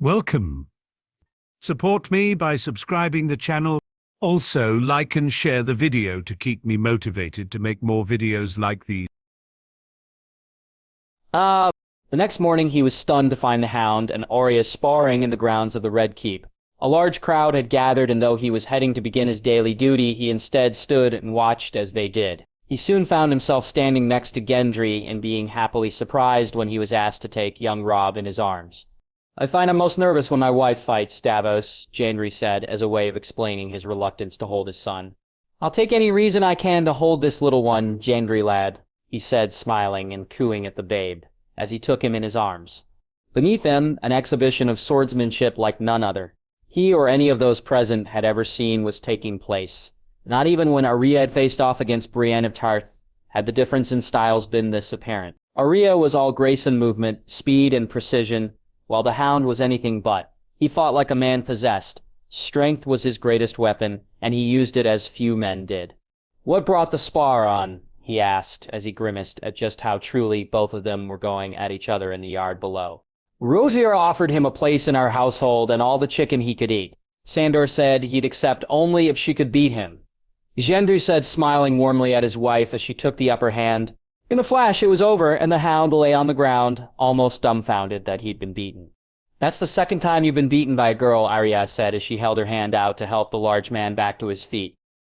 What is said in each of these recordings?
Welcome. Support me by subscribing the channel. Also, like and share the video to keep me motivated to make more videos like these. The next morning he was stunned to find the Hound and Arya sparring in the grounds of the Red Keep. A large crowd had gathered, and though he was heading to begin his daily duty, he instead stood and watched as they did. He soon found himself standing next to Gendry and being happily surprised when he was asked to take young Robb in his arms. "I find I'm most nervous when my wife fights, Davos," Gendry said as a way of explaining his reluctance to hold his son. "I'll take any reason I can to hold this little one, Gendry lad," he said, smiling and cooing at the babe, as he took him in his arms. Beneath him, an exhibition of swordsmanship like none other he or any of those present had ever seen was taking place. Not even when Arya had faced off against Brienne of Tarth had the difference in styles been this apparent. Arya was all grace and movement, speed and precision, while the Hound was anything but. He fought like a man possessed. Strength was his greatest weapon, and he used it as few men did. "What brought the spar on?" he asked, as he grimaced at just how truly both of them were going at each other in the yard below. "Rosier offered him a place in our household and all the chicken he could eat. Sandor said he'd accept only if she could beat him," Gendry said, smiling warmly at his wife as she took the upper hand. In a flash it was over, and the Hound lay on the ground, almost dumbfounded that he'd been beaten. "That's the second time you've been beaten by a girl," Arya said as she held her hand out to help the large man back to his feet.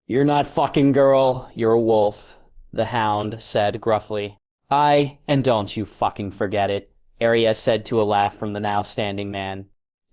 "You're not fucking girl, you're a wolf," the Hound said gruffly. "Aye, and don't you fucking forget it," Arya said to a laugh from the now standing man.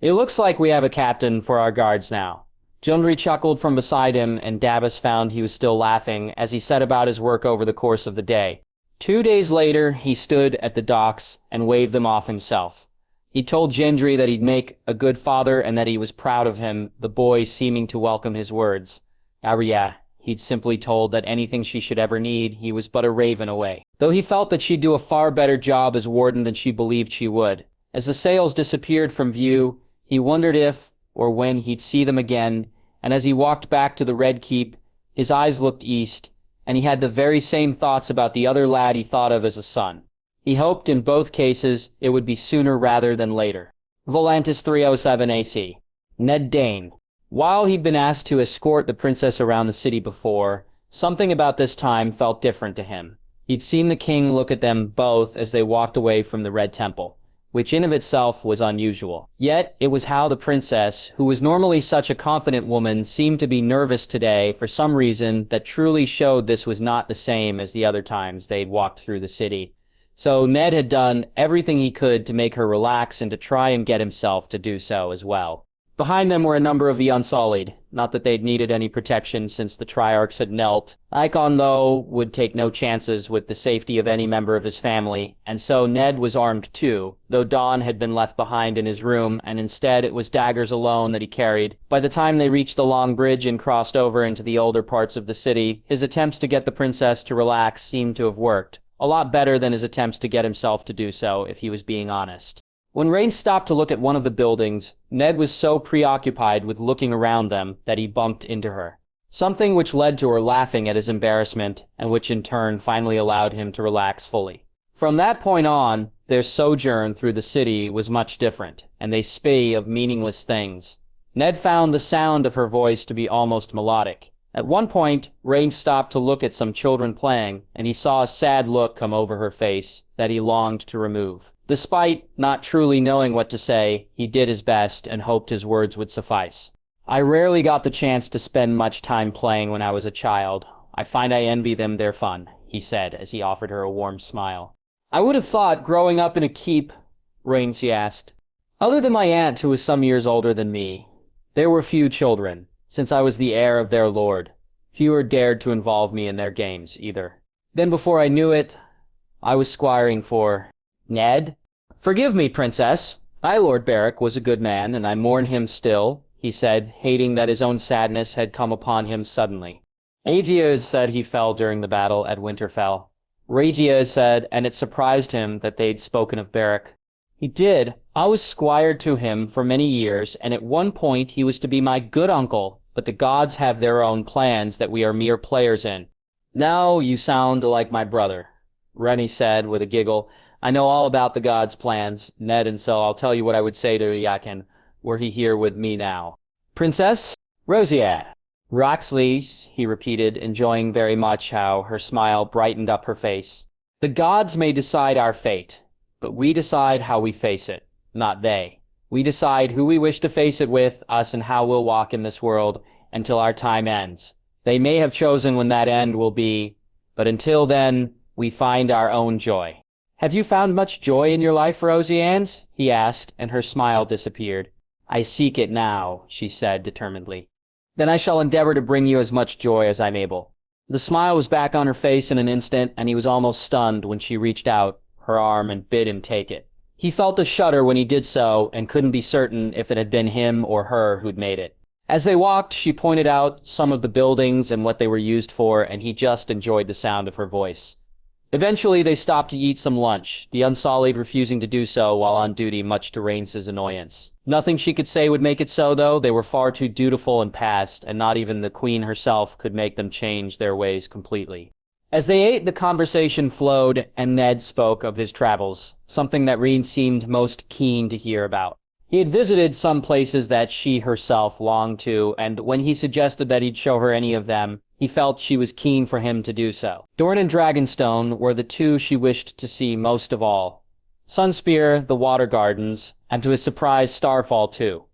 "It looks like we have a captain for our guards now." Gendry chuckled from beside him, and Davos found he was still laughing as he set about his work over the course of the day. 2 days later, he stood at the docks and waved them off himself. He told Gendry that he'd make a good father and that he was proud of him, the boy seeming to welcome his words. Arya, he'd simply told that anything she should ever need, he was but a raven away. Though he felt that she'd do a far better job as warden than she believed she would. As the sails disappeared from view, he wondered if, or when, he'd see them again, and as he walked back to the Red Keep, his eyes looked east, and he had the very same thoughts about the other lad he thought of as a son. He hoped in both cases it would be sooner rather than later. Volantis 307 AC. Ned Dane. While he'd been asked to escort the princess around the city before, something about this time felt different to him. He'd seen the king look at them both as they walked away from the Red Temple, which in of itself was unusual. Yet, it was how the princess, who was normally such a confident woman, seemed to be nervous today for some reason that truly showed this was not the same as the other times they'd walked through the city. So Ned had done everything he could to make her relax and to try and get himself to do so as well. Behind them were a number of the Unsullied. Not that they'd needed any protection since the Triarchs had knelt. Aegon, though, would take no chances with the safety of any member of his family, and so Ned was armed too, though Dawn had been left behind in his room, and instead it was daggers alone that he carried. By the time they reached the long bridge and crossed over into the older parts of the city, his attempts to get the princess to relax seemed to have worked. A lot better than his attempts to get himself to do so, if he was being honest. When Rain stopped to look at one of the buildings, Ned was so preoccupied with looking around them that he bumped into her. Something which led to her laughing at his embarrassment, and which in turn finally allowed him to relax fully. From that point on, their sojourn through the city was much different, and they spake of meaningless things. Ned found the sound of her voice to be almost melodic. At one point, Rain stopped to look at some children playing, and he saw a sad look come over her face that he longed to remove. Despite not truly knowing what to say, he did his best and hoped his words would suffice. "I rarely got the chance to spend much time playing when I was a child. I find I envy them their fun," he said as he offered her a warm smile. "I would have thought growing up in a keep," Rainsy asked. "Other than my aunt, who was some years older than me, there were few children. Since I was the heir of their lord, fewer dared to involve me in their games, either. Then before I knew it, I was squiring for Ned." "Forgive me, princess. My Lord Beric was a good man, and I mourn him still," he said, hating that his own sadness had come upon him suddenly. Aegon said he fell during the battle at Winterfell. Regia said, and it surprised him that they'd spoken of Beric. "He did. I was squire to him for many years, and at one point he was to be my good uncle, but the gods have their own plans that we are mere players in." "Now you sound like my brother," Rennie said with a giggle. I know all about the gods' plans, Ned, and so I'll tell you what I would say to Yakin were he here with me now. Princess? Rosier. Roxley's, he repeated, enjoying very much how her smile brightened up her face. The gods may decide our fate, but we decide how we face it, not they. We decide who we wish to face it with, us, and how we'll walk in this world until our time ends. They may have chosen when that end will be, but until then, we find our own joy. Have you found much joy in your life, Rosians? He asked, and her smile disappeared. I seek it now, she said determinedly. Then I shall endeavor to bring you as much joy as I'm able. The smile was back on her face in an instant, and he was almost stunned when she reached out her arm and bid him take it. He felt a shudder when he did so, and couldn't be certain if it had been him or her who'd made it. As they walked, she pointed out some of the buildings and what they were used for, and he just enjoyed the sound of her voice. Eventually, they stopped to eat some lunch, the Unsullied refusing to do so while on duty, much to Rhaenys' annoyance. Nothing she could say would make it so, though. They were far too dutiful and past, and not even the Queen herself could make them change their ways completely. As they ate, the conversation flowed, and Ned spoke of his travels, something that Rhaenys seemed most keen to hear about. He had visited some places that she herself longed to, and when he suggested that he'd show her any of them, he felt she was keen for him to do so. Dorne and Dragonstone were the two she wished to see most of all. Sunspear, the Water Gardens, and to his surprise, Starfall too.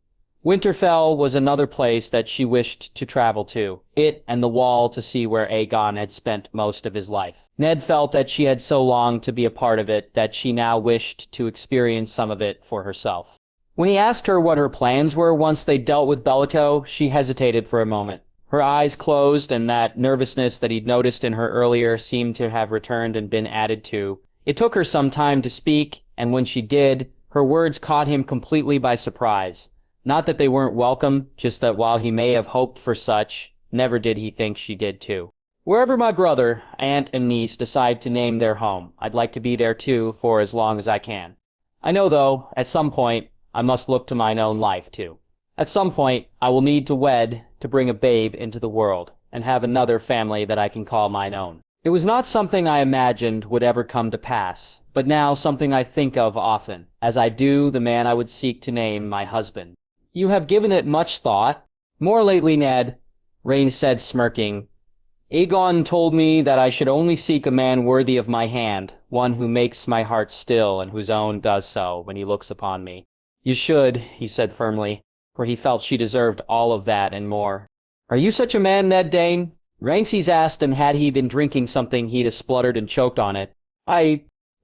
Winterfell was another place that she wished to travel to, it and the Wall to see where Aegon had spent most of his life. Ned felt that she had so longed to be a part of it that she now wished to experience some of it for herself. When he asked her what her plans were once they dealt with Bellico, she hesitated for a moment. Her eyes closed, and that nervousness that he'd noticed in her earlier seemed to have returned and been added to. It took her some time to speak, and when she did, her words caught him completely by surprise. Not that they weren't welcome, just that while he may have hoped for such, never did he think she did too. Wherever my brother, aunt, and niece decide to name their home, I'd like to be there too for as long as I can. I know, though, at some point, I must look to mine own life too. At some point, I will need to wed to bring a babe into the world, and have another family that I can call mine own. It was not something I imagined would ever come to pass, but now something I think of often, as I do the man I would seek to name my husband. You have given it much thought? More lately, Ned, Rhaenys said, smirking. Aegon told me that I should only seek a man worthy of my hand, one who makes my heart still and whose own does so when he looks upon me. You should, he said firmly, for he felt she deserved all of that and more. Are you such a man, Ned Dane? Rhaenys asked, and had he been drinking something he'd have spluttered and choked on it.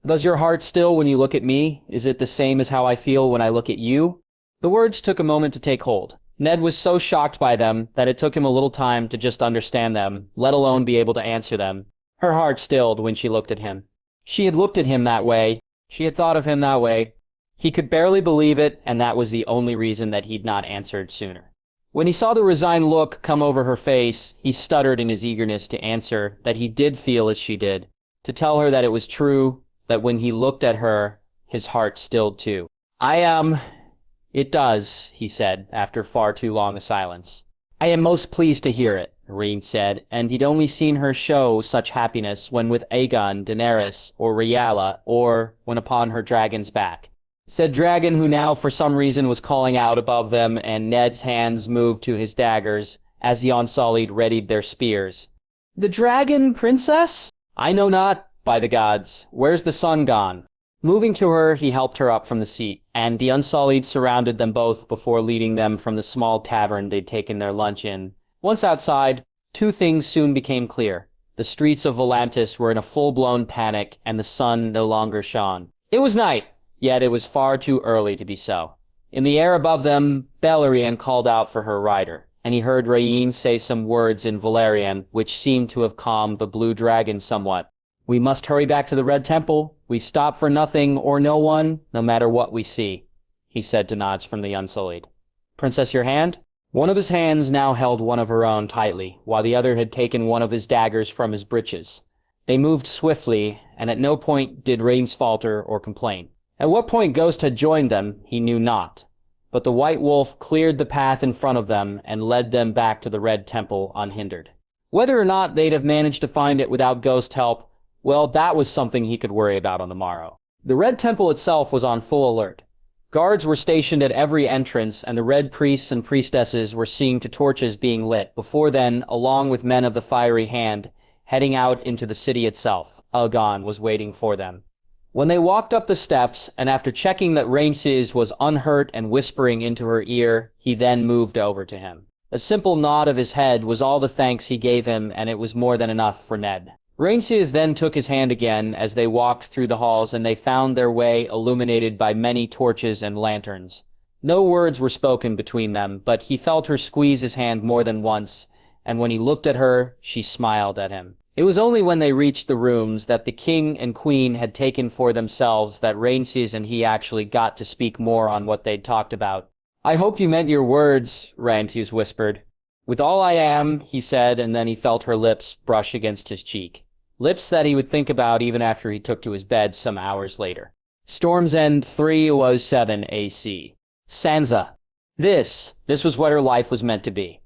Does your heart still when you look at me? Is it the same as how I feel when I look at you? The words took a moment to take hold. Ned was so shocked by them that it took him a little time to just understand them, let alone be able to answer them. Her heart stilled when she looked at him. She had looked at him that way. She had thought of him that way. He could barely believe it, and that was the only reason that he'd not answered sooner. When he saw the resigned look come over her face, he stuttered in his eagerness to answer that he did feel as she did, to tell her that it was true, that when he looked at her, his heart stilled too. It does, he said, after far too long a silence. I am most pleased to hear it, Rhaenys said, and he'd only seen her show such happiness when with Aegon, Daenerys, or Rhaella, or when upon her dragon's back. Said dragon who now for some reason was calling out above them, and Ned's hands moved to his daggers as the Unsullied readied their spears. The dragon, princess? I know not, by the gods. Where's the sun gone? Moving to her, he helped her up from the seat, and the Unsullied surrounded them both before leading them from the small tavern they'd taken their lunch in. Once outside, two things soon became clear. The streets of Volantis were in a full-blown panic, and the sun no longer shone. It was night, yet it was far too early to be so. In the air above them, Balerion called out for her rider, and he heard Rhaenys say some words in Valyrian, which seemed to have calmed the blue dragon somewhat. We must hurry back to the Red Temple. We stop for nothing or no one, no matter what we see, he said to nods from the Unsullied. Princess, your hand? One of his hands now held one of her own tightly, while the other had taken one of his daggers from his breeches. They moved swiftly, and at no point did Rhaenys falter or complain. At what point Ghost had joined them, he knew not, but the White Wolf cleared the path in front of them and led them back to the Red Temple unhindered. Whether or not they'd have managed to find it without Ghost help, well, that was something he could worry about on the morrow. The Red Temple itself was on full alert. Guards were stationed at every entrance, and the Red priests and priestesses were seeing to torches being lit before then, along with men of the Fiery Hand, heading out into the city itself. Aegon was waiting for them. When they walked up the steps, and after checking that Rhaenys was unhurt and whispering into her ear, he then moved over to him. A simple nod of his head was all the thanks he gave him, and it was more than enough for Ned. Rhaenys then took his hand again as they walked through the halls, and they found their way illuminated by many torches and lanterns. No words were spoken between them, but he felt her squeeze his hand more than once, and when he looked at her, she smiled at him. It was only when they reached the rooms that the king and queen had taken for themselves that Rhaenys and he actually got to speak more on what they'd talked about. "I hope you meant your words," Rhaenys whispered. "With all I am," he said, and then he felt her lips brush against his cheek. Lips that he would think about even after he took to his bed some hours later. Storm's End 307 AC. Sansa. This was what her life was meant to be.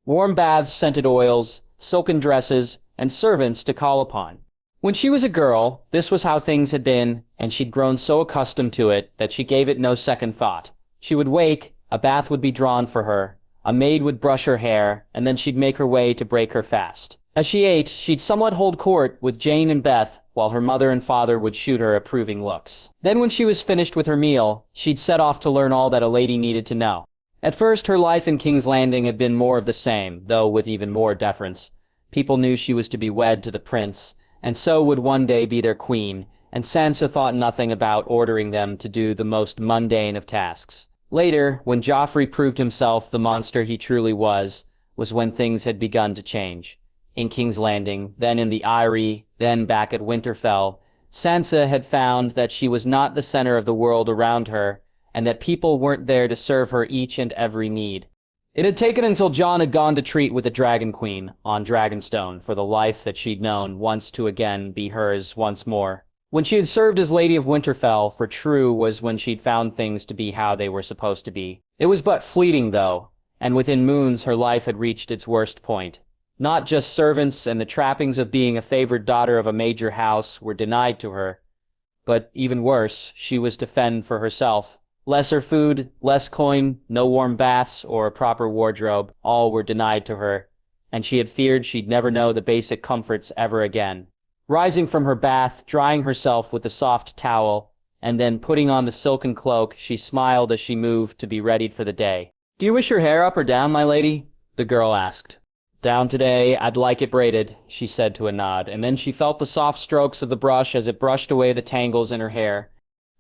Warm baths, scented oils, silken dresses, and servants to call upon. When she was a girl, this was how things had been, and she'd grown so accustomed to it that she gave it no second thought. She would wake, a bath would be drawn for her, a maid would brush her hair, and then she'd make her way to break her fast. As she ate, she'd somewhat hold court with Jane and Beth, while her mother and father would shoot her approving looks. Then when she was finished with her meal, she'd set off to learn all that a lady needed to know. At first, her life in King's Landing had been more of the same, though with even more deference. People knew she was to be wed to the prince, and so would one day be their queen, and Sansa thought nothing about ordering them to do the most mundane of tasks. Later, when Joffrey proved himself the monster he truly was when things had begun to change. In King's Landing, then in the Eyrie, then back at Winterfell, Sansa had found that she was not the center of the world around her, and that people weren't there to serve her each and every need. It had taken until Jon had gone to treat with the Dragon Queen on Dragonstone for the life that she'd known once to again be hers once more. When she had served as Lady of Winterfell, for true was when she'd found things to be how they were supposed to be. It was but fleeting, though, and within moons her life had reached its worst point. Not just servants and the trappings of being a favored daughter of a major house were denied to her, but even worse, she was to fend for herself. Lesser food, less coin, no warm baths, or a proper wardrobe, all were denied to her, and she had feared she'd never know the basic comforts ever again. Rising from her bath, drying herself with a soft towel, and then putting on the silken cloak, she smiled as she moved to be readied for the day. "Do you wish your hair up or down, my lady?" the girl asked. "Down today, I'd like it braided," she said to a nod, and then she felt the soft strokes of the brush as it brushed away the tangles in her hair.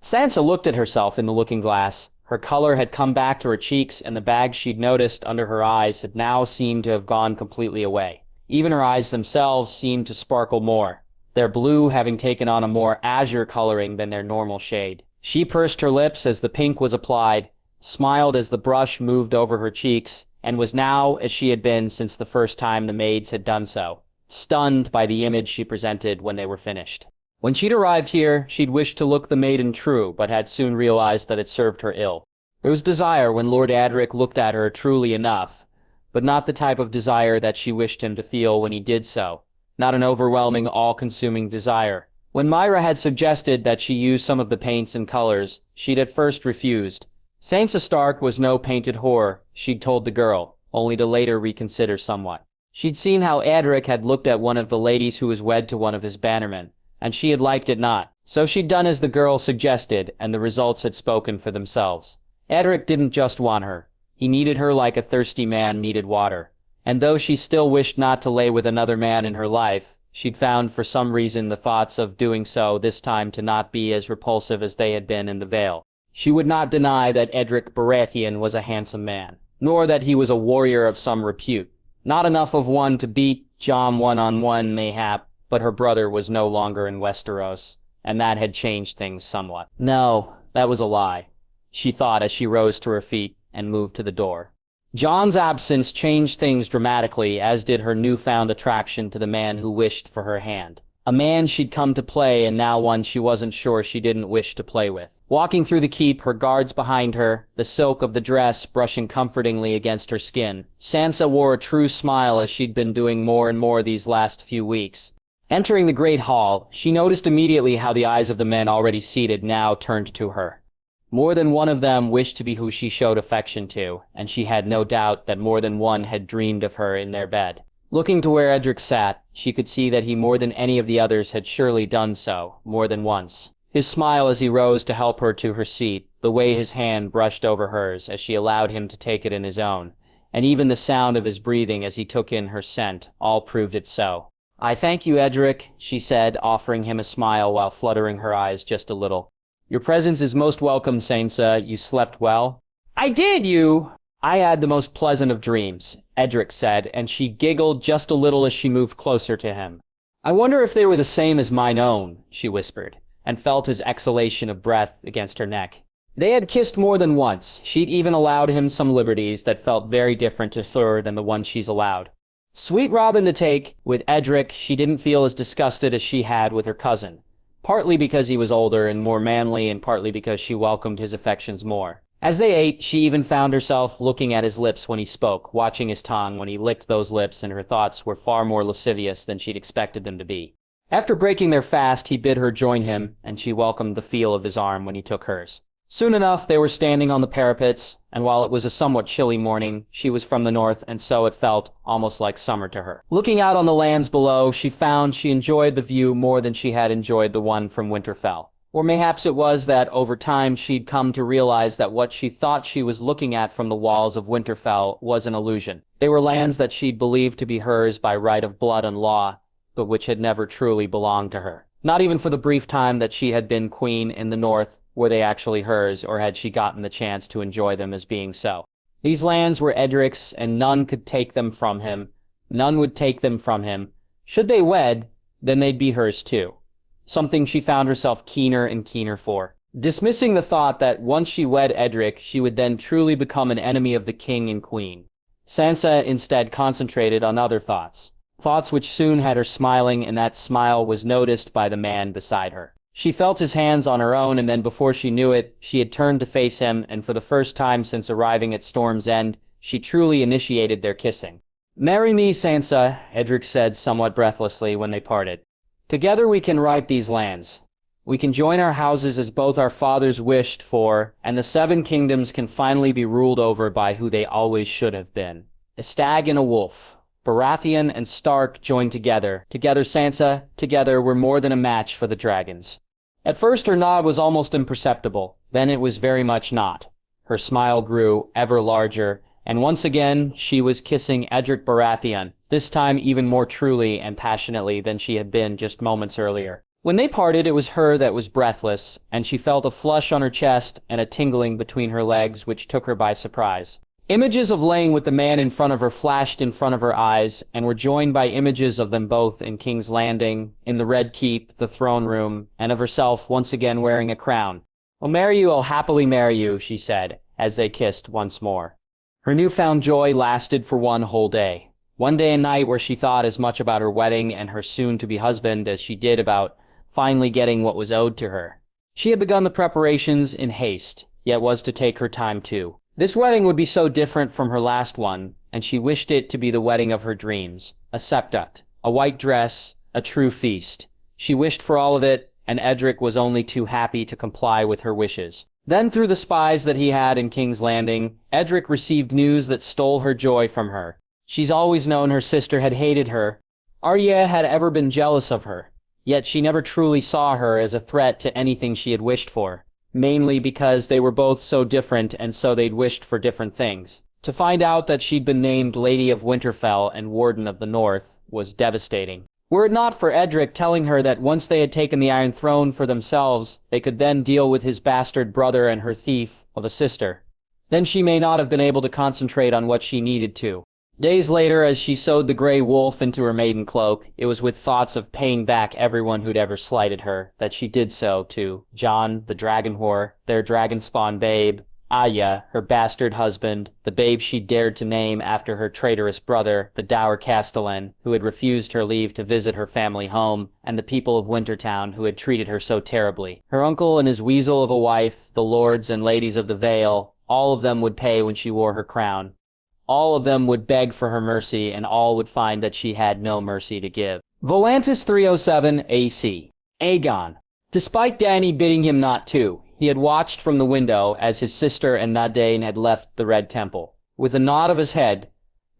Sansa looked at herself in the looking glass. Her color had come back to her cheeks, and the bags she'd noticed under her eyes had now seemed to have gone completely away. Even her eyes themselves seemed to sparkle more, their blue having taken on a more azure coloring than their normal shade. She pursed her lips as the pink was applied, smiled as the brush moved over her cheeks, and was now as she had been since the first time the maids had done so, stunned by the image she presented when they were finished. When she'd arrived here, she'd wished to look the maiden true, but had soon realized that it served her ill. There was desire when Lord Adric looked at her truly enough, but not the type of desire that she wished him to feel when he did so. Not an overwhelming, all-consuming desire. When Myra had suggested that she use some of the paints and colors, she'd at first refused. Sansa Stark was no painted whore, she'd told the girl, only to later reconsider somewhat. She'd seen how Adric had looked at one of the ladies who was wed to one of his bannermen, and she had liked it not. So she'd done as the girl suggested, and the results had spoken for themselves. Adric didn't just want her. He needed her like a thirsty man needed water. And though she still wished not to lay with another man in her life, she'd found for some reason the thoughts of doing so this time to not be as repulsive as they had been in the Vale. She would not deny that Edric Baratheon was a handsome man, nor that he was a warrior of some repute. Not enough of one to beat Jon one-on-one, mayhap, but her brother was no longer in Westeros, and that had changed things somewhat. No, that was a lie, she thought as she rose to her feet and moved to the door. Jon's absence changed things dramatically, as did her newfound attraction to the man who wished for her hand. A man she'd come to play, and now one she wasn't sure she didn't wish to play with. Walking through the keep, her guards behind her, the silk of the dress brushing comfortingly against her skin, Sansa wore a true smile as she'd been doing more and more these last few weeks. Entering the great hall, she noticed immediately how the eyes of the men already seated now turned to her. More than one of them wished to be who she showed affection to, and she had no doubt that more than one had dreamed of her in their bed. Looking to where Edric sat, she could see that he more than any of the others had surely done so, more than once. His smile as he rose to help her to her seat, the way his hand brushed over hers as she allowed him to take it in his own, and even the sound of his breathing as he took in her scent, all proved it so. "I thank you, Edric," she said, offering him a smile while fluttering her eyes just a little. "Your presence is most welcome, Sansa. You slept well?" "I did, you!" "I had the most pleasant of dreams," Edric said, and she giggled just a little as she moved closer to him. "I wonder if they were the same as mine own," she whispered, and felt his exhalation of breath against her neck. They had kissed more than once. She'd even allowed him some liberties that felt very different to her than the ones she's allowed. Sweet Robin to take, with Edric, she didn't feel as disgusted as she had with her cousin, partly because he was older and more manly, and partly because she welcomed his affections more. As they ate, she even found herself looking at his lips when he spoke, watching his tongue when he licked those lips, and her thoughts were far more lascivious than she'd expected them to be. After breaking their fast, he bid her join him, and she welcomed the feel of his arm when he took hers. Soon enough, they were standing on the parapets, and while it was a somewhat chilly morning, she was from the north, and so it felt almost like summer to her. Looking out on the lands below, she found she enjoyed the view more than she had enjoyed the one from Winterfell. Or mayhaps it was that over time she'd come to realize that what she thought she was looking at from the walls of Winterfell was an illusion. They were lands that she'd believed to be hers by right of blood and law, but which had never truly belonged to her. Not even for the brief time that she had been queen in the north were they actually hers, or had she gotten the chance to enjoy them as being so. These lands were Edric's, and none could take them from him. None would take them from him. Should they wed, then they'd be hers too. Something she found herself keener and keener for. Dismissing the thought that once she wed Edric, she would then truly become an enemy of the king and queen. Sansa instead concentrated on other thoughts. Thoughts which soon had her smiling, and that smile was noticed by the man beside her. She felt his hands on her own, and then before she knew it, she had turned to face him, and for the first time since arriving at Storm's End, she truly initiated their kissing. "Marry me, Sansa," Edric said somewhat breathlessly when they parted. "Together we can right these lands. We can join our houses as both our fathers wished for, and the Seven Kingdoms can finally be ruled over by who they always should have been. A stag and a wolf. Baratheon and Stark joined together. Together, Sansa, together we're more than a match for the dragons." At first her nod was almost imperceptible, then it was very much not. Her smile grew ever larger, and once again she was kissing Edric Baratheon, this time even more truly and passionately than she had been just moments earlier. When they parted, it was her that was breathless, and she felt a flush on her chest and a tingling between her legs which took her by surprise. Images of laying with the man in front of her flashed in front of her eyes, and were joined by images of them both in King's Landing, in the Red Keep, the throne room, and of herself once again wearing a crown. "I'll marry you, I'll happily marry you," she said, as they kissed once more. Her newfound joy lasted for one whole day. One day and night where she thought as much about her wedding and her soon-to-be husband as she did about finally getting what was owed to her. She had begun the preparations in haste, yet was to take her time too. This wedding would be so different from her last one, and she wished it to be the wedding of her dreams. A septuct, a white dress, a true feast. She wished for all of it, and Edric was only too happy to comply with her wishes. Then through the spies that he had in King's Landing, Edric received news that stole her joy from her. She's always known her sister had hated her. Arya had ever been jealous of her, yet she never truly saw her as a threat to anything she had wished for. Mainly because they were both so different and so they'd wished for different things. To find out that she'd been named Lady of Winterfell and Warden of the North was devastating. Were it not for Edric telling her that once they had taken the Iron Throne for themselves, they could then deal with his bastard brother and her thief of a sister, then she may not have been able to concentrate on what she needed to. Days later, as she sewed the grey wolf into her maiden cloak, it was with thoughts of paying back everyone who'd ever slighted her that she did so to Jon, the dragon whore, their dragon-spawn babe, Arya, her bastard husband, the babe she dared to name after her traitorous brother, the dour castellan, who had refused her leave to visit her family home, and the people of Wintertown who had treated her so terribly. Her uncle and his weasel of a wife, the lords and ladies of the Vale, all of them would pay when she wore her crown. All of them would beg for her mercy, and all would find that she had no mercy to give. Volantis 307 AC. Aegon. Despite Dany bidding him not to, he had watched from the window as his sister and Nadane had left the Red Temple. With a nod of his head,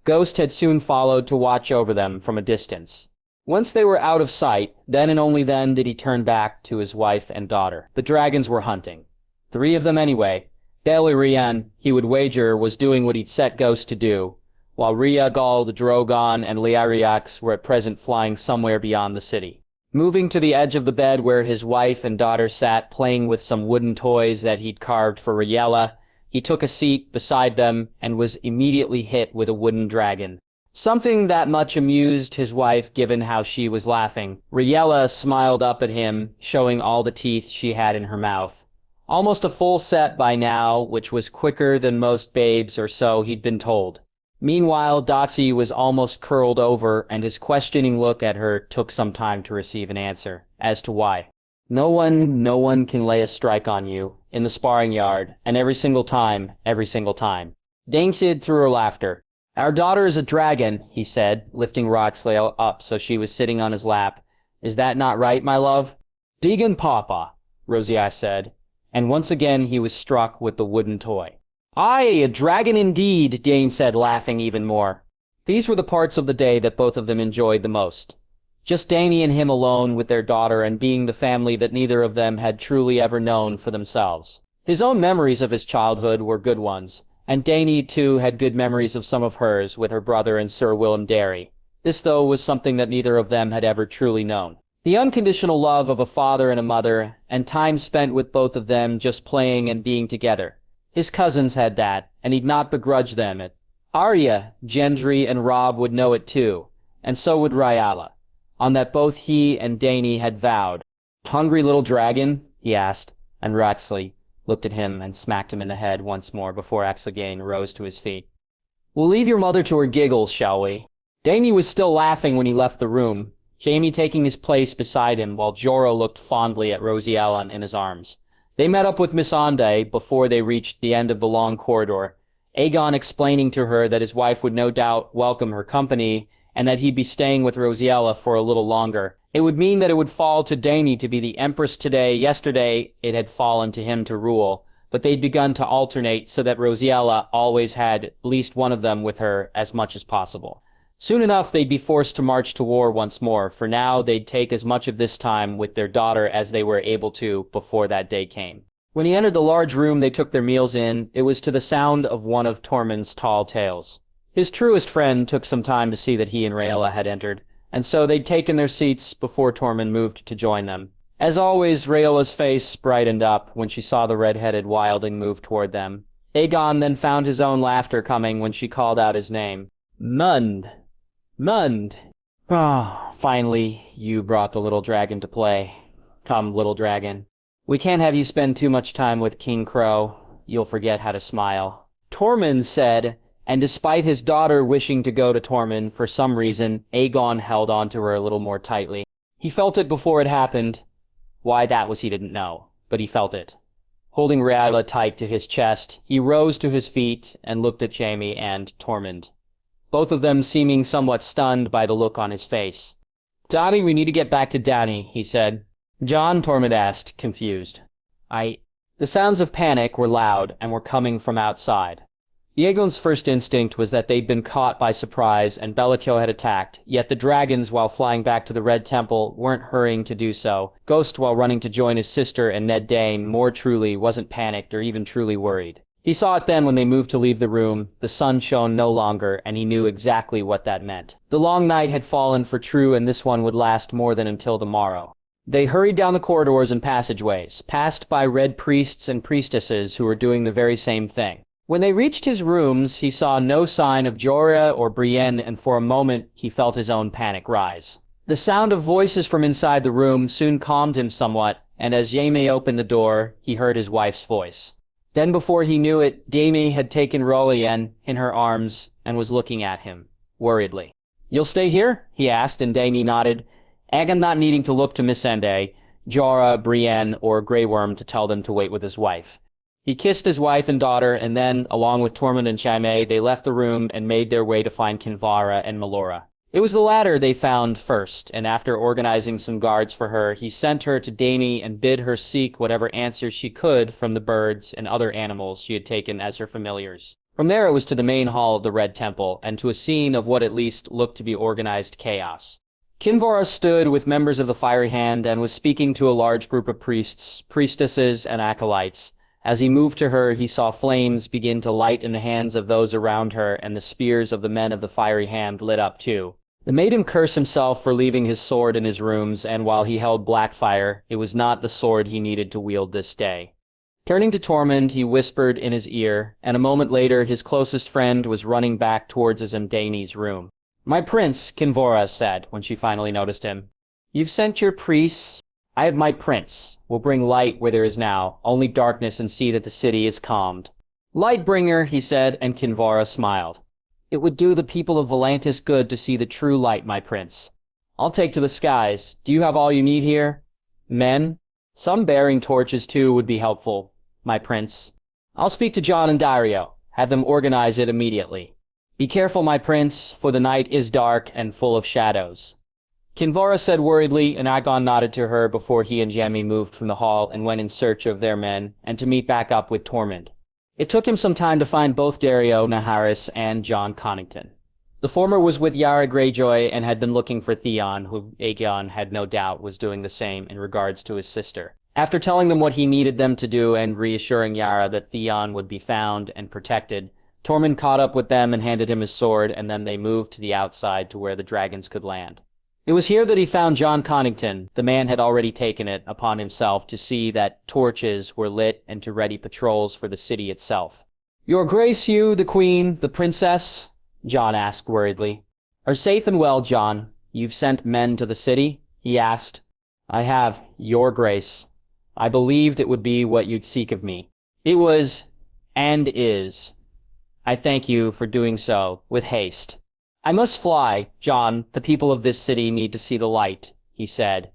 Ghost had soon followed to watch over them from a distance. Once they were out of sight, then and only then did he turn back to his wife and daughter. The dragons were hunting. 3 of them anyway. TARGERIYAN, he would wager, was doing what he'd set Ghost to do, while Rhaegal, the Drogon, and Lyaryx were at present flying somewhere beyond the city. Moving to the edge of the bed where his wife and daughter sat playing with some wooden toys that he'd carved for Rhaella, he took a seat beside them and was immediately hit with a wooden dragon. Something that much amused his wife given how she was laughing. Rhaella smiled up at him, showing all the teeth she had in her mouth. Almost a full set by now, which was quicker than most babes or so he'd been told. Meanwhile, Dotsy was almost curled over, and his questioning look at her took some time to receive an answer, as to why. No one can lay a strike on you, in the sparring yard, and every single time. Danesid threw her laughter. Our daughter is a dragon, he said, lifting Roxley up so she was sitting on his lap. Is that not right, my love? Deegan Papa, Rosier said, and once again he was struck with the wooden toy. Aye, a dragon indeed, Dane said, laughing even more. These were the parts of the day that both of them enjoyed the most. Just Dany and him alone with their daughter and being the family that neither of them had truly ever known for themselves. His own memories of his childhood were good ones, and Dany, too, had good memories of some of hers with her brother and Sir Willem Darry. This, though, was something that neither of them had ever truly known. The unconditional love of a father and a mother, and time spent with both of them just playing and being together. His cousins had that, and he'd not begrudge them it. Arya, Gendry, and Robb would know it too, and so would Rhaella, on that both he and Dany had vowed. Hungry little dragon? He asked, and Roxley looked at him and smacked him in the head once more before Axelgain rose to his feet. We'll leave your mother to her giggles, shall we? Dany was still laughing when he left the room, Jaime taking his place beside him while Jorah looked fondly at Rosiella in his arms. They met up with Missandei before they reached the end of the long corridor, Aegon explaining to her that his wife would no doubt welcome her company and that he'd be staying with Rosiella for a little longer. It would mean that it would fall to Dany to be the empress today. Yesterday it had fallen to him to rule, but they'd begun to alternate so that Rosiella always had at least one of them with her as much as possible. Soon enough, they'd be forced to march to war once more. For now, they'd take as much of this time with their daughter as they were able to before that day came. When he entered the large room they took their meals in, it was to the sound of one of Tormund's tall tales. His truest friend took some time to see that he and Rhaella had entered, and so they'd taken their seats before Tormund moved to join them. As always, Rhaella's face brightened up when she saw the red-headed wildling move toward them. Aegon then found his own laughter coming when she called out his name. Mund. Finally, you brought the little dragon to play. Come, little dragon. We can't have you spend too much time with King Crow. You'll forget how to smile. Tormund said, and despite his daughter wishing to go to Tormund, for some reason, Aegon held on to her a little more tightly. He felt it before it happened. Why that was he didn't know, but he felt it. Holding Rhaella tight to his chest, he rose to his feet and looked at Jaime and Tormund, both of them seeming somewhat stunned by the look on his face. Dany, we need to get back to Dany, he said. Jon, Tormund asked, confused. The sounds of panic were loud and were coming from outside. Aegon's first instinct was that they'd been caught by surprise and Bellatrix had attacked, yet the dragons, while flying back to the Red Temple, weren't hurrying to do so. Ghost, while running to join his sister and Ned Dane, more truly wasn't panicked or even truly worried. He saw it then when they moved to leave the room. The sun shone no longer, and he knew exactly what that meant. The long night had fallen for true, and this one would last more than until the morrow. They hurried down the corridors and passageways, passed by red priests and priestesses who were doing the very same thing. When they reached his rooms, he saw no sign of Jorah or Brienne, and for a moment he felt his own panic rise. The sound of voices from inside the room soon calmed him somewhat, and as Jaime opened the door, he heard his wife's voice. Then before he knew it, Dany had taken Rhaella in her arms and was looking at him, worriedly. You'll stay here? He asked, and Dany nodded, Aegon not needing to look to Missandei, Jorah, Brienne, or Grey Worm to tell them to wait with his wife. He kissed his wife and daughter, and then, along with Tormund and Jaime, they left the room and made their way to find Kinvara and Melora. It was the latter they found first, and after organizing some guards for her, he sent her to Dany and bid her seek whatever answers she could from the birds and other animals she had taken as her familiars. From there it was to the main hall of the Red Temple, and to a scene of what at least looked to be organized chaos. Kinvara stood with members of the Fiery Hand and was speaking to a large group of priests, priestesses, and acolytes. As he moved to her, he saw flames begin to light in the hands of those around her, and the spears of the men of the Fiery Hand lit up too. It made him curse himself for leaving his sword in his rooms, and while he held Blackfire, it was not the sword he needed to wield this day. Turning to Tormund, he whispered in his ear, and a moment later his closest friend was running back towards his Dany's room. "My prince," Kinvara said, when she finally noticed him. "You've sent your priests. I have my prince. Will bring light where there is now, only darkness, and see that the city is calmed." "Lightbringer," he said, and Kinvara smiled. "It would do the people of Volantis good to see the true light, my prince. I'll take to the skies. Do you have all you need here? Men? Some bearing torches too would be helpful, my prince. I'll speak to Jon and Daario. Have them organize it immediately. Be careful, my prince, for the night is dark and full of shadows." Kinvara said worriedly, and Aegon nodded to her before he and Jaime moved from the hall and went in search of their men, and to meet back up with Tormund. It took him some time to find both Daario Naharis and Jon Connington. The former was with Yara Greyjoy and had been looking for Theon, who Aegon had no doubt was doing the same in regards to his sister. After telling them what he needed them to do and reassuring Yara that Theon would be found and protected, Tormund caught up with them and handed him his sword, and then they moved to the outside to where the dragons could land. It was here that he found Jon Connington. The man had already taken it upon himself to see that torches were lit and to ready patrols for the city itself. "Your Grace, you, the Queen, the Princess?" Jon asked worriedly. "Are safe and well, Jon. You've sent men to the city?" he asked. "I have, Your Grace. I believed it would be what you'd seek of me. It was, and is. I thank you for doing so with haste." "I must fly, Jon. The people of this city need to see the light," he said.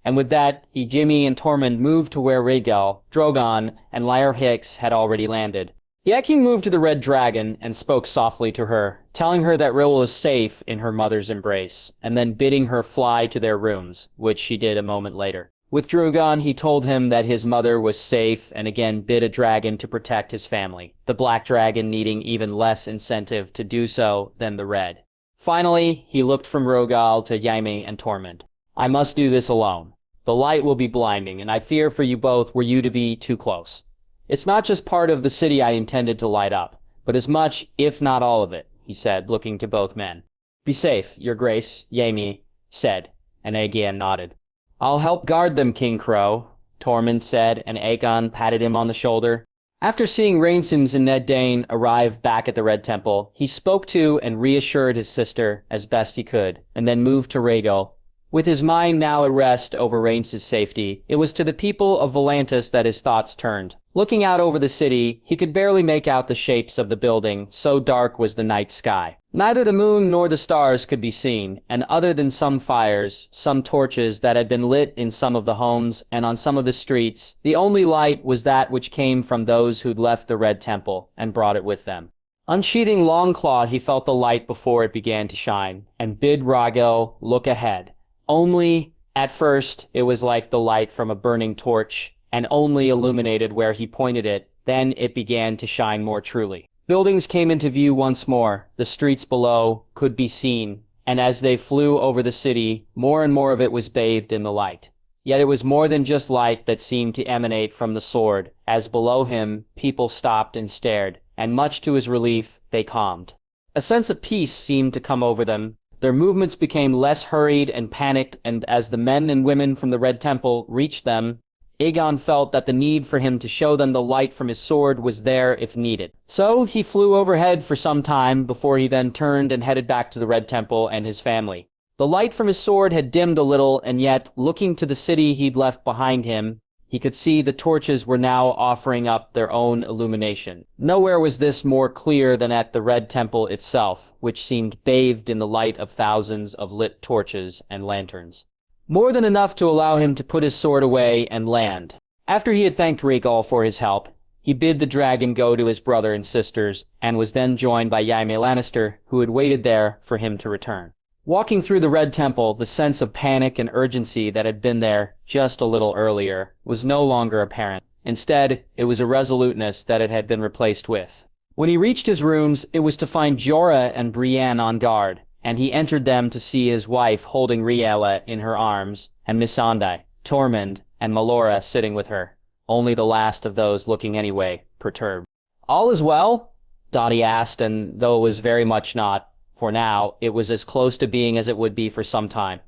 And with that, Jaime and Tormund moved to where Rhaegal, Drogon, and Lyra Hicks had already landed. Yakin moved to the Red Dragon and spoke softly to her, telling her that Rhaegal was safe in her mother's embrace, and then bidding her fly to their rooms, which she did a moment later. With Drogon, he told him that his mother was safe and again bid a dragon to protect his family, the Black Dragon needing even less incentive to do so than the Red. Finally, he looked from Rhaegal to Jaime and Tormund. "I must do this alone. The light will be blinding, and I fear for you both were you to be too close. It's not just part of the city I intended to light up, but as much, if not all of it," he said, looking to both men. "Be safe, Your Grace," Jaime said, and Aegon nodded. "I'll help guard them, King Crow," Tormund said, and Aegon patted him on the shoulder. After seeing Rhaenys and Ned Dane arrive back at the Red Temple, he spoke to and reassured his sister as best he could, and then moved to Rhaegal. With his mind now at rest over Rhaenys' safety, it was to the people of Volantis that his thoughts turned. Looking out over the city, he could barely make out the shapes of the building, so dark was the night sky. Neither the moon nor the stars could be seen, and other than some fires, some torches that had been lit in some of the homes and on some of the streets, the only light was that which came from those who'd left the Red Temple and brought it with them. Unsheathing Longclaw, he felt the light before it began to shine, and bid Rhaegal look ahead. Only, at first, it was like the light from a burning torch, and only illuminated where he pointed it, then it began to shine more truly. Buildings came into view once more, the streets below could be seen, and as they flew over the city, more and more of it was bathed in the light. Yet it was more than just light that seemed to emanate from the sword, as below him, people stopped and stared, and much to his relief, they calmed. A sense of peace seemed to come over them. Their movements became less hurried and panicked, and as the men and women from the Red Temple reached them, Aegon felt that the need for him to show them the light from his sword was there if needed. So he flew overhead for some time before he then turned and headed back to the Red Temple and his family. The light from his sword had dimmed a little, and yet, looking to the city he'd left behind him, he could see the torches were now offering up their own illumination. Nowhere was this more clear than at the Red Temple itself, which seemed bathed in the light of thousands of lit torches and lanterns. More than enough to allow him to put his sword away and land. After he had thanked Rhaegal for his help, he bid the dragon go to his brother and sisters, and was then joined by Jaime Lannister, who had waited there for him to return. Walking through the Red Temple, the sense of panic and urgency that had been there just a little earlier was no longer apparent. Instead, it was a resoluteness that it had been replaced with. When he reached his rooms, it was to find Jorah and Brienne on guard, and he entered them to see his wife holding Rhaella in her arms, and Missandei, Tormund, and Melora sitting with her, only the last of those looking anyway perturbed. "All is well?" Dany asked, and though it was very much not, for now, it was as close to being as it would be for some time.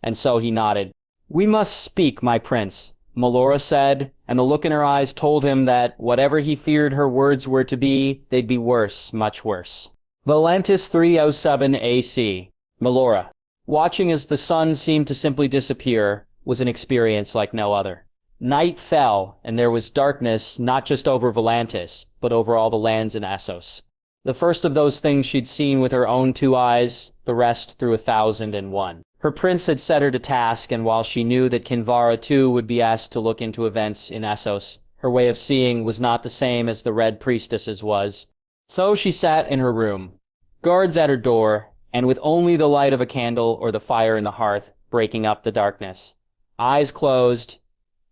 And so he nodded. "We must speak, my prince," Melora said, and the look in her eyes told him that whatever he feared her words were to be, they'd be worse, much worse. Volantis 307 AC. Melora. Watching as the sun seemed to simply disappear was an experience like no other. Night fell, and there was darkness not just over Volantis, but over all the lands in Essos. The first of those things she'd seen with her own 2 eyes, the rest through 1,001. Her prince had set her to task, and while she knew that Kinvara too would be asked to look into events in Essos, her way of seeing was not the same as the Red Priestess's was. So she sat in her room, guards at her door, and with only the light of a candle or the fire in the hearth breaking up the darkness. Eyes closed,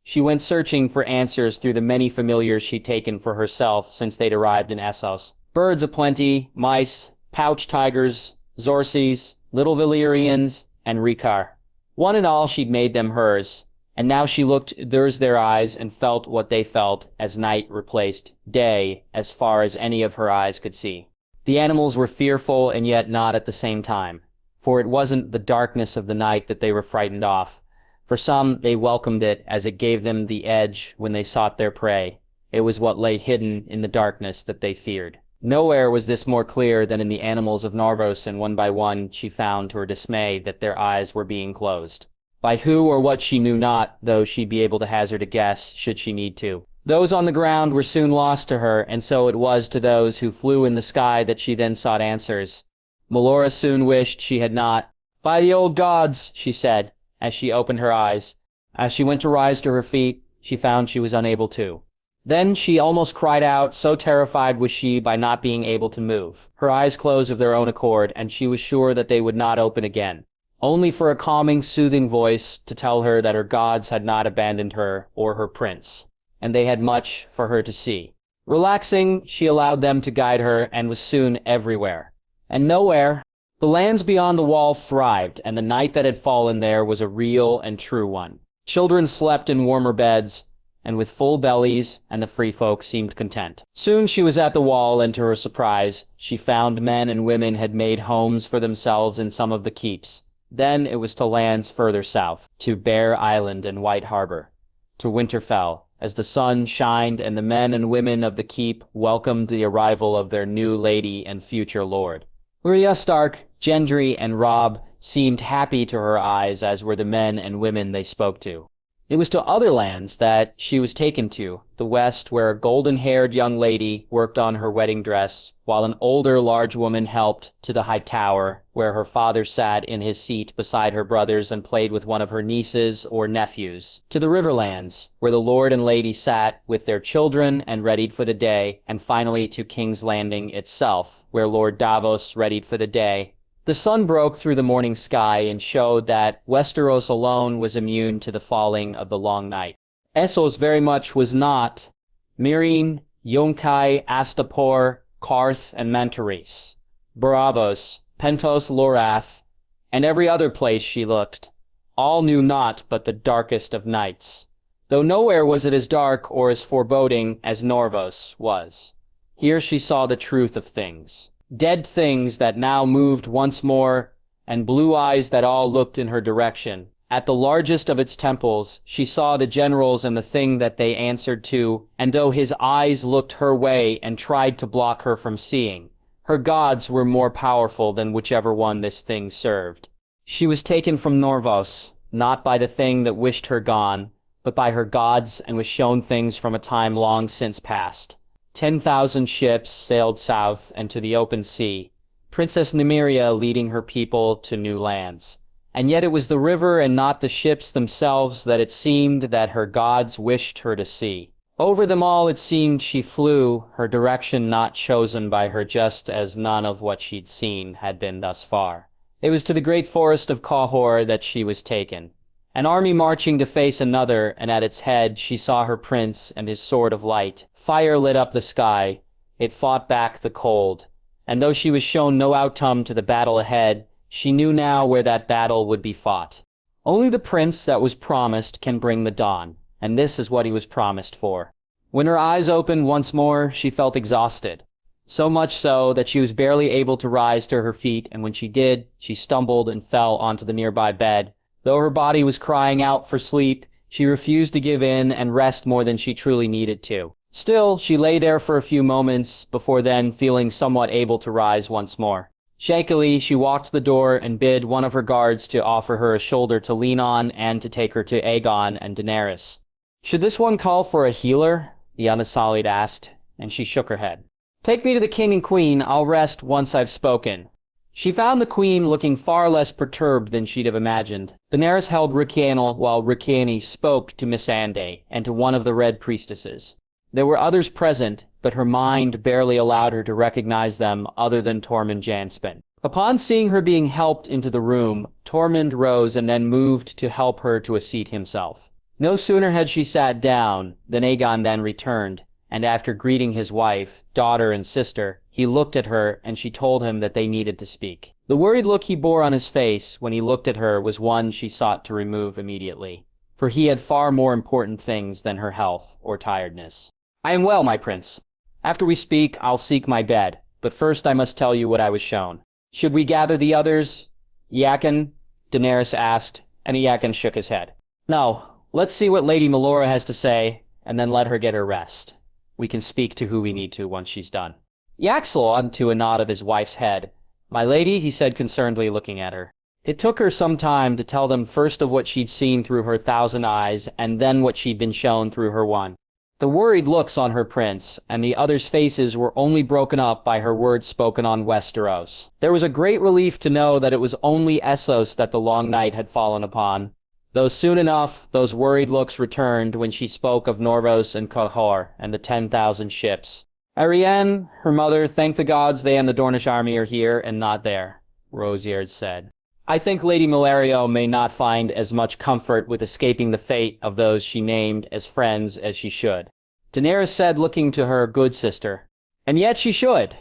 she went searching for answers through the many familiars she'd taken for herself since they'd arrived in Essos. Birds aplenty, mice, pouch tigers, zorsies, little Valyrians, and Rikar. One and all she'd made them hers, and now she looked theirs their eyes and felt what they felt as night replaced day as far as any of her eyes could see. The animals were fearful and yet not at the same time, for it wasn't the darkness of the night that they were frightened off. For some, they welcomed it as it gave them the edge when they sought their prey. It was what lay hidden in the darkness that they feared. Nowhere was this more clear than in the animals of Narvos, and one by one she found to her dismay that their eyes were being closed. By who or what she knew not, though she'd be able to hazard a guess should she need to. Those on the ground were soon lost to her, and so it was to those who flew in the sky that she then sought answers. Melora soon wished she had not. "By the old gods," she said, as she opened her eyes. As she went to rise to her feet, she found she was unable to. Then she almost cried out, so terrified was she by not being able to move. Her eyes closed of their own accord, and she was sure that they would not open again, only for a calming, soothing voice to tell her that her gods had not abandoned her or her prince, and they had much for her to see. Relaxing, she allowed them to guide her and was soon everywhere. And nowhere. The lands beyond the wall thrived, and the night that had fallen there was a real and true one. Children slept in warmer beds, and with full bellies, and the free folk seemed content. Soon she was at the wall, and to her surprise, she found men and women had made homes for themselves in some of the keeps. Then it was to lands further south, to Bear Island and White Harbor, to Winterfell, as the sun shined and the men and women of the keep welcomed the arrival of their new lady and future lord. Arya Stark, Gendry, and Robb seemed happy to her eyes, as were the men and women they spoke to. It was to other lands that she was taken to, the west, where a golden-haired young lady worked on her wedding dress, while an older large woman helped, to the High Tower, where her father sat in his seat beside her brothers and played with one of her nieces or nephews, to the Riverlands, where the lord and lady sat with their children and readied for the day, and finally to King's Landing itself, where Lord Davos readied for the day. The sun broke through the morning sky and showed that Westeros alone was immune to the falling of the long night. Essos very much was not. Meereen, Yunkai, Astapor, Karth, and Mantaris, Braavos, Pentos Lorath, and every other place she looked, all knew naught but the darkest of nights, though nowhere was it as dark or as foreboding as Norvos was. Here she saw the truth of things. Dead things that now moved once more, and blue eyes that all looked in her direction. At the largest of its temples, she saw the generals and the thing that they answered to, and though his eyes looked her way and tried to block her from seeing, her gods were more powerful than whichever one this thing served. She was taken from Norvos, not by the thing that wished her gone, but by her gods, and was shown things from a time long since past. 10,000 ships sailed south and to the open sea, Princess Nymeria leading her people to new lands. And yet it was the river and not the ships themselves that it seemed that her gods wished her to see. Over them all it seemed she flew, her direction not chosen by her, just as none of what she'd seen had been thus far. It was to the great forest of Cahor that she was taken. An army marching to face another, and at its head she saw her prince and his sword of light. Fire lit up the sky. It fought back the cold. And though she was shown no outcome to the battle ahead, she knew now where that battle would be fought. Only the prince that was promised can bring the dawn, and this is what he was promised for. When her eyes opened once more, she felt exhausted. So much so that she was barely able to rise to her feet, and when she did, she stumbled and fell onto the nearby bed. Though her body was crying out for sleep, she refused to give in and rest more than she truly needed to. Still, she lay there for a few moments, before then feeling somewhat able to rise once more. Shakily, she walked to the door and bid one of her guards to offer her a shoulder to lean on and to take her to Aegon and Daenerys. "Should this one call for a healer?" the Unsullied asked, and she shook her head. "Take me to the king and queen. I'll rest once I've spoken." She found the queen looking far less perturbed than she'd have imagined. Daenerys held Rhiannon while Rhiannon spoke to Missandei and to one of the Red Priestesses. There were others present, but her mind barely allowed her to recognize them other than Tormund Janspin. Upon seeing her being helped into the room, Tormund rose and then moved to help her to a seat himself. No sooner had she sat down than Aegon then returned, and after greeting his wife, daughter, and sister, he looked at her and she told him that they needed to speak. The worried look he bore on his face when he looked at her was one she sought to remove immediately, for he had far more important things than her health or tiredness. "I am well, my prince. After we speak, I'll seek my bed, but first I must tell you what I was shown." "Should we gather the others, Iacon?" Daenerys asked, and Iacon shook his head. "No, let's see what Lady Melora has to say, and then let her get her rest. We can speak to who we need to once she's done." Yaxel to a nod of his wife's head. "My lady," he said concernedly, looking at her. It took her some time to tell them first of what she'd seen through her 1,000 eyes, and then what she'd been shown through her one. The worried looks on her prince and the others' faces were only broken up by her words spoken on Westeros. There was a great relief to know that it was only Essos that the long night had fallen upon, though soon enough those worried looks returned when she spoke of Norvos and Cahor and the 10,000 ships. "Arianne, her mother, thank the gods they and the Dornish army are here and not there," Rosier said. "I think Lady Malario may not find as much comfort with escaping the fate of those she named as friends as she should." Daenerys said, looking to her good sister. "And yet she should.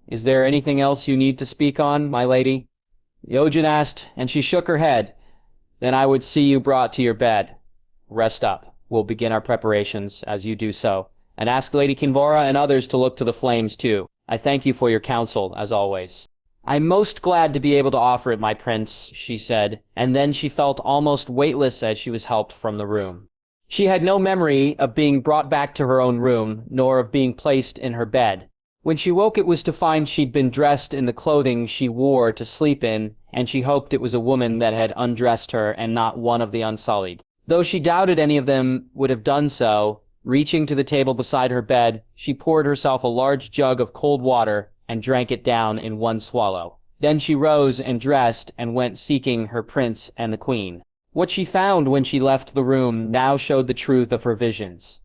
Is there anything else you need to speak on, my lady?" Yojen asked, and she shook her head. "Then I would see you brought to your bed. Rest up. We'll begin our preparations as you do so, and ask Lady Kinvora and others to look to the flames too. I thank you for your counsel, as always." "I'm most glad to be able to offer it, my prince," she said, and then she felt almost weightless as she was helped from the room. She had no memory of being brought back to her own room, nor of being placed in her bed. When she woke, it was to find she'd been dressed in the clothing she wore to sleep in, and she hoped it was a woman that had undressed her and not one of the Unsullied. Though she doubted any of them would have done so, reaching to the table beside her bed, she poured herself a large jug of cold water and drank it down in one swallow. Then she rose and dressed and went seeking her prince and the queen. What she found when she left the room now showed the truth of her visions.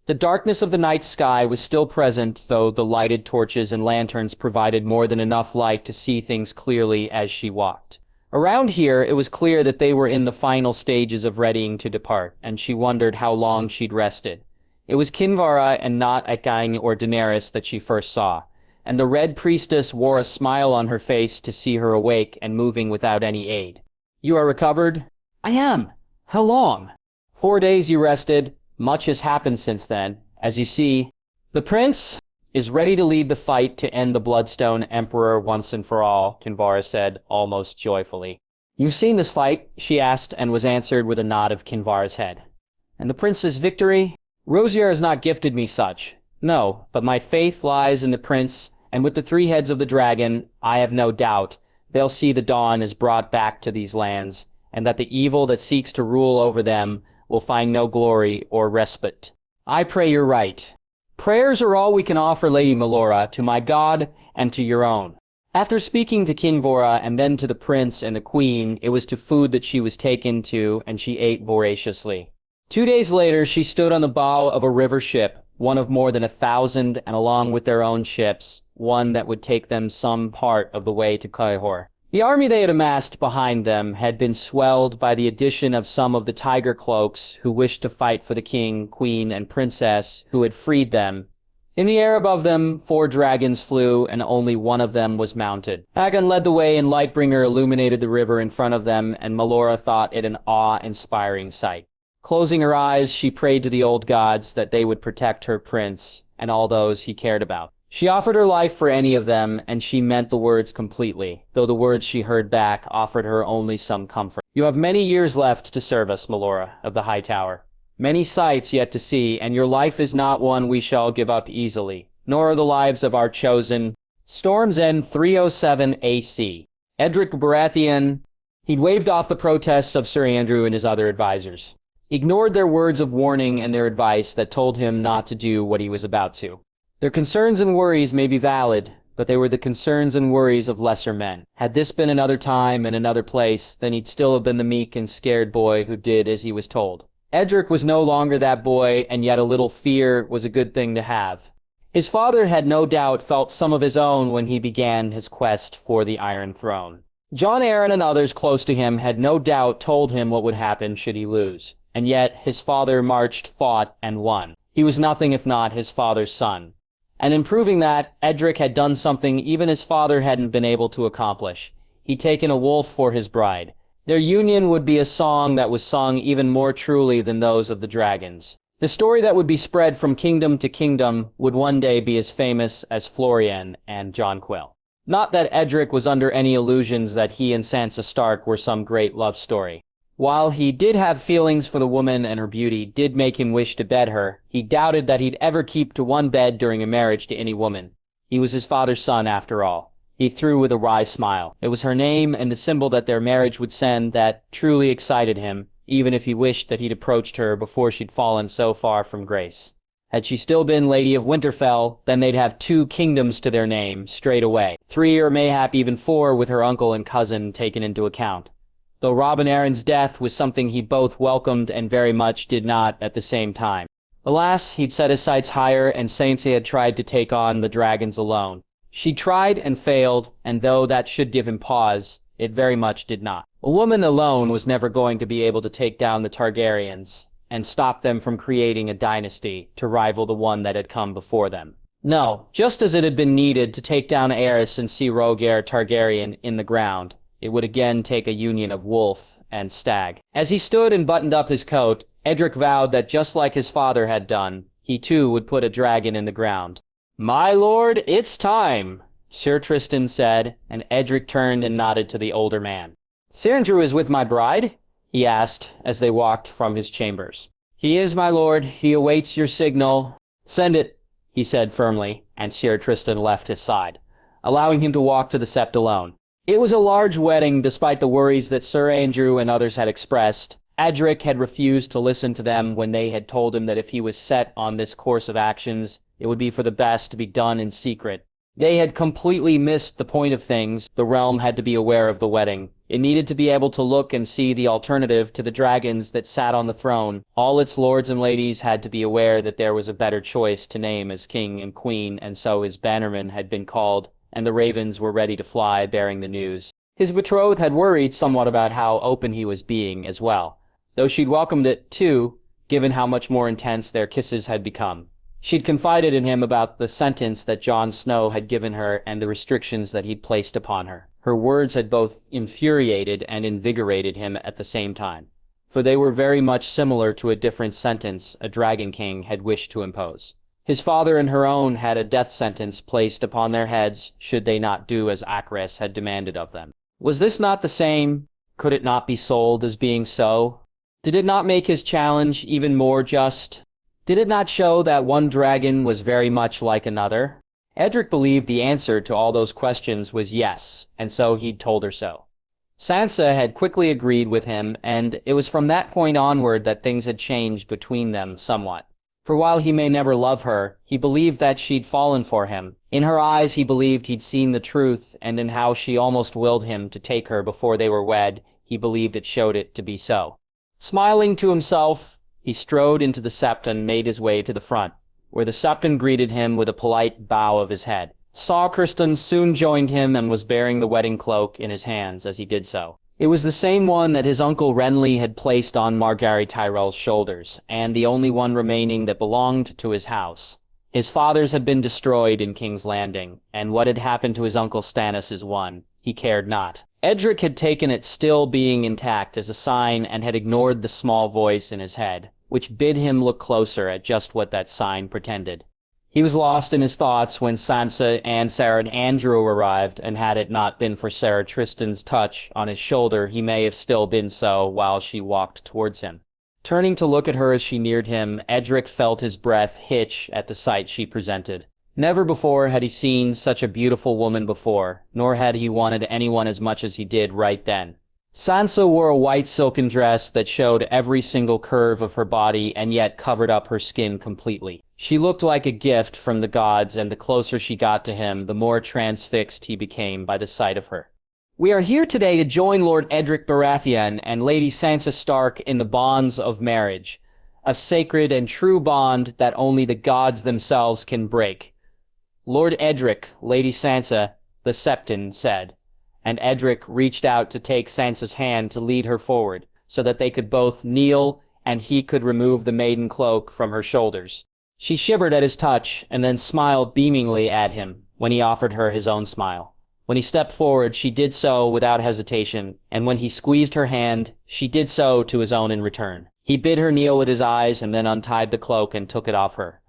The darkness of the night sky was still present, though the lighted torches and lanterns provided more than enough light to see things clearly as she walked. Around here, it was clear that they were in the final stages of readying to depart, and she wondered how long she'd rested. It was Kinvara and not Aegon or Daenerys that she first saw, and the Red Priestess wore a smile on her face to see her awake and moving without any aid. "You are recovered?" "I am. How long?" 4 days you rested. Much has happened since then. As you see, the prince is ready to lead the fight to end the Bloodstone Emperor once and for all, Kinvara said, almost joyfully. "You've seen this fight?" she asked, and was answered with a nod of Kinvara's head. "And the prince's victory?" "Rosier has not gifted me such. No, but my faith lies in the prince, and with the 3 heads of the dragon, I have no doubt they'll see the dawn is brought back to these lands, and that the evil that seeks to rule over them will find no glory or respite. I pray you're right. Prayers are all we can offer, Lady Melora, to my God and to your own." After speaking to Kinvora and then to the prince and the queen, it was to food that she was taken to, and she ate voraciously. 2 days later, she stood on the bow of a river ship, one of more than 1,000, and along with their own ships, one that would take them some part of the way to Cahor. The army they had amassed behind them had been swelled by the addition of some of the tiger cloaks who wished to fight for the king, queen, and princess who had freed them. In the air above them, 4 dragons flew, and only one of them was mounted. Aegon led the way, and Lightbringer illuminated the river in front of them, and Melora thought it an awe-inspiring sight. Closing her eyes, she prayed to the old gods that they would protect her prince and all those he cared about. She offered her life for any of them, and she meant the words completely, though the words she heard back offered her only some comfort. You have many years left to serve us, Melora, of the High Tower. Many sights yet to see, and your life is not one we shall give up easily, nor are the lives of our chosen. Storm's End 307 AC. Edric Baratheon, he'd waved off the protests of Sir Andrew and his other advisors. Ignored their words of warning and their advice that told him not to do what he was about to. Their concerns and worries may be valid, but they were the concerns and worries of lesser men. Had this been another time and another place, then he'd still have been the meek and scared boy who did as he was told. Edric was no longer that boy, and yet a little fear was a good thing to have. His father had no doubt felt some of his own when he began his quest for the Iron Throne. Jon Arryn and others close to him had no doubt told him what would happen should he lose, and yet his father marched, fought, and won. He was nothing if not his father's son. And in proving that, Edric had done something even his father hadn't been able to accomplish. He'd taken a wolf for his bride. Their union would be a song that was sung even more truly than those of the dragons. The story that would be spread from kingdom to kingdom would one day be as famous as Florian and Jonquil. Not that Edric was under any illusions that he and Sansa Stark were some great love story. While he did have feelings for the woman and her beauty did make him wish to bed her, he doubted that he'd ever keep to one bed during a marriage to any woman. He was his father's son after all. He threw with a wry smile. It was her name and the symbol that their marriage would send that truly excited him, even if he wished that he'd approached her before she'd fallen so far from grace. Had she still been Lady of Winterfell, then they'd have 2 kingdoms to their name, straight away. 3 or mayhap even 4 with her uncle and cousin taken into account. Though Robin Arryn's death was something he both welcomed and very much did not at the same time. Alas, he'd set his sights higher, and Sansa had tried to take on the dragons alone. She tried and failed, and though that should give him pause, it very much did not. A woman alone was never going to be able to take down the Targaryens and stop them from creating a dynasty to rival the one that had come before them. No, just as it had been needed to take down Aerys and see Rhaegar Targaryen in the ground, it would again take a union of wolf and stag. As he stood and buttoned up his coat, Edric vowed that just like his father had done, he too would put a dragon in the ground. "My lord, it's time," Sir Tristan said, and Edric turned and nodded to the older man. "Sir Andrew is with my bride?" he asked as they walked from his chambers. "He is, my lord. He awaits your signal." "Send it," he said firmly, and Sir Tristan left his side, allowing him to walk to the sept alone. It was a large wedding, despite the worries that Sir Andrew and others had expressed. Edric had refused to listen to them when they had told him that if he was set on this course of actions, it would be for the best to be done in secret. They had completely missed the point of things. The realm had to be aware of the wedding. It needed to be able to look and see the alternative to the dragons that sat on the throne. All its lords and ladies had to be aware that there was a better choice to name as king and queen, and so his bannermen had been called, and the ravens were ready to fly bearing the news. His betrothed had worried somewhat about how open he was being as well, though she'd welcomed it too, given how much more intense their kisses had become. She'd confided in him about the sentence that Jon Snow had given her and the restrictions that he'd placed upon her. Her words had both infuriated and invigorated him at the same time, for they were very much similar to a different sentence a Dragon King had wished to impose. His father and her own had a death sentence placed upon their heads should they not do as Aerys had demanded of them. Was this not the same? Could it not be sold as being so? Did it not make his challenge even more just? Did it not show that one dragon was very much like another? Edric believed the answer to all those questions was yes, and so he'd told her so. Sansa had quickly agreed with him, and it was from that point onward that things had changed between them somewhat. For while he may never love her, he believed that she'd fallen for him. In her eyes he believed he'd seen the truth, and in how she almost willed him to take her before they were wed, he believed it showed it to be so. Smiling to himself, he strode into the sept and made his way to the front, where the septon greeted him with a polite bow of his head. Saw Kristen soon joined him and was bearing the wedding cloak in his hands as he did so. It was the same one that his uncle Renly had placed on Margaery Tyrell's shoulders, and the only one remaining that belonged to his house. His father's had been destroyed in King's Landing, and what had happened to his uncle Stannis is one. He cared not. Edric had taken it still being intact as a sign and had ignored the small voice in his head, which bid him look closer at just what that sign pretended. He was lost in his thoughts when Sansa and Sarah and Andrew arrived, and had it not been for Sarah Tristan's touch on his shoulder, he may have still been so while she walked towards him. Turning to look at her as she neared him, Edric felt his breath hitch at the sight she presented. Never before had he seen such a beautiful woman before, nor had he wanted anyone as much as he did right then. Sansa wore a white silken dress that showed every single curve of her body and yet covered up her skin completely. She looked like a gift from the gods, and the closer she got to him, the more transfixed he became by the sight of her. We are here today to join Lord Edric Baratheon and Lady Sansa Stark in the bonds of marriage, a sacred and true bond that only the gods themselves can break. Lord Edric, Lady Sansa, the Septon said, and Edric reached out to take Sansa's hand to lead her forward, so that they could both kneel and he could remove the maiden cloak from her shoulders. She shivered at his touch and then smiled beamingly at him when he offered her his own smile. When he stepped forward, she did so without hesitation, and when he squeezed her hand, she did so to his own in return. He bid her kneel with his eyes and then untied the cloak and took it off her.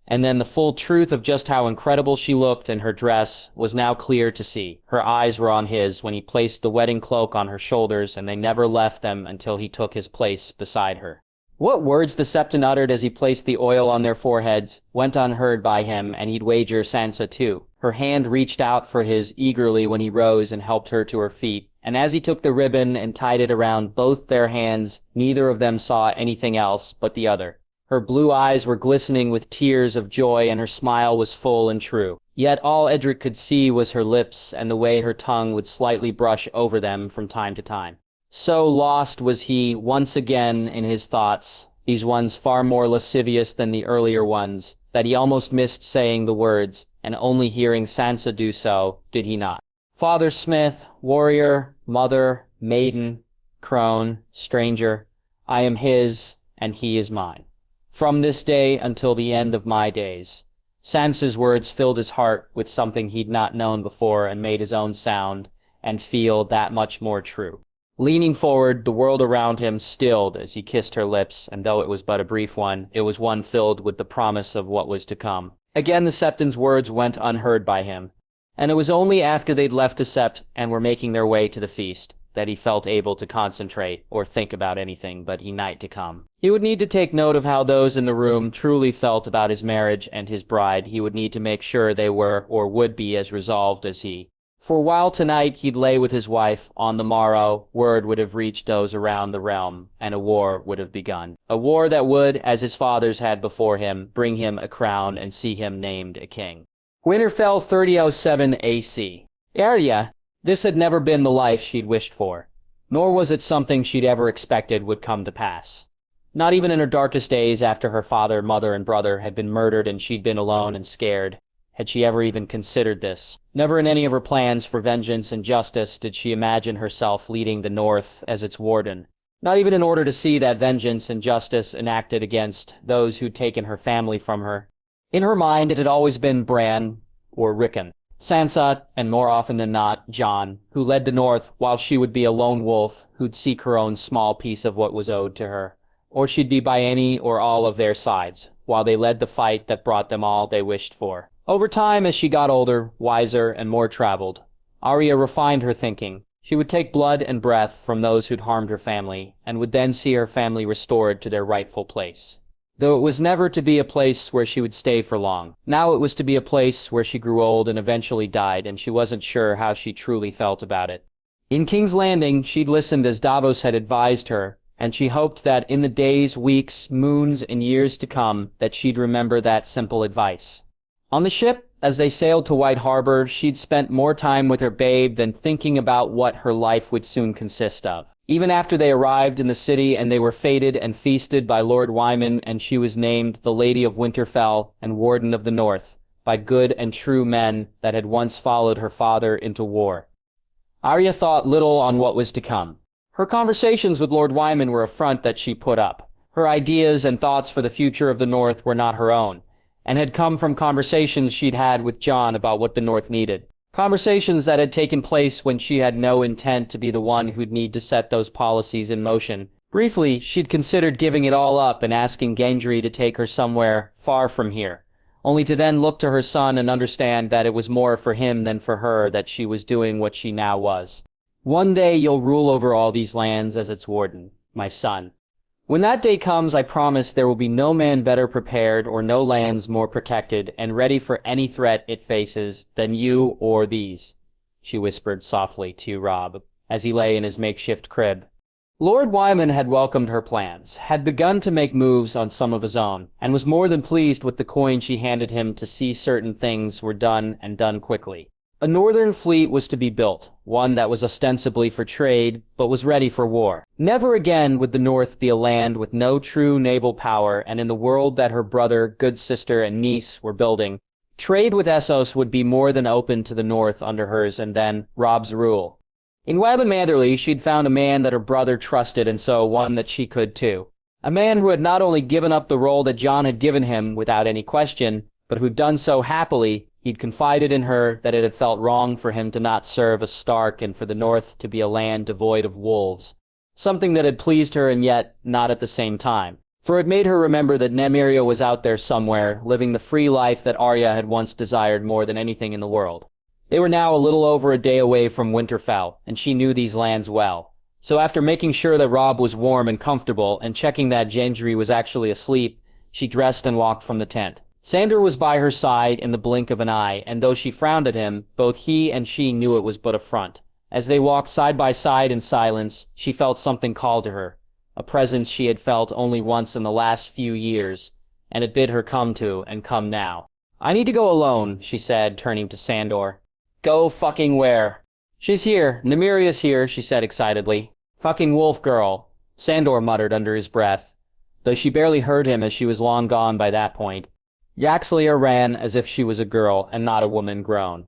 And then the full truth of just how incredible she looked in her dress was now clear to see. Her eyes were on his when he placed the wedding cloak on her shoulders, and they never left them until he took his place beside her. What words the Septon uttered as he placed the oil on their foreheads went unheard by him, and he'd wager Sansa too. Her hand reached out for his eagerly when he rose and helped her to her feet, and as he took the ribbon and tied it around both their hands, neither of them saw anything else but the other. Her blue eyes were glistening with tears of joy, and her smile was full and true. Yet all Edric could see was her lips and the way her tongue would slightly brush over them from time to time. So lost was he once again in his thoughts, these ones far more lascivious than the earlier ones, that he almost missed saying the words, and only hearing Sansa do so, did he not. Father Smith, warrior, mother, maiden, crone, stranger, I am his, and he is mine. From this day until the end of my days. Sansa's words filled his heart with something he'd not known before and made his own sound and feel that much more true. Leaning forward, the world around him stilled as he kissed her lips, and though it was but a brief one, it was one filled with the promise of what was to come. Again the Septon's words went unheard by him, and it was only after they'd left the Sept and were making their way to the feast that he felt able to concentrate or think about anything but he night to come. He would need to take note of how those in the room truly felt about his marriage and his bride. He would need to make sure they were or would be as resolved as he. For while tonight he'd lay with his wife, on the morrow word would have reached those around the realm, and a war would have begun. A war that would, as his fathers had before him, bring him a crown and see him named a king. Winterfell 3007 AC. Arya. This had never been the life she'd wished for, nor was it something she'd ever expected would come to pass. Not even in her darkest days after her father, mother, and brother had been murdered and she'd been alone and scared, had she ever even considered this. Never in any of her plans for vengeance and justice did she imagine herself leading the North as its warden, not even in order to see that vengeance and justice enacted against those who'd taken her family from her. In her mind it had always been Bran or Rickon. Sansa, and more often than not, Jon, who led the North while she would be a lone wolf who'd seek her own small piece of what was owed to her. Or she'd be by any or all of their sides, while they led the fight that brought them all they wished for. Over time, as she got older, wiser, and more traveled, Arya refined her thinking. She would take blood and breath from those who'd harmed her family, and would then see her family restored to their rightful place. Though it was never to be a place where she would stay for long. Now it was to be a place where she grew old and eventually died, and she wasn't sure how she truly felt about it. In King's Landing, she'd listened as Davos had advised her, and she hoped that in the days, weeks, moons, and years to come, that she'd remember that simple advice. On the ship, as they sailed to White Harbor, she'd spent more time with her babe than thinking about what her life would soon consist of. Even after they arrived in the city and they were feted and feasted by Lord Wyman and she was named the Lady of Winterfell and Warden of the North, by good and true men that had once followed her father into war. Arya thought little on what was to come. Her conversations with Lord Wyman were a front that she put up. Her ideas and thoughts for the future of the North were not her own, and had come from conversations she'd had with Jon about what the North needed. Conversations that had taken place when she had no intent to be the one who'd need to set those policies in motion. Briefly, she'd considered giving it all up and asking Gendry to take her somewhere far from here, only to then look to her son and understand that it was more for him than for her that she was doing what she now was. One day you'll rule over all these lands as its warden, my son. When that day comes, I promise there will be no man better prepared or no lands more protected and ready for any threat it faces than you or these, she whispered softly to Robb as he lay in his makeshift crib. Lord Wyman had welcomed her plans, had begun to make moves on some of his own, and was more than pleased with the coin she handed him to see certain things were done and done quickly. A northern fleet was to be built, one that was ostensibly for trade, but was ready for war. Never again would the North be a land with no true naval power, and in the world that her brother, good sister, and niece were building, trade with Essos would be more than open to the North under hers and then Robb's rule. In Wyman Manderley, she'd found a man that her brother trusted, and so one that she could too. A man who had not only given up the role that Jon had given him without any question, but who'd done so happily. He'd confided in her that it had felt wrong for him to not serve a Stark and for the North to be a land devoid of wolves. Something that had pleased her and yet not at the same time. For it made her remember that Nymeria was out there somewhere, living the free life that Arya had once desired more than anything in the world. They were now a little over a day away from Winterfell, and she knew these lands well. So after making sure that Robb was warm and comfortable, and checking that Gendry was actually asleep, she dressed and walked from the tent. Sandor was by her side in the blink of an eye, and though she frowned at him, both he and she knew it was but a front. As they walked side by side in silence, she felt something call to her, a presence she had felt only once in the last few years, and it bid her come to, and come now. "I need to go alone," she said, turning to Sandor. "Go fucking where?" "She's here. Nymeria's here," she said excitedly. "Fucking wolf girl," Sandor muttered under his breath, though she barely heard him as she was long gone by that point. Yaxlia ran as if she was a girl and not a woman grown.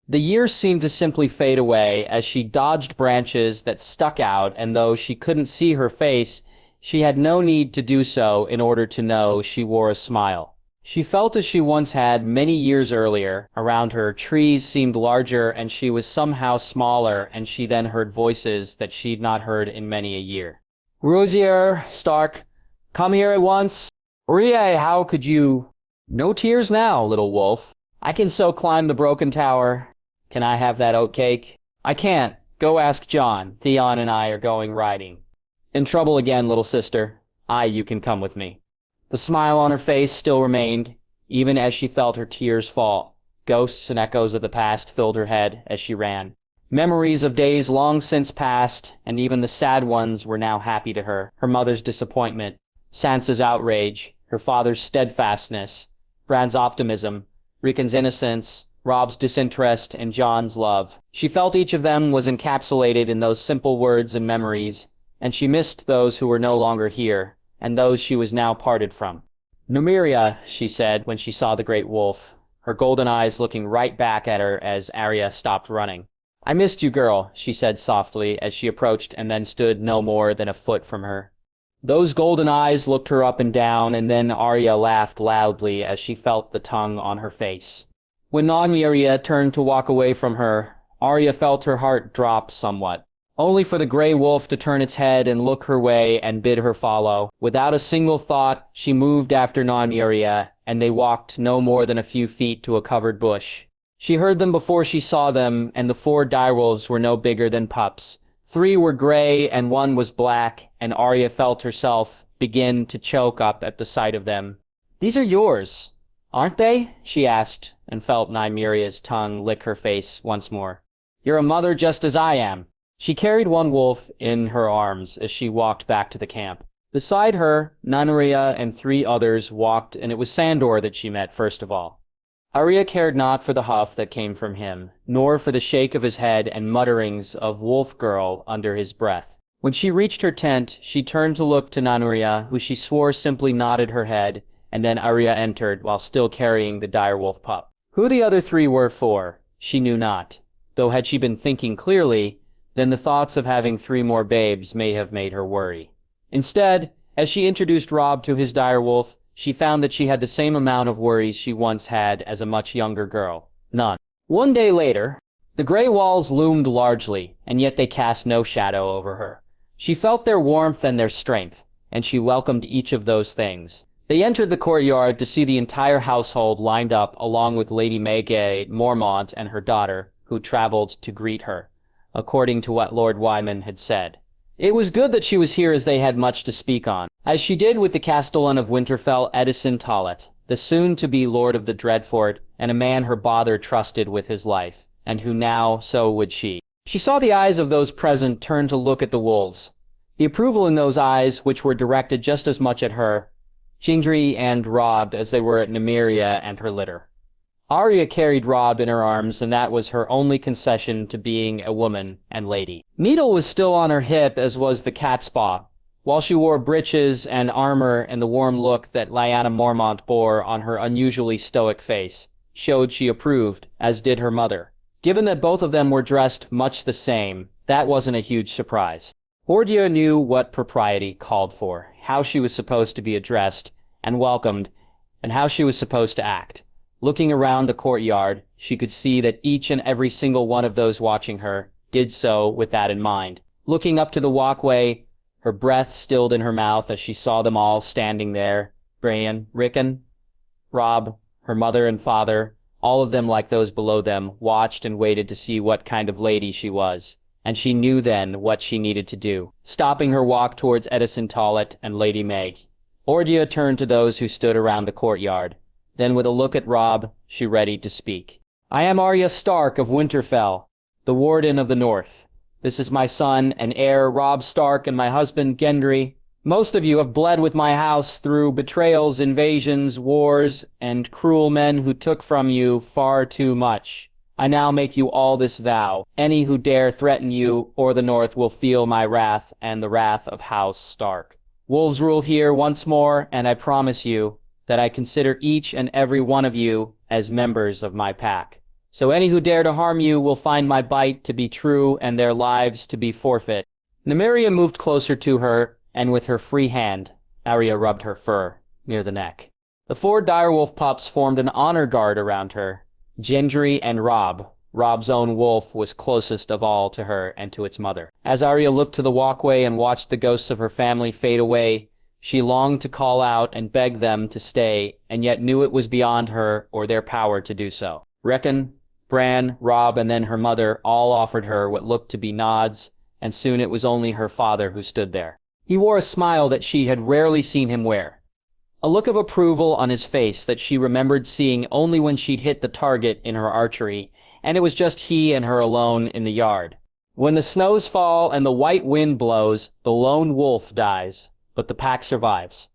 The years seemed to simply fade away as she dodged branches that stuck out, and though she couldn't see her face, she had no need to do so in order to know she wore a smile. She felt as she once had many years earlier. Around her, trees seemed larger and she was somehow smaller, and she then heard voices that she'd not heard in many a year. "Rosier, Stark, come here at once." "Rie, how could you—" "No tears now, little wolf. I can so climb the broken tower. Can I have that oatcake?" "I can't. Go ask Jon. Theon and I are going riding." "In trouble again, little sister. You can come with me." The smile on her face still remained, even as she felt her tears fall. Ghosts and echoes of the past filled her head as she ran. Memories of days long since past, and even the sad ones were now happy to her. Her mother's disappointment, Sansa's outrage, her father's steadfastness, Bran's optimism, Rickon's innocence, Robb's disinterest, and Jon's love. She felt each of them was encapsulated in those simple words and memories, and she missed those who were no longer here, and those she was now parted from. "Nymeria," she said when she saw the great wolf, her golden eyes looking right back at her as Arya stopped running. "I missed you, girl," she said softly as she approached and then stood no more than a foot from her. Those golden eyes looked her up and down, and then Arya laughed loudly as she felt the tongue on her face. When Nymeria turned to walk away from her, Arya felt her heart drop somewhat, only for the grey wolf to turn its head and look her way and bid her follow. Without a single thought, she moved after Nymeria, and they walked no more than a few feet to a covered bush. She heard them before she saw them, and the 4 direwolves were no bigger than pups. 3 were gray and 1 was black, and Arya felt herself begin to choke up at the sight of them. "These are yours, aren't they?" she asked, and felt Nymeria's tongue lick her face once more. "You're a mother just as I am." She carried one wolf in her arms as she walked back to the camp. Beside her, Nymeria and 3 others walked, and it was Sandor that she met first of all. Arya cared not for the huff that came from him, nor for the shake of his head and mutterings of "wolf girl" under his breath. When she reached her tent, she turned to look to Nymeria, who she swore simply nodded her head, and then Arya entered while still carrying the direwolf pup. Who the other three were for, she knew not, though had she been thinking clearly, then the thoughts of having 3 more babes may have made her worry. Instead, as she introduced Robb to his direwolf, she found that she had the same amount of worries she once had as a much younger girl. None. One day later, the gray walls loomed largely, and yet they cast no shadow over her. She felt their warmth and their strength, and she welcomed each of those things. They entered the courtyard to see the entire household lined up along with Lady Maegay Mormont and her daughter, who traveled to greet her, according to what Lord Wyman had said. It was good that she was here, as they had much to speak on, as she did with the Castellan of Winterfell, Eddison Tollet, the soon-to-be Lord of the Dreadfort, and a man her father trusted with his life, and who now, so would she. She saw the eyes of those present turn to look at the wolves. The approval in those eyes, which were directed just as much at her, Gendry and Robb, as they were at Nymeria and her litter. Arya carried Robb in her arms, and that was her only concession to being a woman and lady. Needle was still on her hip, as was the catspaw, while she wore breeches and armor, and the warm look that Lyanna Mormont bore on her unusually stoic face showed she approved, as did her mother. Given that both of them were dressed much the same, that wasn't a huge surprise. Ordia knew what propriety called for, how she was supposed to be addressed and welcomed, and how she was supposed to act. Looking around the courtyard, she could see that each and every single one of those watching her did so with that in mind. Looking up to the walkway, her breath stilled in her mouth as she saw them all standing there. Brian, Rickon, Robb, her mother and father, all of them like those below them, watched and waited to see what kind of lady she was. And she knew then what she needed to do. Stopping her walk towards Eddison Tollet and Lady Meg, Ordia turned to those who stood around the courtyard. Then with a look at Robb, she readied to speak. I am Arya Stark of Winterfell, the Warden of the North. This is my son and heir, Robb Stark, and my husband, Gendry. Most of you have bled with my house through betrayals, invasions, wars, and cruel men who took from you far too much. I now make you all this vow. Any who dare threaten you or the North will feel my wrath and the wrath of House Stark. Wolves rule here once more, and I promise you that I consider each and every one of you as members of my pack. So any who dare to harm you will find my bite to be true and their lives to be forfeit. Nymeria moved closer to her, and with her free hand, Arya rubbed her fur near the neck. The 4 direwolf pups formed an honor guard around her. Gendry and Robb. Robb's own wolf was closest of all to her and to its mother. As Arya looked to the walkway and watched the ghosts of her family fade away, she longed to call out and beg them to stay, and yet knew it was beyond her or their power to do so. Rickon, Bran, Robb, and then her mother all offered her what looked to be nods, and soon it was only her father who stood there. He wore a smile that she had rarely seen him wear. A look of approval on his face that she remembered seeing only when she'd hit the target in her archery, and it was just he and her alone in the yard. When the snows fall and the white wind blows, the lone wolf dies, but the pack survives.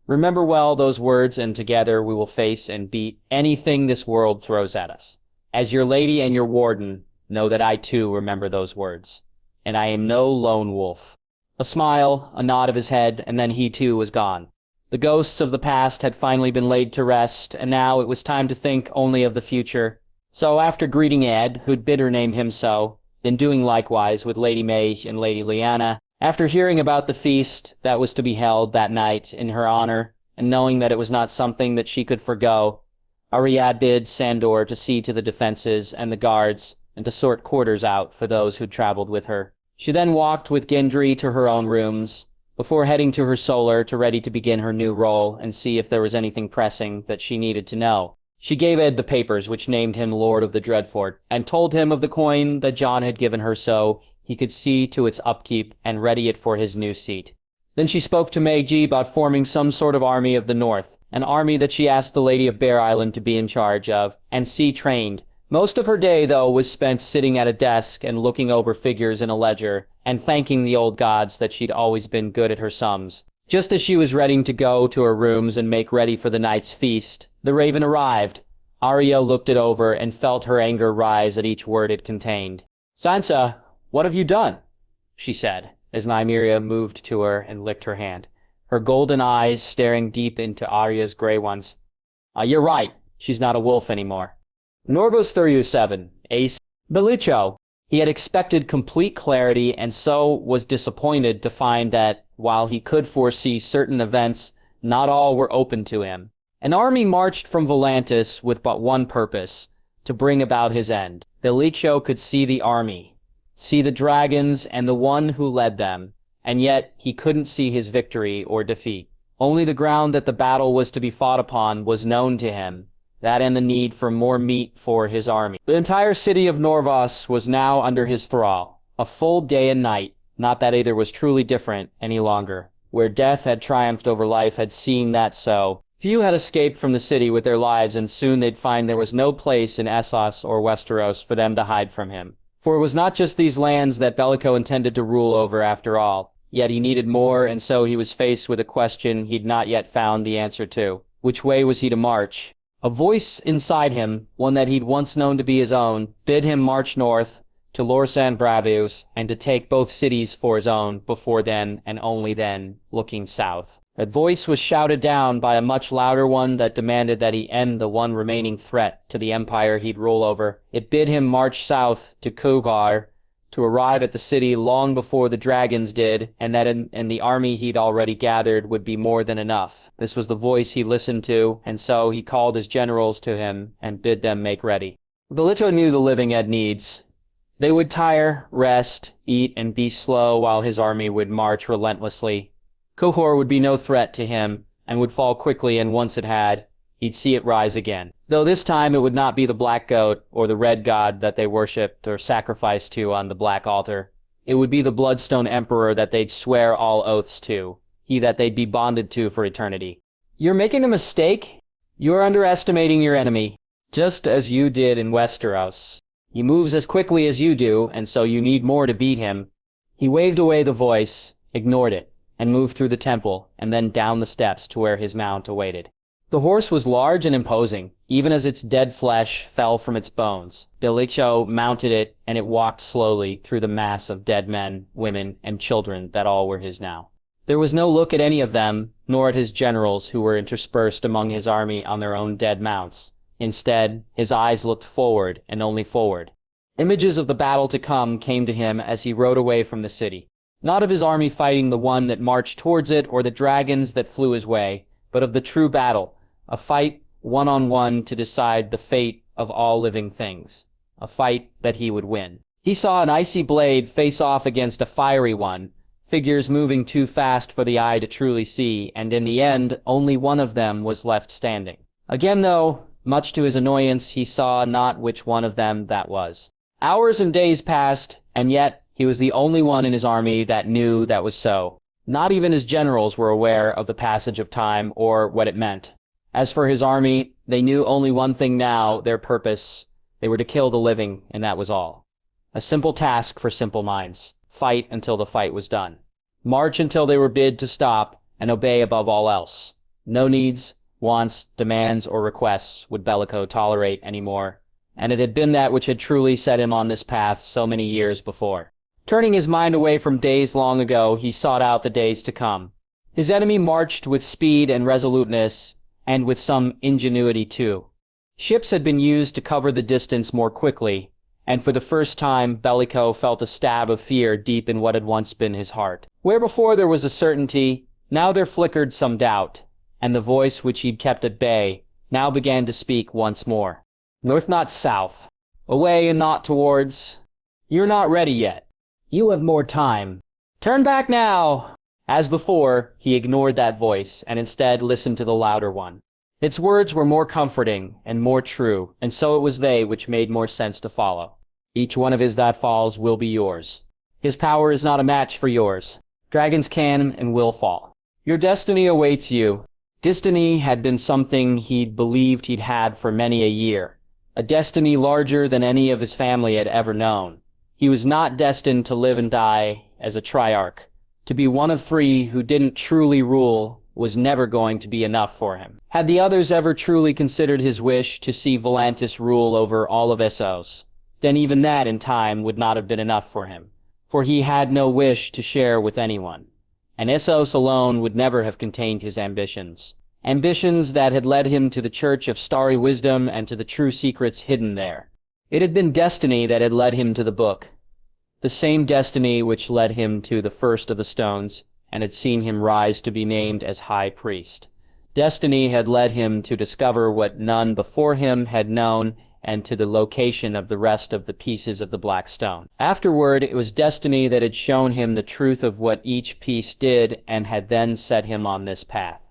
Remember well those words, and together we will face and beat anything this world throws at us. As your lady and your warden, know that I too remember those words. And I am no lone wolf. A smile, a nod of his head, and then he too was gone. The ghosts of the past had finally been laid to rest, and now it was time to think only of the future. So after greeting Ed, who'd bid her name him so, then doing likewise with Lady May and Lady Lyanna, after hearing about the feast that was to be held that night in her honor, and knowing that it was not something that she could forgo, Arya bid Sandor to see to the defenses and the guards, and to sort quarters out for those who'd traveled with her. She then walked with Gendry to her own rooms, before heading to her solar to ready to begin her new role and see if there was anything pressing that she needed to know. She gave Ed the papers which named him Lord of the Dreadfort, and told him of the coin that Jon had given her so he could see to its upkeep and ready it for his new seat. Then she spoke to Meiji about forming some sort of army of the North, an army that she asked the Lady of Bear Island to be in charge of, and see trained. Most of her day, though, was spent sitting at a desk and looking over figures in a ledger, and thanking the old gods that she'd always been good at her sums. Just as she was ready to go to her rooms and make ready for the night's feast, the raven arrived. Arya looked it over and felt her anger rise at each word it contained. Sansa, what have you done? She said, as Nymeria moved to her and licked her hand, her golden eyes staring deep into Arya's gray ones. You're right, she's not a wolf anymore. Norvos 37, Ace. Belicho. He had expected complete clarity and so was disappointed to find that, while he could foresee certain events, not all were open to him. An army marched from Volantis with but one purpose, to bring about his end. Belicho could see the army, see the dragons and the one who led them, and yet he couldn't see his victory or defeat. Only the ground that the battle was to be fought upon was known to him, that and the need for more meat for his army. The entire city of Norvos was now under his thrall, a full day and night, not that either was truly different any longer. Where death had triumphed over life had seen that so. Few had escaped from the city with their lives, and soon they'd find there was no place in Essos or Westeros for them to hide from him. For it was not just these lands that Belico intended to rule over after all. Yet he needed more, and so he was faced with a question he'd not yet found the answer to. Which way was he to march? A voice inside him, one that he'd once known to be his own, bid him march north to Lorsan Bravius and to take both cities for his own, before then, and only then, looking south. That voice was shouted down by a much louder one that demanded that he end the one remaining threat to the empire he'd rule over. It bid him march south to Kugar, to arrive at the city long before the dragons did, and that in the army he'd already gathered would be more than enough. This was the voice he listened to, and so he called his generals to him and bid them make ready. Belicho knew the living had needs. They would tire, rest, eat, and be slow while his army would march relentlessly. Kuhor would be no threat to him, and would fall quickly, and once it had, he'd see it rise again. Though this time it would not be the black goat or the red god that they worshipped or sacrificed to on the black altar. It would be the bloodstone emperor that they'd swear all oaths to, he that they'd be bonded to for eternity. You're making a mistake? You're underestimating your enemy, just as you did in Westeros. He moves as quickly as you do, and so you need more to beat him. He waved away the voice, ignored it, and moved through the temple, and then down the steps to where his mount awaited. The horse was large and imposing, even as its dead flesh fell from its bones. Belicho mounted it, and it walked slowly through the mass of dead men, women, and children that all were his now. There was no look at any of them, nor at his generals who were interspersed among his army on their own dead mounts. Instead, his eyes looked forward, and only forward. Images of the battle to come came to him as he rode away from the city. Not of his army fighting the one that marched towards it or the dragons that flew his way, but of the true battle, a fight one-on-one to decide the fate of all living things, a fight that he would win. He saw an icy blade face off against a fiery one, figures moving too fast for the eye to truly see, and in the end, only one of them was left standing. Again, though, much to his annoyance, he saw not which one of them that was. Hours and days passed, and yet he was the only one in his army that knew that was so. Not even his generals were aware of the passage of time or what it meant. As for his army, they knew only one thing now, their purpose. They were to kill the living, and that was all. A simple task for simple minds. Fight until the fight was done. March until they were bid to stop, and obey above all else. No needs, wants, demands, or requests would Belico tolerate anymore, and it had been that which had truly set him on this path so many years before. Turning his mind away from days long ago, he sought out the days to come. His enemy marched with speed and resoluteness, and with some ingenuity too. Ships had been used to cover the distance more quickly, and for the first time Belico felt a stab of fear deep in what had once been his heart. Where before there was a certainty, now there flickered some doubt, and the voice which he'd kept at bay now began to speak once more. North, not south. Away and not towards. You're not ready yet. You have more time. Turn back now! As before, he ignored that voice, and instead listened to the louder one. Its words were more comforting and more true, and so it was they which made more sense to follow. Each one of his that falls will be yours. His power is not a match for yours. Dragons can and will fall. Your destiny awaits you. Destiny had been something he'd believed he'd had for many a year. A destiny larger than any of his family had ever known. He was not destined to live and die as a triarch. To be one of three who didn't truly rule was never going to be enough for him. Had the others ever truly considered his wish to see Volantis rule over all of Essos, then even that in time would not have been enough for him, for he had no wish to share with anyone. And Essos alone would never have contained his ambitions. ambitions that had led him to the Church of Starry Wisdom and to the true secrets hidden there. It had been destiny that had led him to the book, the same destiny which led him to the first of the stones and had seen him rise to be named as High Priest. Destiny had led him to discover what none before him had known and to the location of the rest of the pieces of the Black Stone. Afterward, it was destiny that had shown him the truth of what each piece did and had then set him on this path.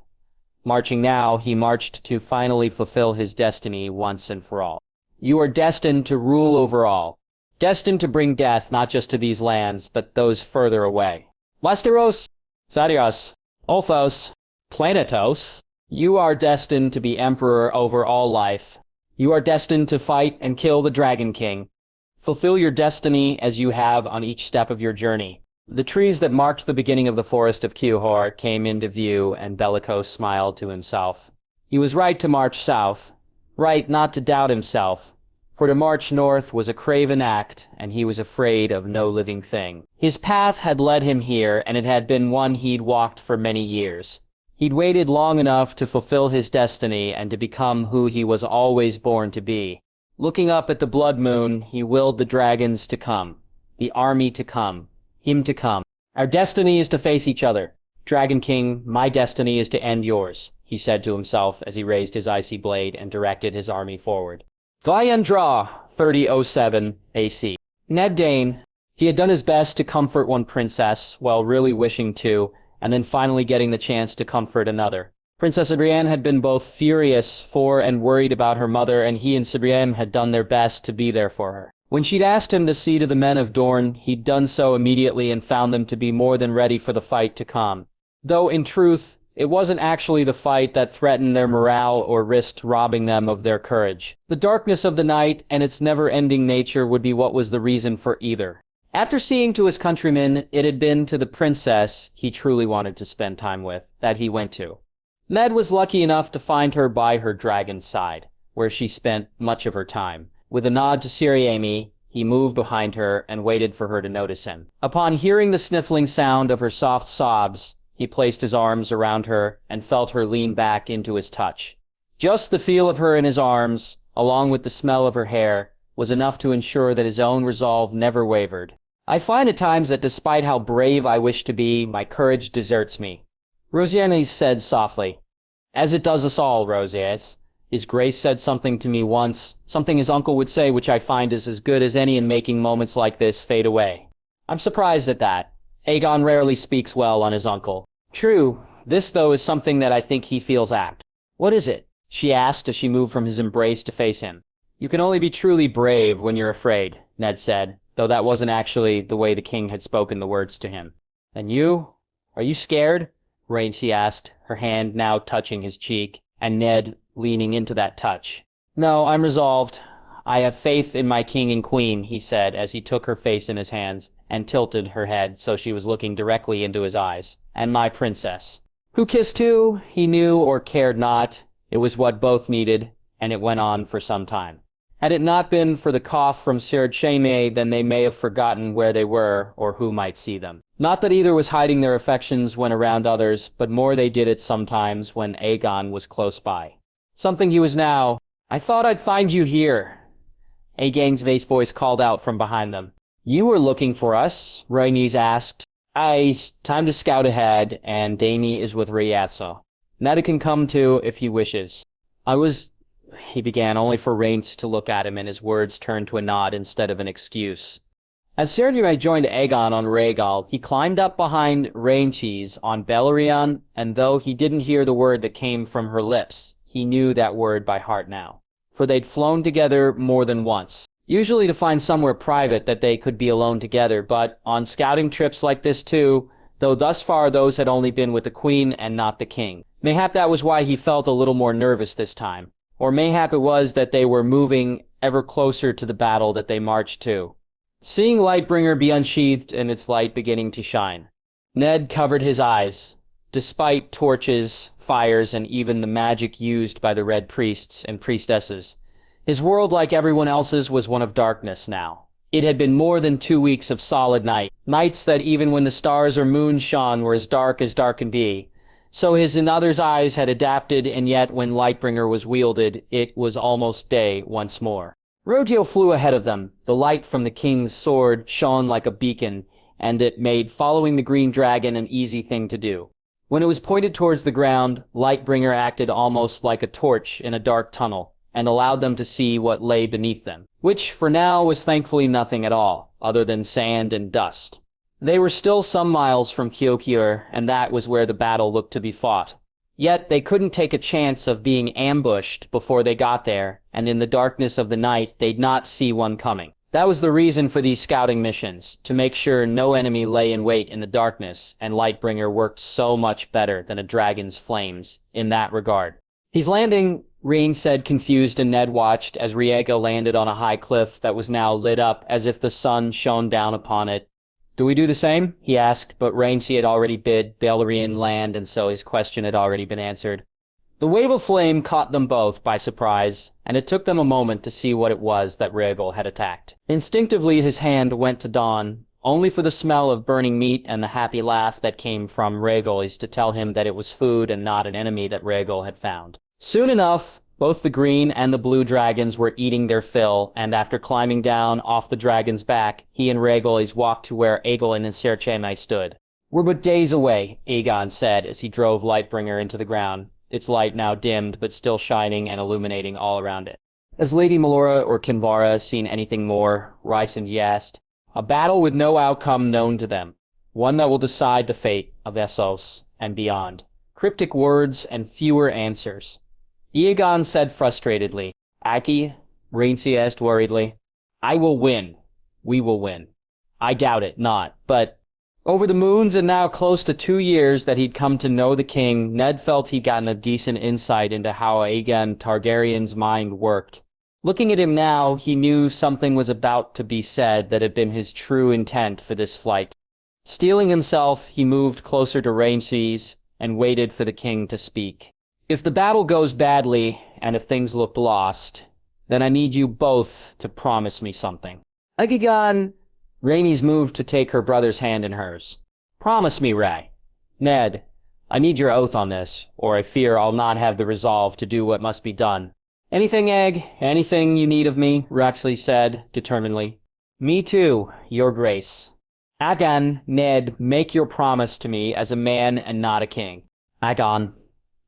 Marching now, he marched to finally fulfill his destiny once and for all. You are destined to rule over all, destined to bring death not just to these lands, but those further away. Westeros, Sadios, Olthos, Planetos, you are destined to be emperor over all life. You are destined to fight and kill the Dragon King. Fulfill your destiny as you have on each step of your journey. The trees that marked the beginning of the forest of Quhor came into view, and Bellicose smiled to himself. He was right to march south, right not to doubt himself, for to march north was a craven act, and he was afraid of no living thing. His path had led him here, and it had been one he'd walked for many years. He'd waited long enough to fulfill his destiny and to become who he was always born to be. Looking up at the blood moon, he willed the dragons to come, the army to come, him to come. Our destiny is to face each other. Dragon King, my destiny is to end yours, he said to himself as he raised his icy blade and directed his army forward. Gaian Draw, 3007 AC. Ned Dane, he had done his best to comfort one princess while really wishing to, and then finally getting the chance to comfort another. Princess Brienne had been both furious for and worried about her mother, and he and Brienne had done their best to be there for her. When she'd asked him to see to the men of Dorne, he'd done so immediately and found them to be more than ready for the fight to come. Though, in truth, it wasn't actually the fight that threatened their morale or risked robbing them of their courage. The darkness of the night and its never-ending nature would be what was the reason for either. After seeing to his countrymen, it had been to the princess he truly wanted to spend time with that he went to. Ned was lucky enough to find her by her dragon's side, where she spent much of her time. With a nod to Siriemi, he moved behind her and waited for her to notice him. Upon hearing the sniffling sound of her soft sobs, he placed his arms around her and felt her lean back into his touch. Just the feel of her in his arms, along with the smell of her hair, was enough to ensure that his own resolve never wavered. I find at times that despite how brave I wish to be, my courage deserts me, Rosianes said softly. As it does us all, Rosianes. His Grace said something to me once, something his uncle would say which I find is as good as any in making moments like this fade away. I'm surprised at that. Aegon rarely speaks well on his uncle. True, this though is something that I think he feels apt. What is it? She asked as she moved from his embrace to face him. You can only be truly brave when you're afraid, Ned said, though that wasn't actually the way the king had spoken the words to him. And you? Are you scared? Rhaenys asked, her hand now touching his cheek, and Ned leaning into that touch. No, I'm resolved. I have faith in my king and queen, he said as he took her face in his hands and tilted her head so she was looking directly into his eyes. And my princess. Who kissed who, he knew or cared not. It was what both needed, and it went on for some time. Had it not been for the cough from Sir Jaime, then they may have forgotten where they were or who might see them. Not that either was hiding their affections when around others, but more they did it sometimes when Aegon was close by. Something he was now. I thought I'd find you here. Aegon's voice called out from behind them. You were looking for us, Rhaenys asked. Time to scout ahead, and Dany is with Rhiatsa. Ned can come too if he wishes. He began, only for Rhaenys to look at him, and his words turned to a nod instead of an excuse. As Ser joined Aegon on Rhaegal, he climbed up behind Rhaenys on Balerion, and though he didn't hear the word that came from her lips, he knew that word by heart now. For they'd flown together more than once, usually to find somewhere private that they could be alone together, but on scouting trips like this too, though thus far those had only been with the queen and not the king. Mayhap that was why he felt a little more nervous this time. Or mayhap it was that they were moving ever closer to the battle that they marched to. Seeing Lightbringer be unsheathed and its light beginning to shine, Ned covered his eyes. Despite torches, fires, and even the magic used by the Red Priests and Priestesses, his world, like everyone else's, was one of darkness now. It had been more than 2 weeks of solid night. Nights that even when the stars or moon shone were as dark can be. So his and others' eyes had adapted, and yet when Lightbringer was wielded, it was almost day once more. Rodeo flew ahead of them. The light from the king's sword shone like a beacon, and it made following the green dragon an easy thing to do. When it was pointed towards the ground, Lightbringer acted almost like a torch in a dark tunnel, and allowed them to see what lay beneath them, which for now was thankfully nothing at all, other than sand and dust. They were still some miles from Kyokyur, and that was where the battle looked to be fought. Yet they couldn't take a chance of being ambushed before they got there, and in the darkness of the night they'd not see one coming. That was the reason for these scouting missions, to make sure no enemy lay in wait in the darkness, and Lightbringer worked so much better than a dragon's flames in that regard. "He's landing," Rhaen said, confused, and Ned watched as Riego landed on a high cliff that was now lit up as if the sun shone down upon it. "Do we do the same?" he asked, but Rhaency had already bid Balerion land, and so his question had already been answered. The wave of flame caught them both by surprise, and it took them a moment to see what it was that Rhaegal had attacked. Instinctively his hand went to Dawn, only for the smell of burning meat and the happy laugh that came from Rhaegal to tell him that it was food and not an enemy that Rhaegal had found. Soon enough, both the green and the blue dragons were eating their fill, and after climbing down off the dragon's back, he and Rhaegal walked to where Aegon and Ser Chemai stood. "We're but days away," Aegon said as he drove Lightbringer into the ground, its light now dimmed but still shining and illuminating all around it. "Has Lady Melora or Kinvara seen anything more?" Rysand asked. "A battle with no outcome known to them. One that will decide the fate of Essos and beyond." Cryptic words and fewer answers. Aegon said frustratedly. "Aki," Rhaency asked worriedly. "I will win. We will win." "I doubt it not, but..." Over the moons and now close to 2 years that he'd come to know the king, Ned felt he'd gotten a decent insight into how Aegon Targaryen's mind worked. Looking at him now, he knew something was about to be said that had been his true intent for this flight. Steeling himself, he moved closer to Rhaency's and waited for the king to speak. "If the battle goes badly, and if things look lost, then I need you both to promise me something." "Aegon..." Rhaenys moved to take her brother's hand in hers. "Promise me, Ray." "Ned, I need your oath on this, or I fear I'll not have the resolve to do what must be done." "Anything, Egg, anything you need of me," Raxley said, determinedly. "Me too, your grace." "Aegon, Ned, make your promise to me as a man and not a king." "Aegon,"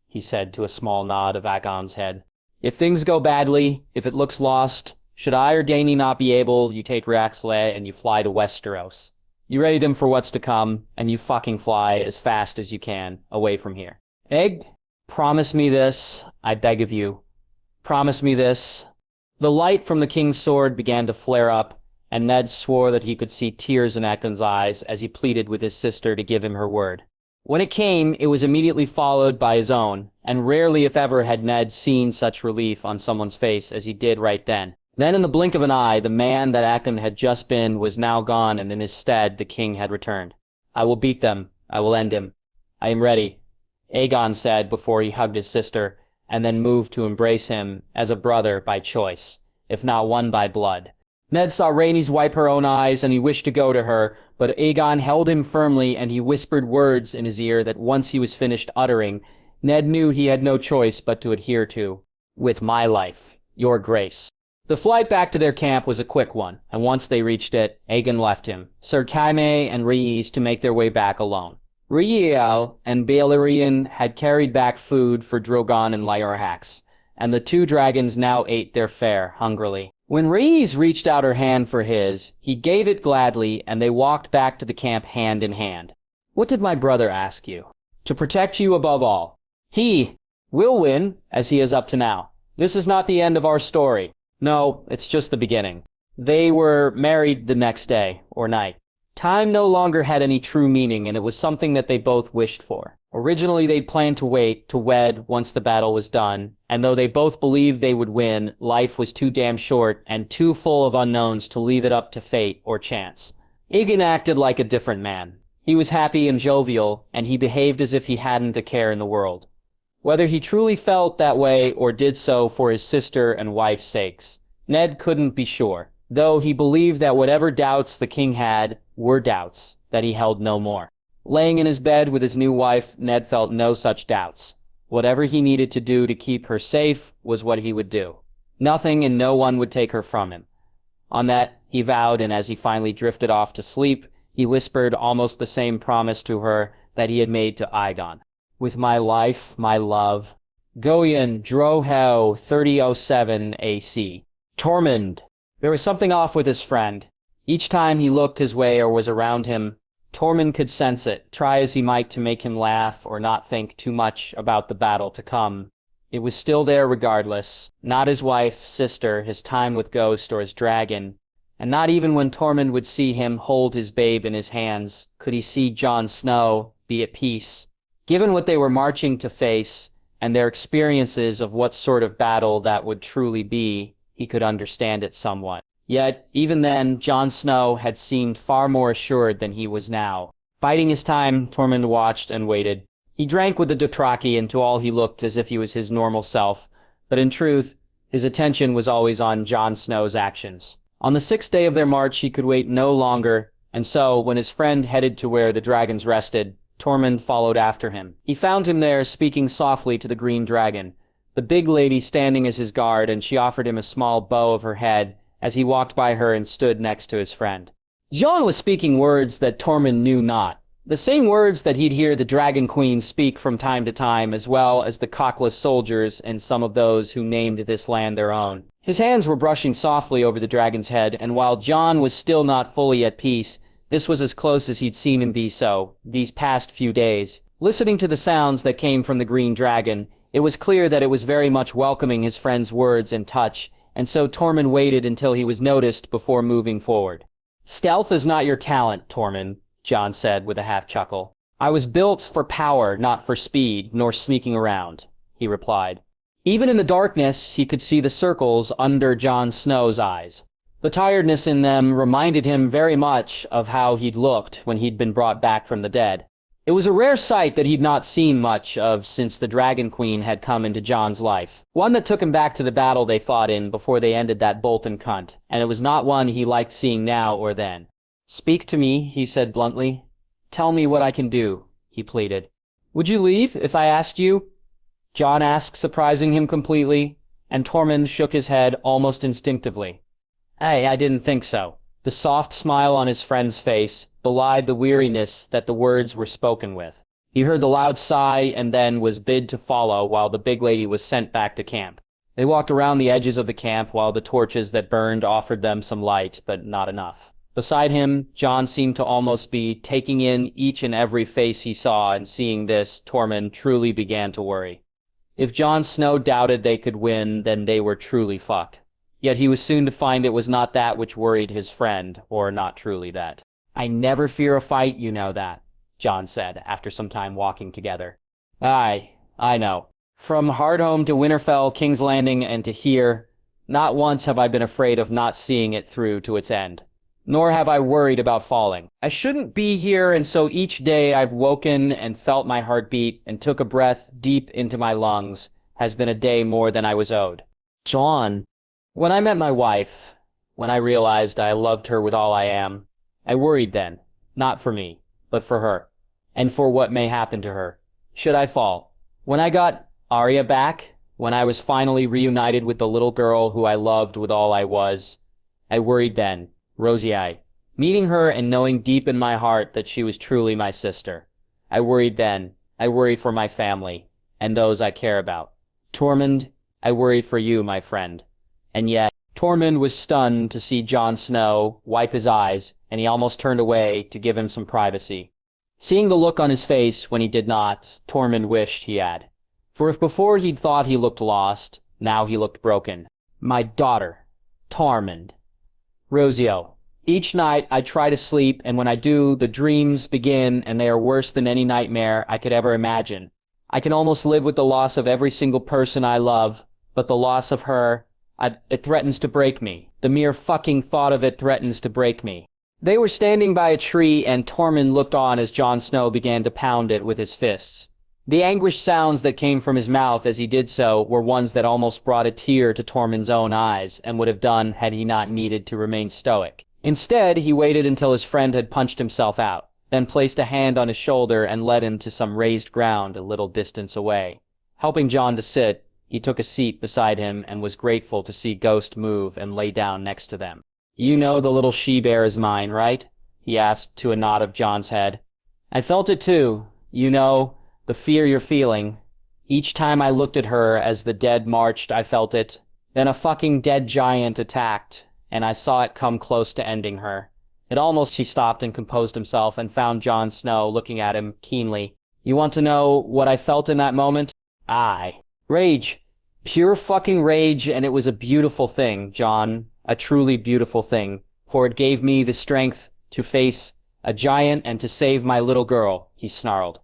he said to a small nod of Aegon's head. "If things go badly, if it looks lost, should I or Dany not be able, you take Raxley and you fly to Westeros. You ready them for what's to come, and you fucking fly as fast as you can, away from here. Egg, promise me this, I beg of you. Promise me this." The light from the king's sword began to flare up, and Ned swore that he could see tears in Aegon's eyes as he pleaded with his sister to give him her word. When it came, it was immediately followed by his own, and rarely if ever had Ned seen such relief on someone's face as he did right then. Then in the blink of an eye, the man that Aegon had just been was now gone, and in his stead the king had returned. "I will beat them. I will end him. I am ready," Aegon said before he hugged his sister, and then moved to embrace him as a brother by choice, if not one by blood. Ned saw Rhaenys wipe her own eyes, and he wished to go to her, but Aegon held him firmly, and he whispered words in his ear that once he was finished uttering, Ned knew he had no choice but to adhere to. "With my life, your grace." The flight back to their camp was a quick one, and once they reached it, Aegon left him, Ser Chemai and Rhys to make their way back alone. Rhaegal and Balerion had carried back food for Drogon and Lyorhax, and the two dragons now ate their fare hungrily. When Rhys reached out her hand for his, he gave it gladly, and they walked back to the camp hand in hand. "What did my brother ask you?" "To protect you above all. He will win, as he is up to now. This is not the end of our story. No, it's just the beginning." They were married the next day, or night. Time no longer had any true meaning, and it was something that they both wished for. Originally, they'd planned to wait, to wed once the battle was done, and though they both believed they would win, life was too damn short and too full of unknowns to leave it up to fate or chance. Aegon acted like a different man. He was happy and jovial, and he behaved as if he hadn't a care in the world. Whether he truly felt that way or did so for his sister and wife's sakes, Ned couldn't be sure, though he believed that whatever doubts the king had were doubts, that he held no more. Laying in his bed with his new wife, Ned felt no such doubts. Whatever he needed to do to keep her safe was what he would do. Nothing and no one would take her from him. On that, he vowed, and as he finally drifted off to sleep, he whispered almost the same promise to her that he had made to Aegon. With my life, my love. Goyen Drohel 3007 AC. Tormund. There was something off with his friend. Each time he looked his way or was around him, Tormund could sense it, try as he might to make him laugh or not think too much about the battle to come. It was still there regardless, not his wife, sister, his time with Ghost or his dragon, and not even when Tormund would see him hold his babe in his hands could he see Jon Snow be at peace. Given what they were marching to face, and their experiences of what sort of battle that would truly be, he could understand it somewhat. Yet, even then, Jon Snow had seemed far more assured than he was now. Biding his time, Tormund watched and waited. He drank with the Dothraki, and to all he looked as if he was his normal self, but in truth, his attention was always on Jon Snow's actions. On the 6th day of their march, he could wait no longer, and so, when his friend headed to where the dragons rested, Tormund followed after him. He found him there, speaking softly to the green dragon, the big lady standing as his guard, and she offered him a small bow of her head as he walked by her and stood next to his friend. Jon was speaking words that Tormund knew not. The same words that he'd hear the Dragon Queen speak from time to time, as well as the cockless soldiers and some of those who named this land their own. His hands were brushing softly over the dragon's head, and while Jon was still not fully at peace, this was as close as he'd seen him be so, these past few days. Listening to the sounds that came from the green dragon, it was clear that it was very much welcoming his friend's words and touch, and so Tormund waited until he was noticed before moving forward. "Stealth is not your talent, Tormund," Jon said with a half-chuckle. "I was built for power, not for speed, nor sneaking around," he replied. Even in the darkness, he could see the circles under Jon Snow's eyes. The tiredness in them reminded him very much of how he'd looked when he'd been brought back from the dead. It was a rare sight that he'd not seen much of since the Dragon Queen had come into Jon's life. One that took him back to the battle they fought in before they ended that Bolton cunt, and it was not one he liked seeing now or then. "Speak to me," he said bluntly. "Tell me what I can do," he pleaded. "Would you leave if I asked you?" Jon asked, surprising him completely, and Tormund shook his head almost instinctively. "Hey, I didn't think so." The soft smile on his friend's face belied the weariness that the words were spoken with. He heard the loud sigh and then was bid to follow while the big lady was sent back to camp. They walked around the edges of the camp while the torches that burned offered them some light, but not enough. Beside him, Jon seemed to almost be taking in each and every face he saw, and seeing this, Tormund truly began to worry. If Jon Snow doubted they could win, then they were truly fucked. Yet he was soon to find it was not that which worried his friend, or not truly that. "I never fear a fight, you know that," Jon said, after some time walking together. "Aye, I know. From Hardhome to Winterfell, King's Landing, and to here, not once have I been afraid of not seeing it through to its end. Nor have I worried about falling. I shouldn't be here, and so each day I've woken and felt my heart beat and took a breath deep into my lungs has been a day more than I was owed." "Jon, when I met my wife, when I realized I loved her with all I am, I worried then, not for me, but for her, and for what may happen to her, should I fall. When I got Arya back, when I was finally reunited with the little girl who I loved with all I was, I worried then, rosy-eyed, meeting her and knowing deep in my heart that she was truly my sister. I worried then, I worry for my family, and those I care about. Tormund, I worry for you, my friend." And yet, Tormund was stunned to see Jon Snow wipe his eyes, and he almost turned away to give him some privacy. Seeing the look on his face when he did not, Tormund wished he had. For if before he'd thought he looked lost, now he looked broken. "My daughter, Tormund. Rosio, each night I try to sleep, and when I do, the dreams begin, and they are worse than any nightmare I could ever imagine. I can almost live with the loss of every single person I love, but the loss of her, it threatens to break me. The mere fucking thought of it threatens to break me." They were standing by a tree, and Tormund looked on as Jon Snow began to pound it with his fists. The anguished sounds that came from his mouth as he did so were ones that almost brought a tear to Tormund's own eyes, and would have done had he not needed to remain stoic. Instead, he waited until his friend had punched himself out. then placed a hand on his shoulder and led him to some raised ground a little distance away. Helping Jon to sit, he took a seat beside him and was grateful to see Ghost move and lay down next to them. "You know the little she-bear is mine, right?" he asked to a nod of Jon's head. "I felt it too. You know, the fear you're feeling. Each time I looked at her as the dead marched, I felt it. Then a fucking dead giant attacked, and I saw it come close to ending her." It almost. He stopped and composed himself and found Jon Snow looking at him keenly. "You want to know what I felt in that moment? Rage. Pure fucking rage, and it was a beautiful thing, Jon. A truly beautiful thing, for it gave me the strength to face a giant and to save my little girl," he snarled.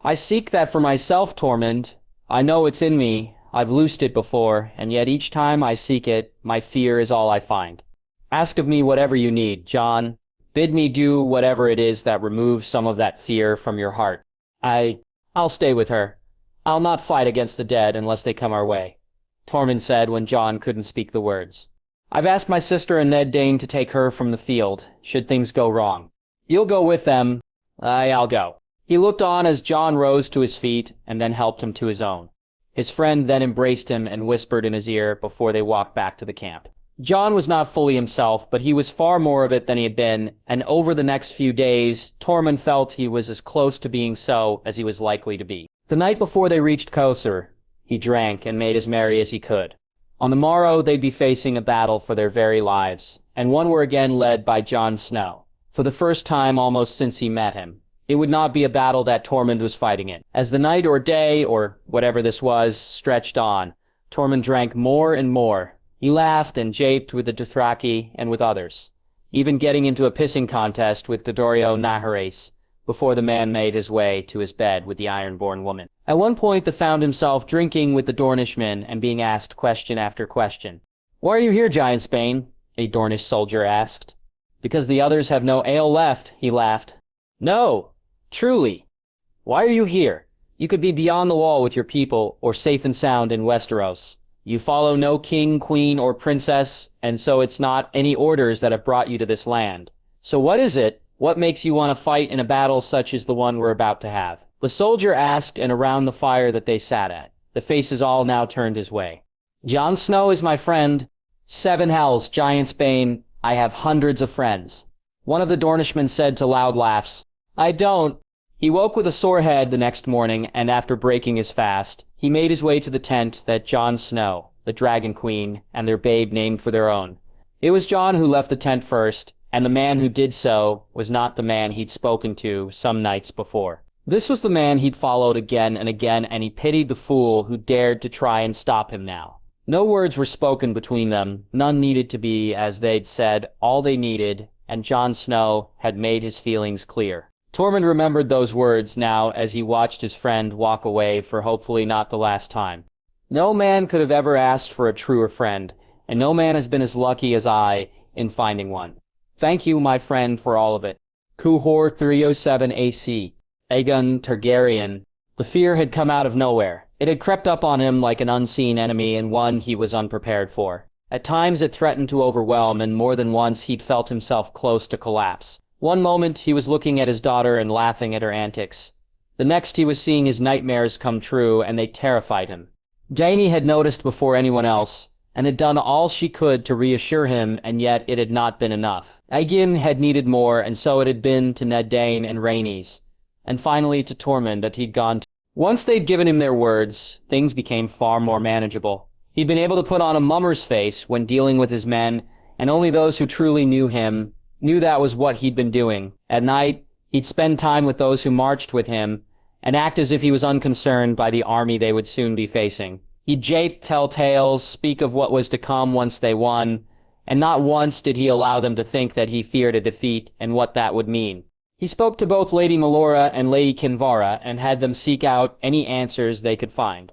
"I seek that for myself, Tormund. I know it's in me. I've loosed it before, and yet each time I seek it, my fear is all I find. Ask of me whatever you need, Jon. Bid me do whatever it is that removes some of that fear from your heart. I'll stay with her. I'll not fight against the dead unless they come our way," Tormund said when Jon couldn't speak the words. "I've asked my sister and Ned Dane to take her from the field, should things go wrong. You'll go with them. I'll go." He looked on as Jon rose to his feet and then helped him to his own. His friend then embraced him and whispered in his ear before they walked back to the camp. Jon was not fully himself, but he was far more of it than he had been, and over the next few days, Tormund felt he was as close to being so as he was likely to be. The night before they reached Kosar, he drank and made as merry as he could. On the morrow, they'd be facing a battle for their very lives, and one were again led by Jon Snow. For the first time almost since he met him. It would not be a battle that Tormund was fighting in. As the night or day, or whatever this was, stretched on, Tormund drank more and more. He laughed and japed with the Dothraki and with others, even getting into a pissing contest with Dodorio Naharis, before the man made his way to his bed with the Ironborn woman. At one point, he found himself drinking with the Dornishmen and being asked question after question. "Why are you here, Giantsbane?" a Dornish soldier asked. "Because the others have no ale left," he laughed. "No, truly. Why are you here? You could be beyond the wall with your people, or safe and sound in Westeros. You follow no king, queen, or princess, and so it's not any orders that have brought you to this land. So what is it? What makes you want to fight in a battle such as the one we're about to have?" The soldier asked, and around the fire that they sat at, the faces all now turned his way. "Jon Snow is my friend. 7 hells, Giantsbane. I have hundreds of friends." One of the Dornishmen said to loud laughs, "I don't." He woke with a sore head the next morning, and after breaking his fast, he made his way to the tent that Jon Snow, the Dragon Queen, and their babe named for their own. It was Jon who left the tent first, and the man who did so was not the man he'd spoken to some nights before. This was the man he'd followed again and again, and he pitied the fool who dared to try and stop him now. No words were spoken between them, none needed to be, as they'd said all they needed, and Jon Snow had made his feelings clear. Tormund remembered those words now as he watched his friend walk away for hopefully not the last time. No man could have ever asked for a truer friend, and no man has been as lucky as I in finding one. Thank you, my friend, for all of it. Kuhor 307 AC. Aegon Targaryen. The fear had come out of nowhere. It had crept up on him like an unseen enemy and one he was unprepared for. At times it threatened to overwhelm, and more than once he'd felt himself close to collapse. One moment he was looking at his daughter and laughing at her antics. The next he was seeing his nightmares come true, and they terrified him. Dany had noticed before anyone else, and had done all she could to reassure him, and yet it had not been enough. Aegon had needed more, and so it had been to Ned Dane and Rhaenys, and finally to Tormund that he'd gone to. Once they'd given him their words, things became far more manageable. He'd been able to put on a mummer's face when dealing with his men, and only those who truly knew him knew that was what he'd been doing. At night, he'd spend time with those who marched with him, and act as if he was unconcerned by the army they would soon be facing. He'd jape, tell tales, speak of what was to come once they won, and not once did he allow them to think that he feared a defeat and what that would mean. He spoke to both Lady Melora and Lady Kinvara and had them seek out any answers they could find.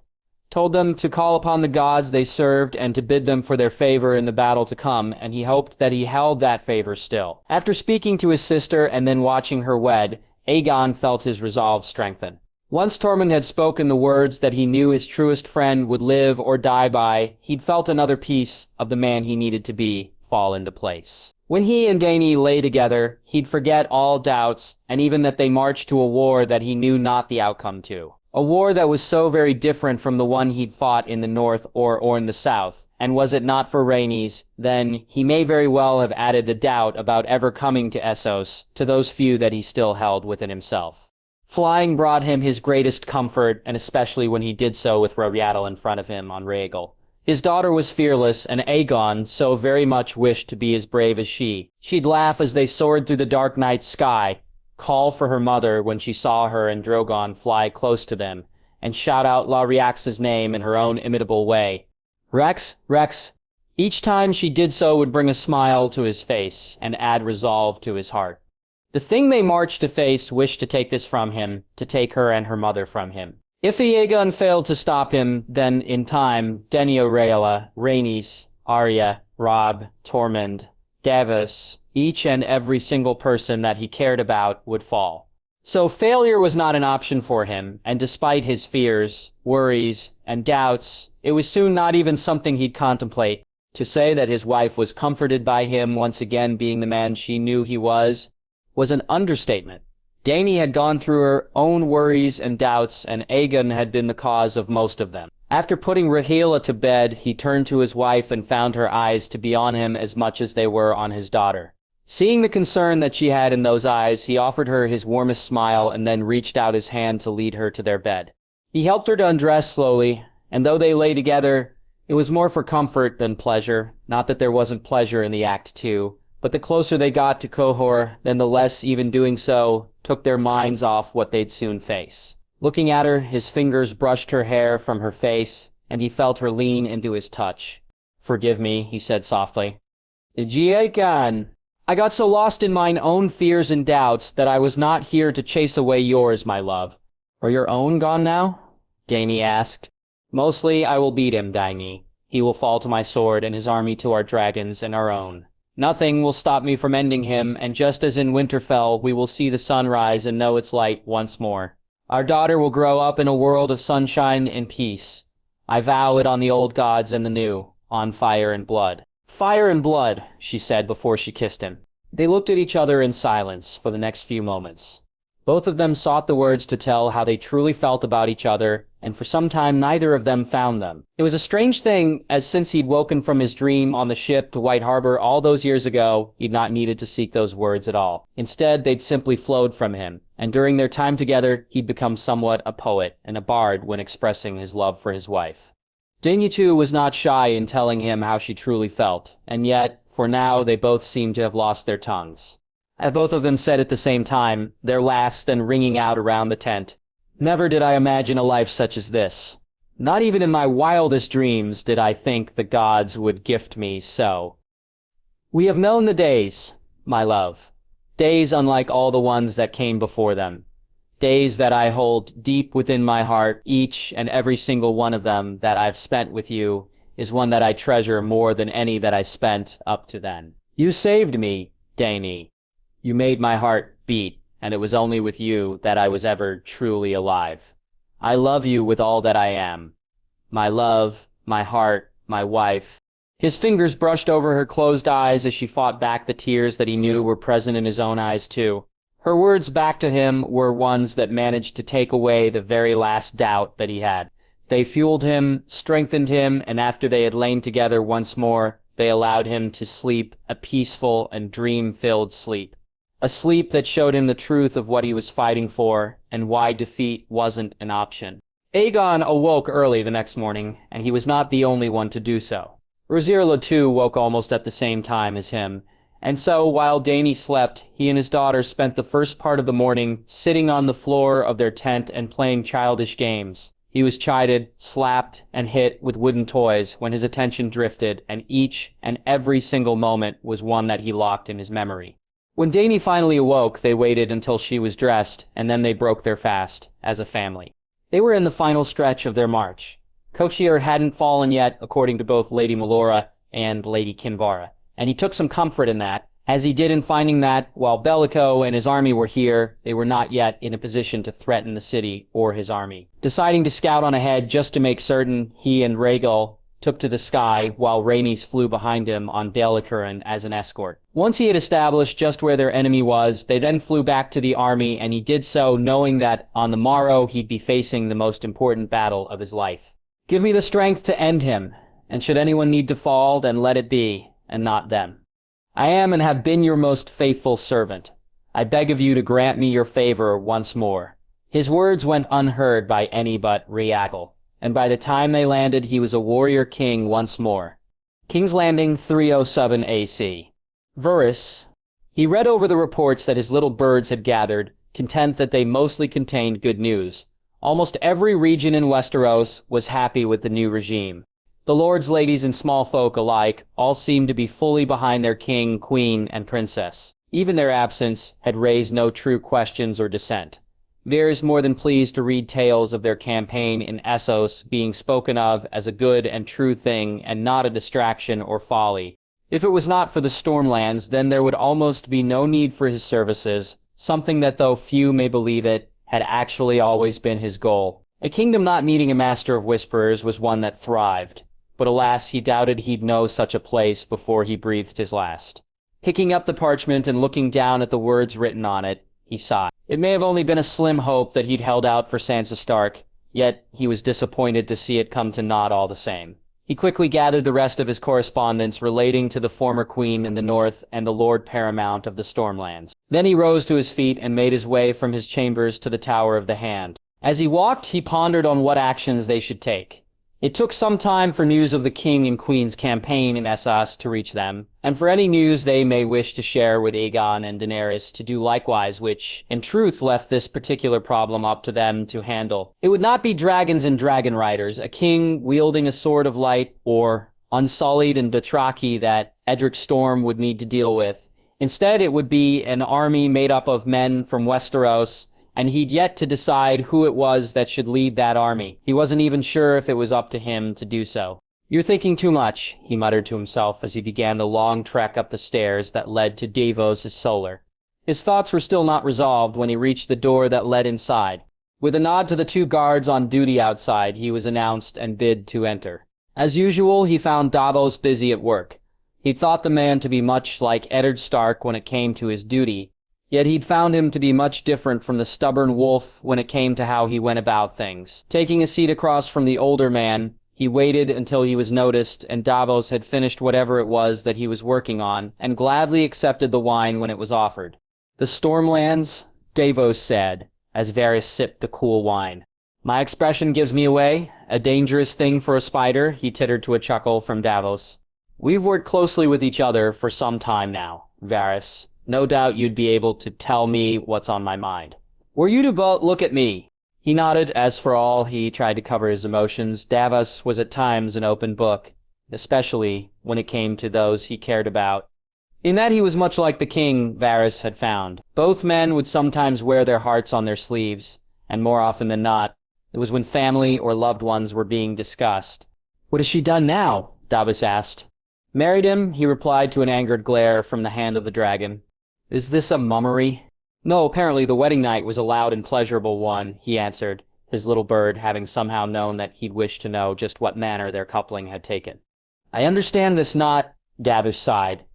Told them to call upon the gods they served and to bid them for their favor in the battle to come, and he hoped that he held that favor still. After speaking to his sister and then watching her wed, Aegon felt his resolve strengthen. Once Tormund had spoken the words that he knew his truest friend would live or die by, he'd felt another piece of the man he needed to be fall into place. When he and Dany lay together, he'd forget all doubts, and even that they marched to a war that he knew not the outcome to. A war that was so very different from the one he'd fought in the north or in the south. And was it not for Rhaenys, then he may very well have added the doubt about ever coming to Essos to those few that he still held within himself. Flying brought him his greatest comfort, and especially when he did so with Rhaegal in front of him on Rhaegal. His daughter was fearless, and Aegon so very much wished to be as brave as she. She'd laugh as they soared through the dark night sky, call for her mother when she saw her and Drogon fly close to them, and shout out Lariax's name in her own imitable way. Rex, Rex. Each time she did so would bring a smile to his face and add resolve to his heart. The thing they marched to face wished to take this from him, to take her and her mother from him. If Aegon failed to stop him, then in time, Dany Rhaella, Rhaenys, Arya, Robb, Tormund, Davos, each and every single person that he cared about would fall. So failure was not an option for him, and despite his fears, worries, and doubts, it was soon not even something he'd contemplate. To say that his wife was comforted by him once again being the man she knew he was an understatement. Dany had gone through her own worries and doubts, and Aegon had been the cause of most of them. After putting Rhaegal to bed, he turned to his wife and found her eyes to be on him as much as they were on his daughter. Seeing the concern that she had in those eyes, he offered her his warmest smile and then reached out his hand to lead her to their bed. He helped her to undress slowly, and though they lay together, it was more for comfort than pleasure. Not that there wasn't pleasure in the act too, but the closer they got to Qohor, then the less even doing so took their minds off what they'd soon face. Looking at her, his fingers brushed her hair from her face, and he felt her lean into his touch. "Forgive me," he said softly. "Aegon. I got so lost in mine own fears and doubts that I was not here to chase away yours, my love." "Are your own gone now?" Dany asked. "Mostly I will beat him, Dany. He will fall to my sword and his army to our dragons and our own. Nothing will stop me from ending him, and just as in Winterfell, we will see the sun rise and know its light once more. Our daughter will grow up in a world of sunshine and peace. I vow it on the old gods and the new, on fire and blood." "Fire and blood," she said before she kissed him. They looked at each other in silence for the next few moments. Both of them sought the words to tell how they truly felt about each other, and for some time neither of them found them. It was a strange thing, as since he'd woken from his dream on the ship to White Harbor all those years ago, he'd not needed to seek those words at all. Instead, they'd simply flowed from him, and during their time together, he'd become somewhat a poet and a bard when expressing his love for his wife. Dany too was not shy in telling him how she truly felt, and yet, for now, they both seemed to have lost their tongues. As both of them said at the same time, their laughs then ringing out around the tent, "Never did I imagine a life such as this. Not even in my wildest dreams did I think the gods would gift me so. We have known the days, my love. Days unlike all the ones that came before them. Days that I hold deep within my heart, each and every single one of them that I've spent with you is one that I treasure more than any that I spent up to then. You saved me, Dany. You made my heart beat, and it was only with you that I was ever truly alive. I love you with all that I am. My love, my heart, my wife." His fingers brushed over her closed eyes as she fought back the tears that he knew were present in his own eyes too. Her words back to him were ones that managed to take away the very last doubt that he had. They fueled him, strengthened him, and after they had lain together once more, they allowed him to sleep a peaceful and dream-filled sleep. A sleep that showed him the truth of what he was fighting for, and why defeat wasn't an option. Aegon awoke early the next morning, and he was not the only one to do so. Rhaegal too woke almost at the same time as him, and so while Dany slept, he and his daughter spent the first part of the morning sitting on the floor of their tent and playing childish games. He was chided, slapped, and hit with wooden toys when his attention drifted, and each and every single moment was one that he locked in his memory. When Dany finally awoke, they waited until she was dressed, and then they broke their fast, as a family. They were in the final stretch of their march. Kochier hadn't fallen yet, according to both Lady Melora and Lady Kinvara, and he took some comfort in that, as he did in finding that, while Bellico and his army were here, they were not yet in a position to threaten the city or his army. Deciding to scout on ahead just to make certain, he and Rhaegal took to the sky, while Rhaenys flew behind him on Baelicuran as an escort. Once he had established just where their enemy was, they then flew back to the army, and he did so knowing that on the morrow he'd be facing the most important battle of his life. Give me the strength to end him, and should anyone need to fall, then let it be, and not them. I am and have been your most faithful servant. I beg of you to grant me your favor once more. His words went unheard by any but Rhaegal, and by the time they landed he was a warrior king once more. King's Landing 307 AC. Varys. He read over the reports that his little birds had gathered, content that they mostly contained good news. Almost every region in Westeros was happy with the new regime. The lords, ladies, and small folk alike all seemed to be fully behind their king, queen, and princess. Even their absence had raised no true questions or dissent. Varys more than pleased to read tales of their campaign in Essos being spoken of as a good and true thing and not a distraction or folly. If it was not for the Stormlands, then there would almost be no need for his services, something that, though few may believe it, had actually always been his goal. A kingdom not needing a master of whisperers was one that thrived, but alas, he doubted he'd know such a place before he breathed his last. Picking up the parchment and looking down at the words written on it, he sighed. It may have only been a slim hope that he'd held out for Sansa Stark, yet he was disappointed to see it come to naught all the same. He quickly gathered the rest of his correspondence relating to the former queen in the north and the Lord Paramount of the Stormlands. Then he rose to his feet and made his way from his chambers to the Tower of the Hand. As he walked, he pondered on what actions they should take. It took some time for news of the king and queen's campaign in Essos to reach them, and for any news they may wish to share with Aegon and Daenerys to do likewise, which, in truth, left this particular problem up to them to handle. It would not be dragons and dragon riders, a king wielding a sword of light, or Unsullied and Dothraki that Edric Storm would need to deal with. Instead, it would be an army made up of men from Westeros, and he'd yet to decide who it was that should lead that army. He wasn't even sure if it was up to him to do so. "You're thinking too much," he muttered to himself as he began the long trek up the stairs that led to Davos' Solar. His thoughts were still not resolved when he reached the door that led inside. With a nod to the two guards on duty outside, he was announced and bid to enter. As usual, he found Davos busy at work. He'd thought the man to be much like Eddard Stark when it came to his duty, yet he'd found him to be much different from the stubborn wolf when it came to how he went about things. Taking a seat across from the older man, he waited until he was noticed and Davos had finished whatever it was that he was working on, and gladly accepted the wine when it was offered. "The Stormlands," Davos said, as Varys sipped the cool wine. "My expression gives me away? A dangerous thing for a spider," he tittered to a chuckle from Davos. "We've worked closely with each other for some time now, Varys. No doubt you'd be able to tell me what's on my mind. Were you to both look at me?" He nodded, as for all he tried to cover his emotions, Davos was at times an open book, especially when it came to those he cared about. In that he was much like the king Varys had found. Both men would sometimes wear their hearts on their sleeves, and more often than not, it was when family or loved ones were being discussed. "What has she done now?" Davos asked. "Married him," he replied to an angered glare from the hand of the dragon. "Is this a mummery?" "No, apparently the wedding night was a loud and pleasurable one," he answered, his little bird having somehow known that he'd wished to know just what manner their coupling had taken. "I understand this not," Davos sighed,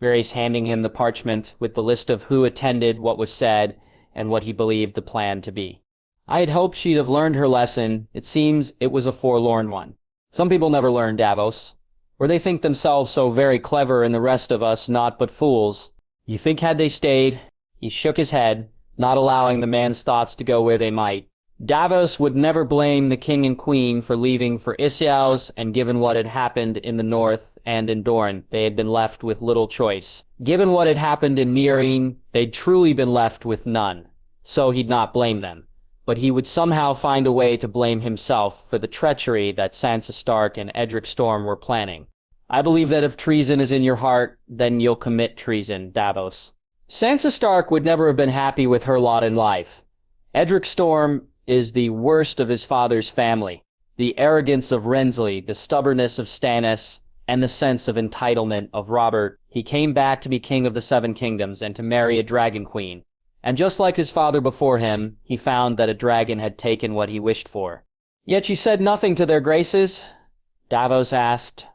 Varys handing him the parchment with the list of who attended, what was said, and what he believed the plan to be. "I had hoped she'd have learned her lesson. It seems it was a forlorn one." "Some people never learn, Davos. Or they think themselves so very clever and the rest of us not but fools. You think had they stayed?" He shook his head, not allowing the man's thoughts to go where they might. Davos would never blame the king and queen for leaving for Issaos, and given what had happened in the north and in Dorne, they had been left with little choice. Given what had happened in Meereen, they'd truly been left with none. So he'd not blame them. But he would somehow find a way to blame himself for the treachery that Sansa Stark and Edric Storm were planning. "I believe that if treason is in your heart, then you'll commit treason, Davos." Sansa Stark would never have been happy with her lot in life. Edric Storm is the worst of his father's family. The arrogance of Rensley, the stubbornness of Stannis, and the sense of entitlement of Robert. He came back to be king of the Seven Kingdoms and to marry a dragon queen. And just like his father before him, he found that a dragon had taken what he wished for. "Yet you said nothing to their graces?" Davos asked.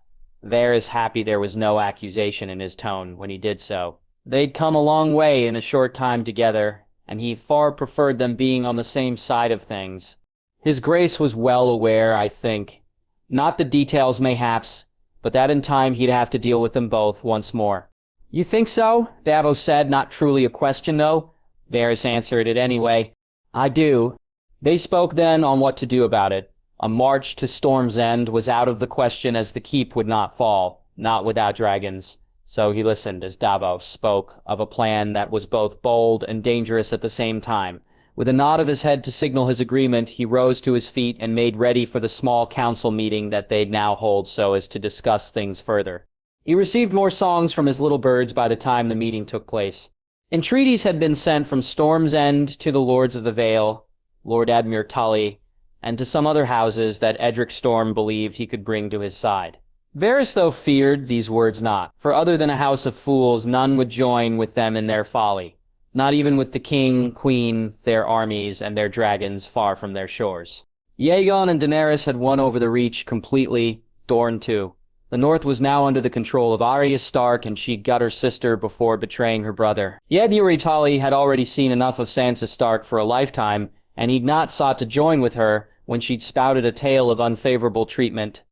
Varys happy there was no accusation in his tone when he did so. They'd come a long way in a short time together, and he far preferred them being on the same side of things. His Grace was well aware, I think, not the details mayhaps, but that in time he'd have to deal with them both once more. You think so? Davos said, not truly a question though. Varys answered it anyway. I do. They spoke then on what to do about it. A march to Storm's End was out of the question as the keep would not fall, not without dragons. So he listened as Davos spoke of a plan that was both bold and dangerous at the same time. With a nod of his head to signal his agreement, he rose to his feet and made ready for the small council meeting that they'd now hold so as to discuss things further. He received more songs from his little birds by the time the meeting took place. Entreaties had been sent from Storm's End to the Lords of the Vale, Lord Admiral Tully, and to some other houses that Edric Storm believed he could bring to his side. Varys, though, feared these words not, for other than a house of fools, none would join with them in their folly, not even with the king, queen, their armies, and their dragons far from their shores. Aegon and Daenerys had won over the Reach completely, Dorne too. The North was now under the control of Arya Stark, and she got her sister before betraying her brother. Yet Tully had already seen enough of Sansa Stark for a lifetime, and he'd not sought to join with her when she'd spouted a tale of unfavorable treatment.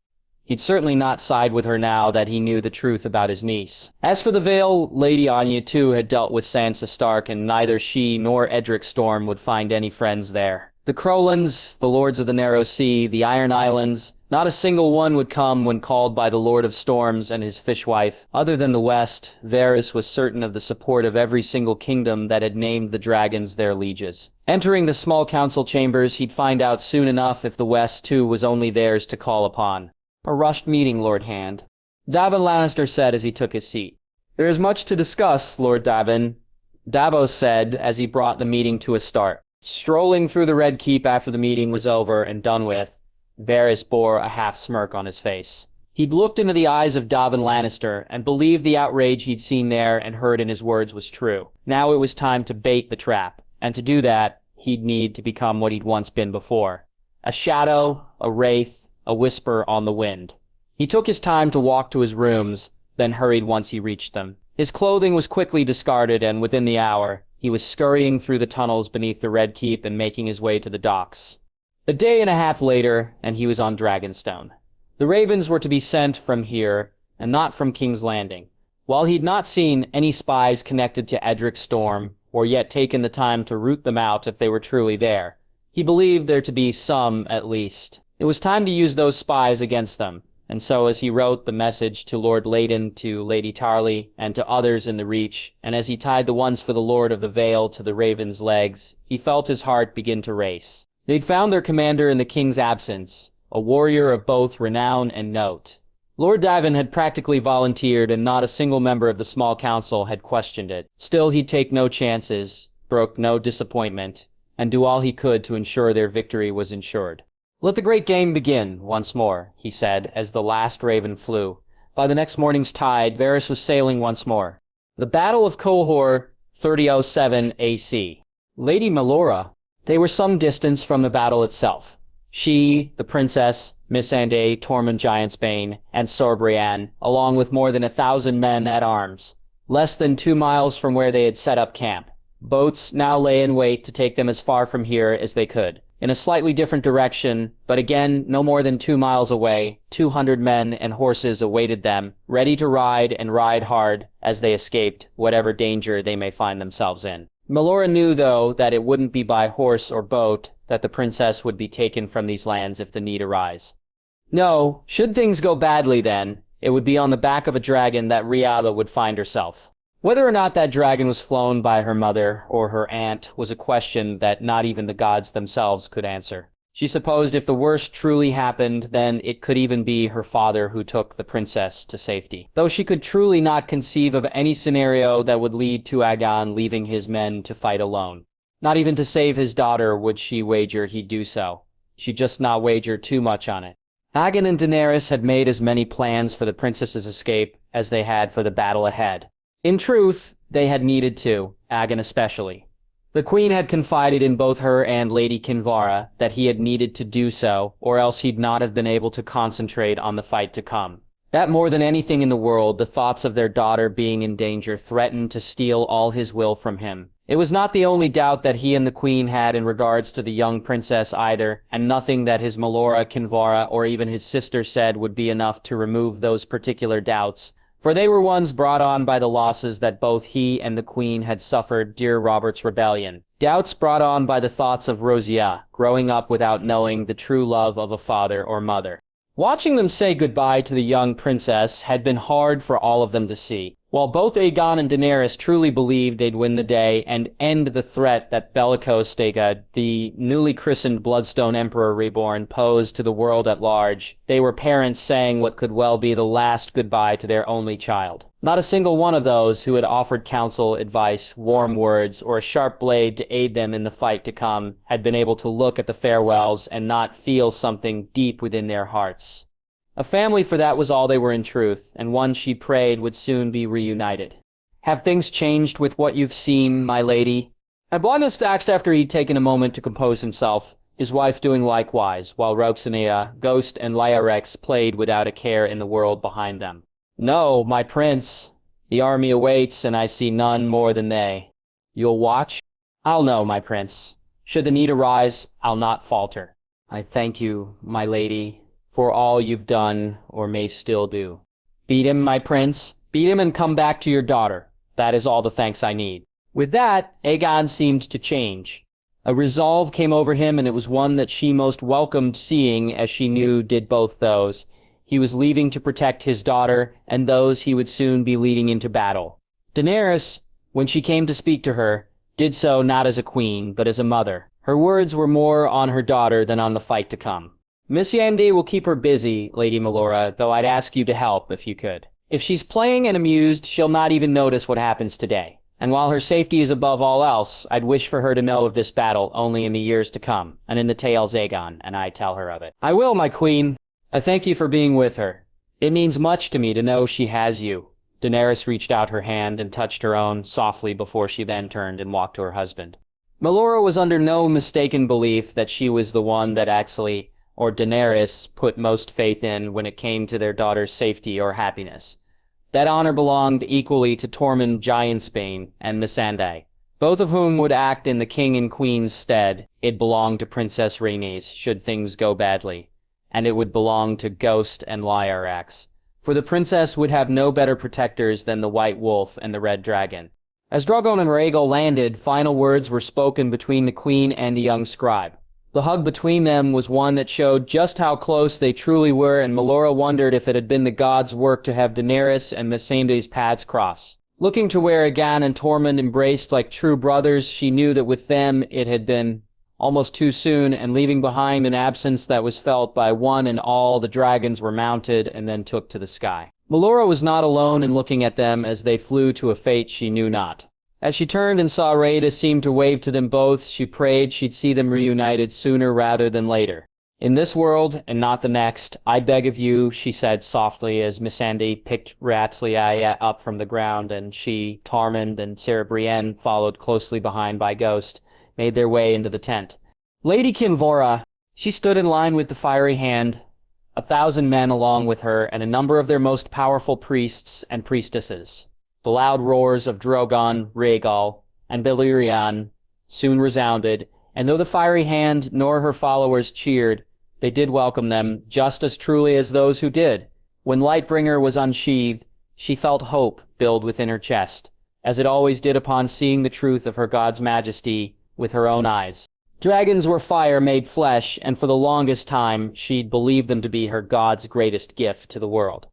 He'd certainly not side with her now that he knew the truth about his niece. As for the Vale, Lady Anya too had dealt with Sansa Stark, and neither she nor Edric Storm would find any friends there. The Crowlands, the Lords of the Narrow Sea, the Iron Islands, not a single one would come when called by the Lord of Storms and his fishwife. Other than the West, Varys was certain of the support of every single kingdom that had named the dragons their lieges. Entering the small council chambers, he'd find out soon enough if the West too was only theirs to call upon. A rushed meeting, Lord Hand, Davin Lannister said as he took his seat. There is much to discuss, Lord Davin, Davos said as he brought the meeting to a start. Strolling through the Red Keep after the meeting was over and done with, Varys bore a half-smirk on his face. He'd looked into the eyes of Davin Lannister and believed the outrage he'd seen there and heard in his words was true. Now it was time to bait the trap, and to do that, he'd need to become what he'd once been before. A shadow, a wraith, a whisper on the wind. He took his time to walk to his rooms, then hurried once he reached them. His clothing was quickly discarded, and within the hour, he was scurrying through the tunnels beneath the Red Keep and making his way to the docks. A day and a half later, and he was on Dragonstone. The ravens were to be sent from here, and not from King's Landing. While he'd not seen any spies connected to Edric Storm, or yet taken the time to root them out if they were truly there, he believed there to be some, at least. It was time to use those spies against them, and so as he wrote the message to Lord Leyden, to Lady Tarly, and to others in the Reach, and as he tied the ones for the Lord of the Vale to the raven's legs, he felt his heart begin to race. They'd found their commander in the king's absence, a warrior of both renown and note. Lord Davin had practically volunteered, and not a single member of the small council had questioned it. Still, he'd take no chances, brook no disappointment, and do all he could to ensure their victory was ensured. Let the great game begin, once more, he said, as the last raven flew. By the next morning's tide, Varys was sailing once more. The Battle of Qohor, 3007 AC. Lady Melora. They were some distance from the battle itself. She, the princess, Missandei, Tormund Giantsbane, and Targaryen, along with more than 1,000 men at arms. Less than 2 miles from where they had set up camp. Boats now lay in wait to take them as far from here as they could. In a slightly different direction, but again no more than 2 miles away, 200 men and horses awaited them, ready to ride and ride hard as they escaped whatever danger they may find themselves in. Melora knew, though, that it wouldn't be by horse or boat that the princess would be taken from these lands if the need arise. No, should things go badly then, it would be on the back of a dragon that Rhiannon would find herself. Whether or not that dragon was flown by her mother or her aunt was a question that not even the gods themselves could answer. She supposed if the worst truly happened, then it could even be her father who took the princess to safety. Though she could truly not conceive of any scenario that would lead to Aegon leaving his men to fight alone. Not even to save his daughter would she wager he'd do so. She'd just not wager too much on it. Aegon and Daenerys had made as many plans for the princess's escape as they had for the battle ahead. In truth, they had needed to, Aegon especially. The queen had confided in both her and Lady Kinvara that he had needed to do so, or else he'd not have been able to concentrate on the fight to come. That more than anything in the world, the thoughts of their daughter being in danger threatened to steal all his will from him. It was not the only doubt that he and the queen had in regards to the young princess either, and nothing that his Melora, Kinvara, or even his sister said would be enough to remove those particular doubts, for they were ones brought on by the losses that both he and the queen had suffered during Robert's rebellion. Doubts brought on by the thoughts of Rosia, growing up without knowing the true love of a father or mother. Watching them say goodbye to the young princess had been hard for all of them to see. While both Aegon and Daenerys truly believed they'd win the day and end the threat that Bellicose Stega, the newly christened Bloodstone Emperor Reborn, posed to the world at large, they were parents saying what could well be the last goodbye to their only child. Not a single one of those who had offered counsel, advice, warm words, or a sharp blade to aid them in the fight to come had been able to look at the farewells and not feel something deep within their hearts. A family, for that was all they were in truth, and one she prayed would soon be reunited. "Have things changed with what you've seen, my lady?" Ablanos asked after he'd taken a moment to compose himself, his wife doing likewise, while Roxanea, Ghost, and Lyarex played without a care in the world behind them. "No, my prince. The army awaits, and I see none more than they." "You'll watch?" "I'll know, my prince. Should the need arise, I'll not falter." "I thank you, my lady, for all you've done, or may still do." "Beat him, my prince. Beat him and come back to your daughter. That is all the thanks I need." With that, Aegon seemed to change. A resolve came over him, and it was one that she most welcomed, seeing, as she knew did both those. He was leaving to protect his daughter, and those he would soon be leading into battle. Daenerys, when she came to speak to her, did so not as a queen, but as a mother. Her words were more on her daughter than on the fight to come. "Miss Yandy will keep her busy, Lady Melora, though I'd ask you to help if you could. If she's playing and amused, she'll not even notice what happens today. And while her safety is above all else, I'd wish for her to know of this battle only in the years to come, and in the tales Aegon and I tell her of it." "I will, my queen. I thank you for being with her. It means much to me to know she has you." Daenerys reached out her hand and touched her own softly before she then turned and walked to her husband. Melora was under no mistaken belief that she was the one that actually, or Daenerys, put most faith in when it came to their daughter's safety or happiness. That honor belonged equally to Tormund Giantsbane and Missandei, both of whom would act in the king and queen's stead. It belonged to Princess Rhaenys should things go badly, and it would belong to Ghost and Lyarex, for the princess would have no better protectors than the White Wolf and the Red Dragon. As Drogon and Rhaegal landed, final words were spoken between the queen and the young scribe. The hug between them was one that showed just how close they truly were, and Melora wondered if it had been the gods' work to have Daenerys and Missandei's paths cross. Looking to where Aegon and Tormund embraced like true brothers, she knew that with them it had been almost too soon, and leaving behind an absence that was felt by one and all, the dragons were mounted and then took to the sky. Melora was not alone in looking at them as they flew to a fate she knew not. As she turned and saw Rhaeda seem to wave to them both, she prayed she'd see them reunited sooner rather than later. "In this world, and not the next, I beg of you," she said softly as Missandei picked Ratsliaya up from the ground, and she, Tormund, and Sarah Brienne, followed closely behind by Ghost, made their way into the tent. Lady Kinvara, she stood in line with the fiery hand, 1,000 men along with her, and a number of their most powerful priests and priestesses. The loud roars of Drogon, Rhaegal, and Balerion soon resounded, and though the fiery hand nor her followers cheered, they did welcome them just as truly as those who did. When Lightbringer was unsheathed, she felt hope build within her chest, as it always did upon seeing the truth of her god's majesty with her own eyes. Dragons were fire made flesh, and for the longest time she'd believed them to be her god's greatest gift to the world.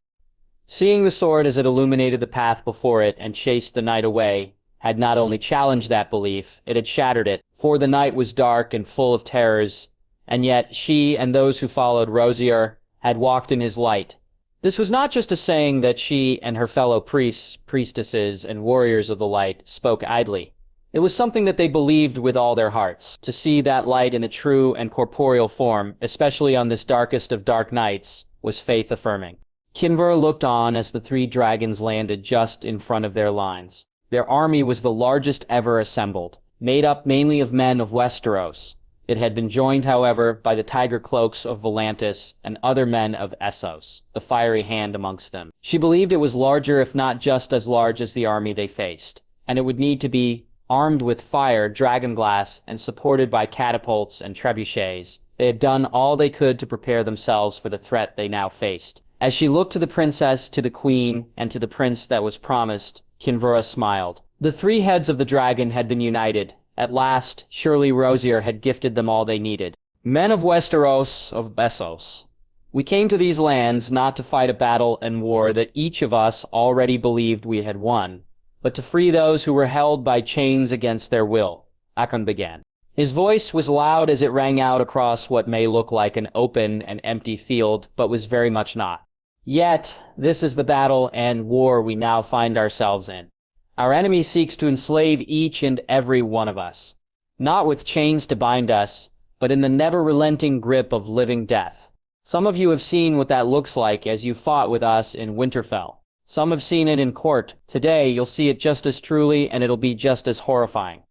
Seeing the sword as it illuminated the path before it and chased the night away had not only challenged that belief, it had shattered it, for the night was dark and full of terrors, and yet she and those who followed Rosier had walked in his light. This was not just a saying that she and her fellow priests, priestesses, and warriors of the light spoke idly. It was something that they believed with all their hearts. To see that light in a true and corporeal form, especially on this darkest of dark nights, was faith-affirming. Kinvara looked on as the 3 dragons landed just in front of their lines. Their army was the largest ever assembled. made up mainly of men of Westeros. It had been joined, however, by the tiger cloaks of Volantis and other men of Essos, the fiery hand amongst them. She believed it was larger, if not just as large as the army they faced, and it would need to be armed with fire, dragonglass, and supported by catapults and trebuchets. They had done all they could to prepare themselves for the threat they now faced. As she looked to the princess, to the queen, and to the prince that was promised, Kinvara smiled. The three heads of the dragon had been united. At last, surely Rosier had gifted them all they needed. Men of Westeros, of Essos. We came to these lands not to fight a battle and war that each of us already believed we had won, but to free those who were held by chains against their will. Aegon began. His voice was loud as it rang out across what may look like an open and empty field, but was very much not. Yet, this is the battle and war we now find ourselves in. Our enemy seeks to enslave each and every one of us, not with chains to bind us, but in the never-relenting grip of living death. Some of you have seen what that looks like as you fought with us in Winterfell. Some have seen it in court. Today, you'll see it just as truly, and it'll be just as horrifying.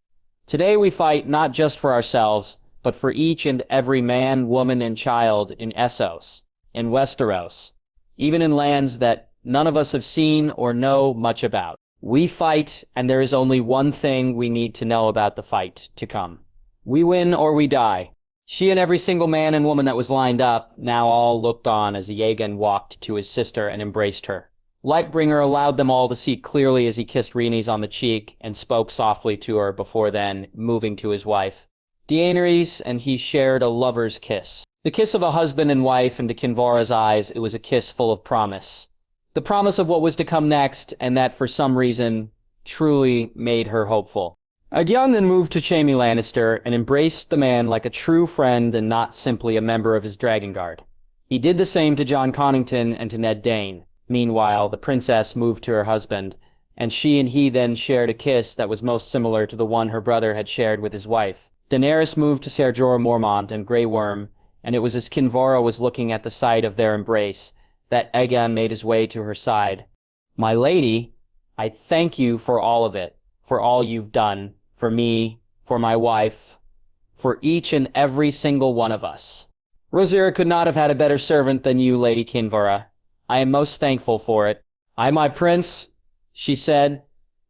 Today we fight not just for ourselves, but for each and every man, woman, and child in Essos, in Westeros, even in lands that none of us have seen or know much about. We fight, and there is only one thing we need to know about the fight to come. We win or we die. She and every single man and woman that was lined up now all looked on as Aegon walked to his sister and embraced her. Lightbringer allowed them all to see clearly as he kissed Rhaenys on the cheek and spoke softly to her before then moving to his wife. Daenerys and he shared a lover's kiss. The kiss of a husband and wife, and to Kinvara's eyes it was a kiss full of promise. The promise of what was to come next, and that for some reason truly made her hopeful. Aegon then moved to Jaime Lannister and embraced the man like a true friend and not simply a member of his dragon guard. He did the same to Jon Connington and to Ned Dane. Meanwhile, the princess moved to her husband, and she and he then shared a kiss that was most similar to the one her brother had shared with his wife. Daenerys moved to Ser Jorah Mormont and Grey Worm, and it was as Kinvara was looking at the sight of their embrace that Aegon made his way to her side. My lady, I thank you for all of it, for all you've done, for me, for my wife, for each and every single one of us. Rhaenyra could not have had a better servant than you, Lady Kinvara. I am most thankful for it. I, my prince, she said,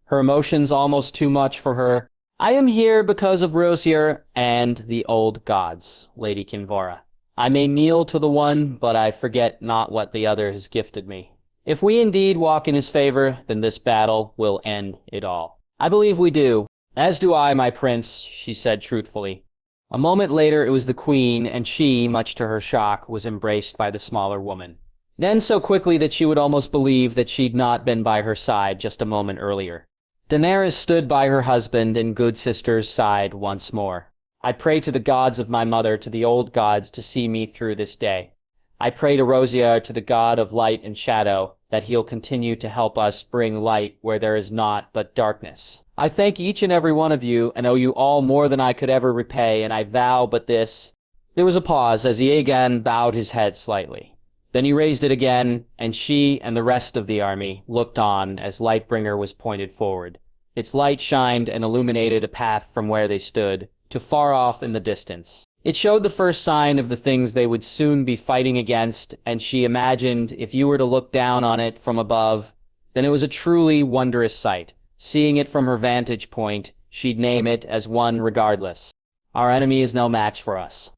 her emotions almost too much for her. I am here because of Rhaenyra and the old gods, Lady Kinvara. I may kneel to the one, but I forget not what the other has gifted me. If we indeed walk in his favor, then this battle will end it all. I believe we do. As do I, my prince, she said truthfully. A moment later it was the queen, and she, much to her shock, was embraced by the smaller woman. Then so quickly that she would almost believe that she'd not been by her side just a moment earlier. Daenerys stood by her husband and good sister's side once more. I pray to the gods of my mother, to the old gods, to see me through this day. I pray to Rosier, to the god of light and shadow, that he'll continue to help us bring light where there is naught but darkness. I thank each and every one of you, and owe you all more than I could ever repay, and I vow but this. There was a pause as Aegon bowed his head slightly. Then he raised it again, and she and the rest of the army looked on as Lightbringer was pointed forward. Its light shined and illuminated a path from where they stood, to far off in the distance. It showed the first sign of the things they would soon be fighting against, and she imagined if you were to look down on it from above, then it was a truly wondrous sight. Seeing it from her vantage point, she'd name it as one regardless. Our enemy is no match for us.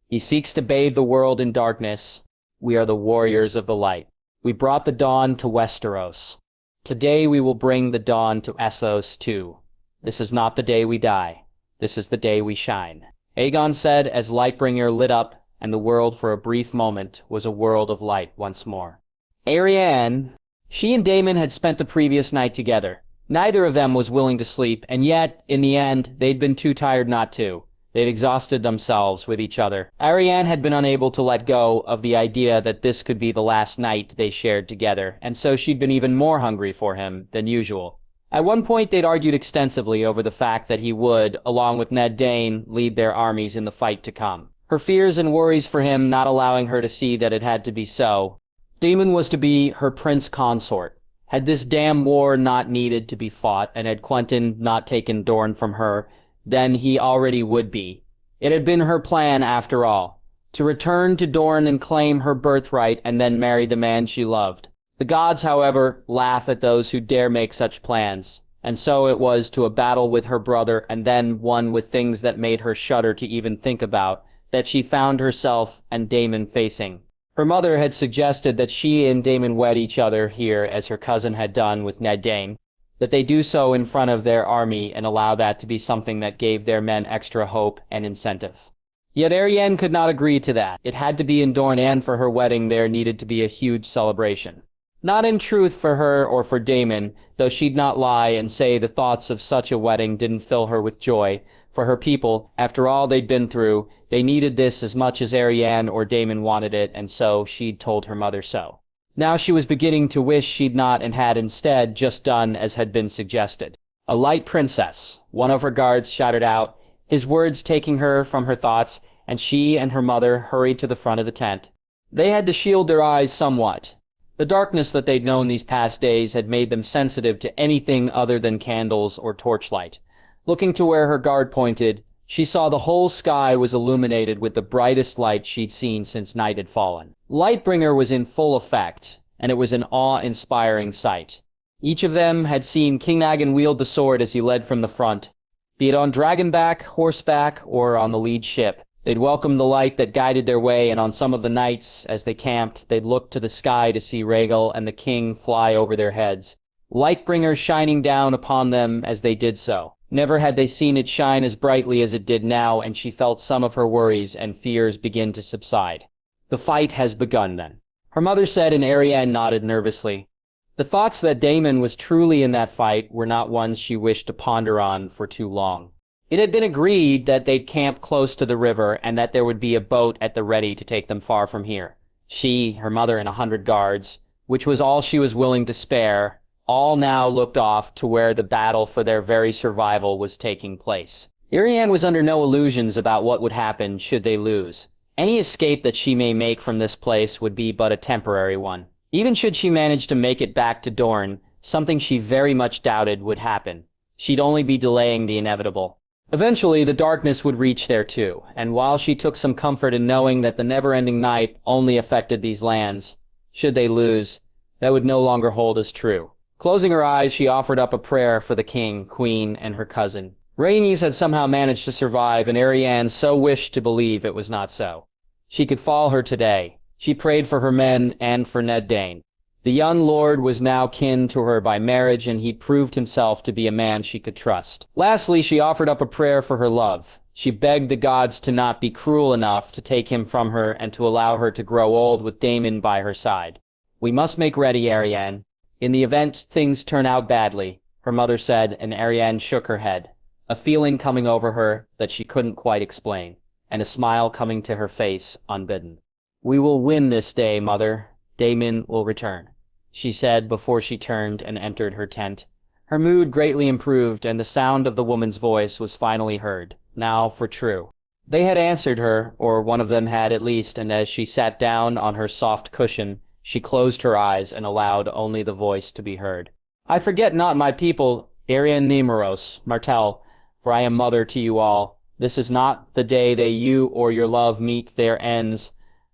He seeks to bathe the world in darkness. We are the warriors of the light. We brought the dawn to Westeros. Today we will bring the dawn to Essos too. This is not the day we die. This is the day we shine. Aegon said as Lightbringer lit up, and the world for a brief moment was a world of light once more. Arianne, she and Daemon had spent the previous night together. Neither of them was willing to sleep, and yet, in the end, they'd been too tired not to. They'd exhausted themselves with each other. Arianne had been unable to let go of the idea that this could be the last night they shared together, and so she'd been even more hungry for him than usual. At one point, they'd argued extensively over the fact that he would, along with Ned Dane, lead their armies in the fight to come. Her fears and worries for him not allowing her to see that it had to be so. Daemon was to be her prince consort. Had this damn war not needed to be fought, and had Quentyn not taken Dorne from her, than he already would be. It had been her plan, after all, to return to Dorne and claim her birthright and then marry the man she loved. The gods, however, laugh at those who dare make such plans, and so it was to a battle with her brother, and then one with things that made her shudder to even think about, that she found herself and Daemon facing. Her mother had suggested that she and Daemon wed each other here as her cousin had done with Ned Dane, that they do so in front of their army and allow that to be something that gave their men extra hope and incentive. Yet Arianne could not agree to that. It had to be in Dorne, and for her wedding there needed to be a huge celebration. Not in truth for her or for Daemon, though she'd not lie and say the thoughts of such a wedding didn't fill her with joy. For her people, after all they'd been through, they needed this as much as Arianne or Daemon wanted it, and so she'd told her mother so. Now she was beginning to wish she'd not and had instead just done as had been suggested. "A light princess," one of her guards shouted out, his words taking her from her thoughts, and she and her mother hurried to the front of the tent. They had to shield their eyes somewhat. The darkness that they'd known these past days had made them sensitive to anything other than candles or torchlight. Looking to where her guard pointed, she saw the whole sky was illuminated with the brightest light she'd seen since night had fallen. Lightbringer was in full effect, and it was an awe-inspiring sight. Each of them had seen King Aegon wield the sword as he led from the front. Be it on dragonback, horseback, or on the lead ship, they'd welcomed the light that guided their way, and on some of the nights, as they camped, they'd looked to the sky to see Rhaegal and the king fly over their heads, Lightbringer shining down upon them as they did so. Never had they seen it shine as brightly as it did now, and she felt some of her worries and fears begin to subside. "The fight has begun, then," her mother said, and Arianne nodded nervously. The thoughts that Daemon was truly in that fight were not ones she wished to ponder on for too long. It had been agreed that they'd camp close to the river and that there would be a boat at the ready to take them far from here. She, her mother, and 100 guards, which was all she was willing to spare, all now looked off to where the battle for their very survival was taking place. Arianne was under no illusions about what would happen should they lose. Any escape that she may make from this place would be but a temporary one. Even should she manage to make it back to Dorne, something she very much doubted would happen. She'd only be delaying the inevitable. Eventually, the darkness would reach there too, and while she took some comfort in knowing that the never-ending night only affected these lands, should they lose, that would no longer hold as true. Closing her eyes, she offered up a prayer for the king, queen, and her cousin. Rhaenys had somehow managed to survive, and Arianne so wished to believe it was not so. She could fall her today. She prayed for her men and for Ned Dane. The young lord was now kin to her by marriage, and he'd proved himself to be a man she could trust. Lastly, she offered up a prayer for her love. She begged the gods to not be cruel enough to take him from her and to allow her to grow old with Daemon by her side. "We must make ready, Arianne. In the event things turn out badly," her mother said, and Arianne shook her head, a feeling coming over her that she couldn't quite explain, and a smile coming to her face unbidden. "We will win this day, mother. Daemon will return," she said before she turned and entered her tent. Her mood greatly improved, and the sound of the woman's voice was finally heard, now for true. They had answered her, or one of them had at least, and as she sat down on her soft cushion, she closed her eyes and allowed only the voice to be heard. "I forget not my people, Arian Nemeros, Martell, for I am mother to you all. This is not the day that you or your love meet their ends,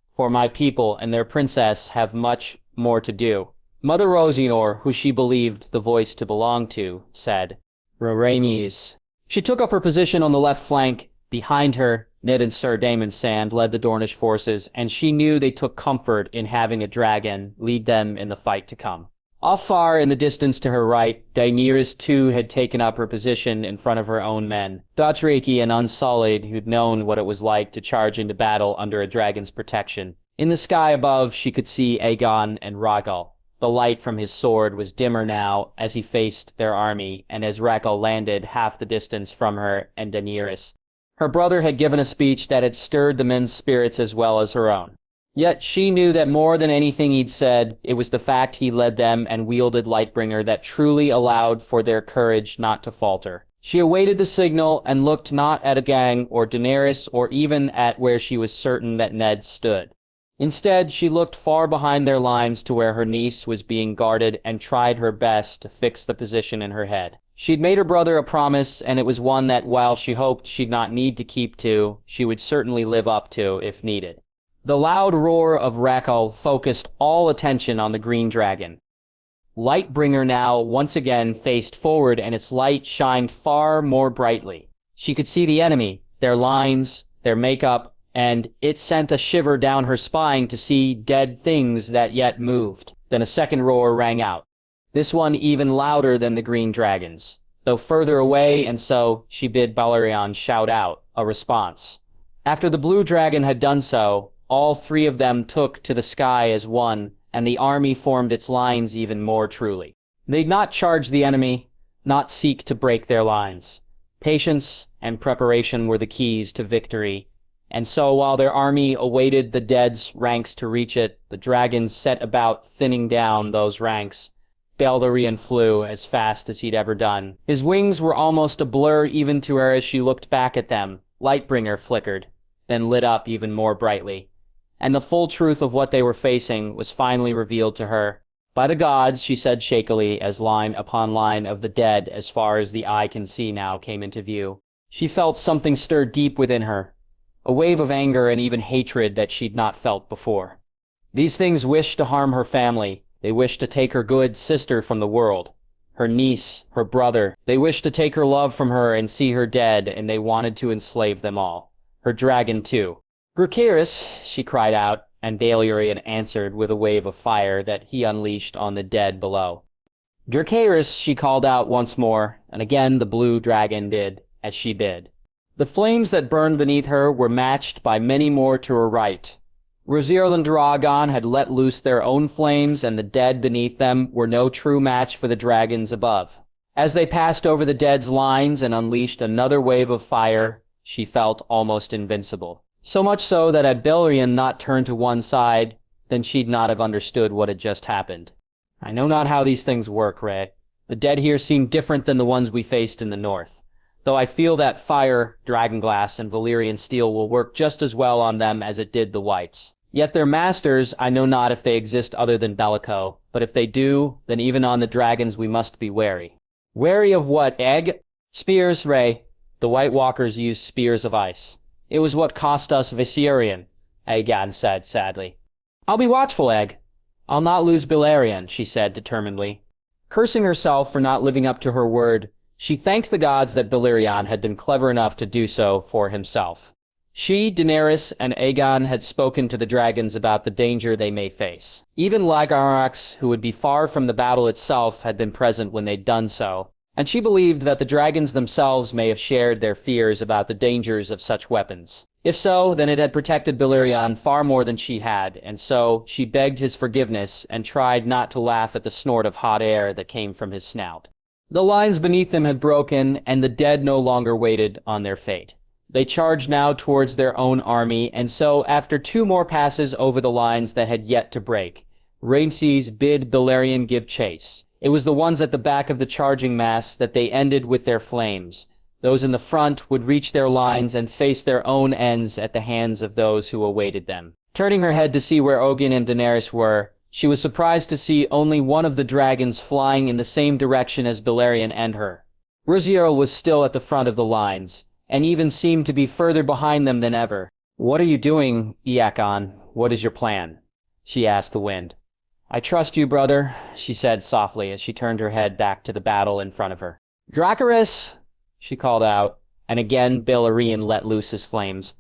for my people and their princess have much more to do." Mother Rosignor, who she believed the voice to belong to, said, "Rhaenys." She took up her position on the left flank. Behind her, Ned and Sir Daemon Sand led the Dornish forces, and she knew they took comfort in having a dragon lead them in the fight to come. Off far in the distance to her right, Daenerys too had taken up her position in front of her own men, Dothraki and Unsullied, who'd known what it was like to charge into battle under a dragon's protection. In the sky above, she could see Aegon and Rhaegal. The light from his sword was dimmer now as he faced their army, and as Rhaegal landed half the distance from her and Daenerys. Her brother had given a speech that had stirred the men's spirits as well as her own. Yet she knew that more than anything he'd said, it was the fact he led them and wielded Lightbringer that truly allowed for their courage not to falter. She awaited the signal and looked not at Aegon or Daenerys or even at where she was certain that Ned stood. Instead, she looked far behind their lines to where her niece was being guarded and tried her best to fix the position in her head. She'd made her brother a promise, and it was one that, while she hoped she'd not need to keep to, she would certainly live up to if needed. The loud roar of Rackle focused all attention on the green dragon. Lightbringer now once again faced forward, and its light shined far more brightly. She could see the enemy, their lines, their makeup, and it sent a shiver down her spine to see dead things that yet moved. Then a second roar rang out, this one even louder than the green dragon's, though further away, and so she bid Balerion shout out a response. After the blue dragon had done so, all three of them took to the sky as one, and the army formed its lines even more truly. They'd not charge the enemy, not seek to break their lines. Patience and preparation were the keys to victory, and so while their army awaited the dead's ranks to reach it, the dragons set about thinning down those ranks. Balerion flew as fast as he'd ever done. His wings were almost a blur even to her as she looked back at them. Lightbringer flickered, then lit up even more brightly. And the full truth of what they were facing was finally revealed to her. By the gods, she said shakily, as line upon line of the dead, as far as the eye can see now, came into view. She felt something stir deep within her, a wave of anger and even hatred that she'd not felt before. These things wished to harm her family. They wished to take her good sister from the world, her niece, her brother. They wished to take her love from her and see her dead, and they wanted to enslave them all. Her dragon, too. "Dracarys," she cried out, and Balerion answered with a wave of fire that he unleashed on the dead below. "Dracarys," she called out once more, and again the blue dragon did as she bid. The flames that burned beneath her were matched by many more to her right. Rhaegal and Drogon had let loose their own flames, and the dead beneath them were no true match for the dragons above. As they passed over the dead's lines and unleashed another wave of fire, she felt almost invincible. So much so that had Balerion not turned to one side, then she'd not have understood what had just happened. "I know not how these things work, Rhae. The dead here seem different than the ones we faced in the north. Though I feel that fire, dragonglass, and Valyrian steel will work just as well on them as it did the whites. Yet their masters, I know not if they exist other than Bellico, but if they do, then even on the dragons we must be wary." "Wary of what, Egg?" "Spears, Rhae. The White Walkers use spears of ice. It was what cost us Viserion," Aegon said sadly. "I'll be watchful, Egg. I'll not lose Balerion," she said determinedly. Cursing herself for not living up to her word, she thanked the gods that Balerion had been clever enough to do so for himself. She, Daenerys, and Aegon had spoken to the dragons about the danger they may face. Even Lygarax, who would be far from the battle itself, had been present when they'd done so, and she believed that the dragons themselves may have shared their fears about the dangers of such weapons. If so, then it had protected Balerion far more than she had, and so she begged his forgiveness and tried not to laugh at the snort of hot air that came from his snout. The lines beneath them had broken, and the dead no longer waited on their fate. They charged now towards their own army, and so, after two more passes over the lines that had yet to break, Rhaenys bid Balerion give chase. It was the ones at the back of the charging mass that they ended with their flames. Those in the front would reach their lines and face their own ends at the hands of those who awaited them. Turning her head to see where Aegon and Daenerys were, she was surprised to see only one of the dragons flying in the same direction as Balerion and her. Rhaegal was still at the front of the lines, and even seemed to be further behind them than ever. "What are you doing, Aegon? What is your plan?" she asked the wind. "I trust you, brother," she said softly as she turned her head back to the battle in front of her. "Dracarys," she called out, and again Balerion let loose his flames.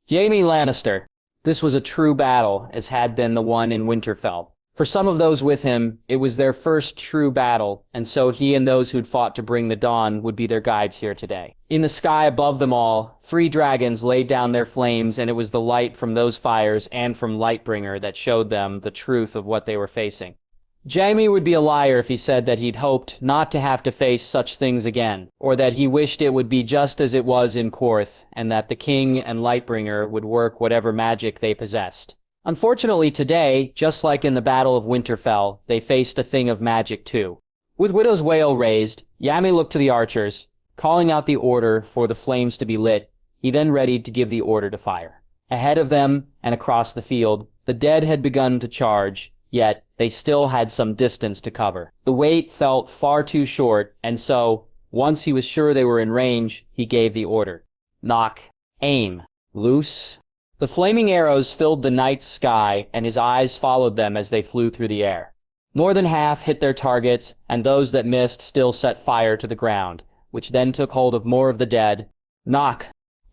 "Jaime Lannister." This was a true battle, as had been the one in Winterfell. For some of those with him, it was their first true battle, and so he and those who'd fought to bring the dawn would be their guides here today. In the sky above them all, 3 dragons laid down their flames, and it was the light from those fires and from Lightbringer that showed them the truth of what they were facing. Jaime would be a liar if he said that he'd hoped not to have to face such things again, or that he wished it would be just as it was in Korth, and that the king and Lightbringer would work whatever magic they possessed. Unfortunately today, just like in the Battle of Winterfell, they faced a thing of magic too. With Widow's Wail raised, Jaime looked to the archers, calling out the order for the flames to be lit. He then readied to give the order to fire. Ahead of them, and across the field, the dead had begun to charge, yet they still had some distance to cover. The wait felt far too short, and so, Once he was sure they were in range, he gave the order. Knock. Aim. Loose. The flaming arrows filled the night sky, and his eyes followed them as they flew through the air. More than half hit their targets, and those that missed still set fire to the ground, which then took hold of more of the dead. Knock.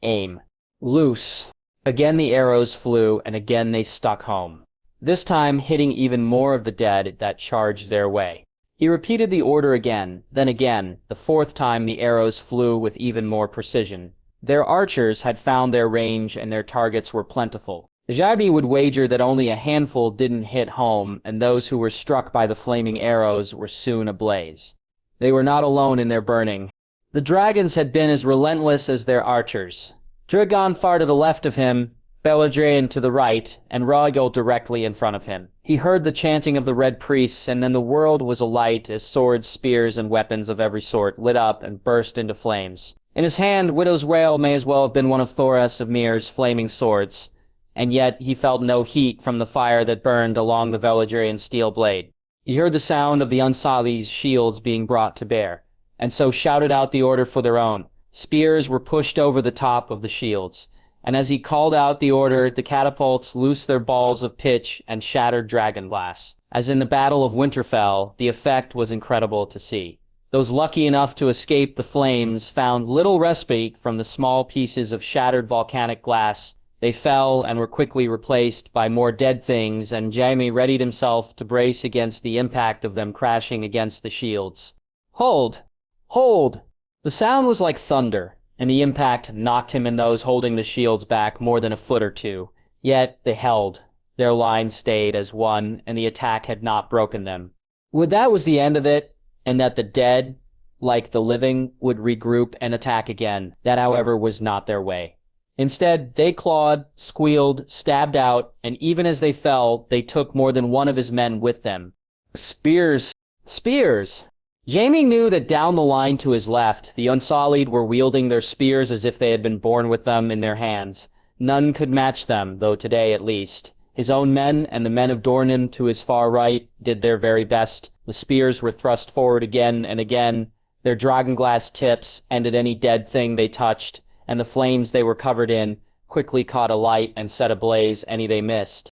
Aim. Loose. Again the arrows flew, and again they stuck home, this time hitting even more of the dead that charged their way. He repeated the order again, then again. The fourth time the arrows flew with even more precision. Their archers had found their range, and their targets were plentiful. Jaime would wager that only a handful didn't hit home, and those who were struck by the flaming arrows were soon ablaze. They were not alone in their burning. The dragons had been as relentless as their archers. Drogon far to the left of him, Belladrain to the right, and Rhaegal directly in front of him. He heard the chanting of the Red Priests, and then the world was alight as swords, spears, and weapons of every sort lit up and burst into flames. In his hand, Widow's Wail may as well have been one of Thoros of Myr's flaming swords, and yet he felt no heat from the fire that burned along the Belladrain steel blade. He heard the sound of the Unsullied's shields being brought to bear, and so shouted out the order for their own. Spears were pushed over the top of the shields, and as he called out the order, the catapults loosed their balls of pitch and shattered dragon glass. As in the Battle of Winterfell, the effect was incredible to see. Those lucky enough to escape the flames found little respite from the small pieces of shattered volcanic glass. They fell and were quickly replaced by more dead things, and Jaime readied himself to brace against the impact of them crashing against the shields. Hold! Hold! The sound was like thunder, and the impact knocked him and those holding the shields back more than a foot or two. Yet they held. Their line stayed as one, and the attack had not broken them. Would that was the end of it, and that the dead, like the living, would regroup and attack again. That, however, was not their way. Instead, they clawed, squealed, stabbed out, and even as they fell, they took more than one of his men with them. Spears! Spears! Jaime knew that down the line to his left, the Unsullied were wielding their spears as if they had been born with them in their hands. None could match them, though today at least. His own men and the men of Dorne to his far right did their very best. The spears were thrust forward again and again. Their dragonglass tips ended any dead thing they touched, and the flames they were covered in quickly caught alight and set ablaze any they missed.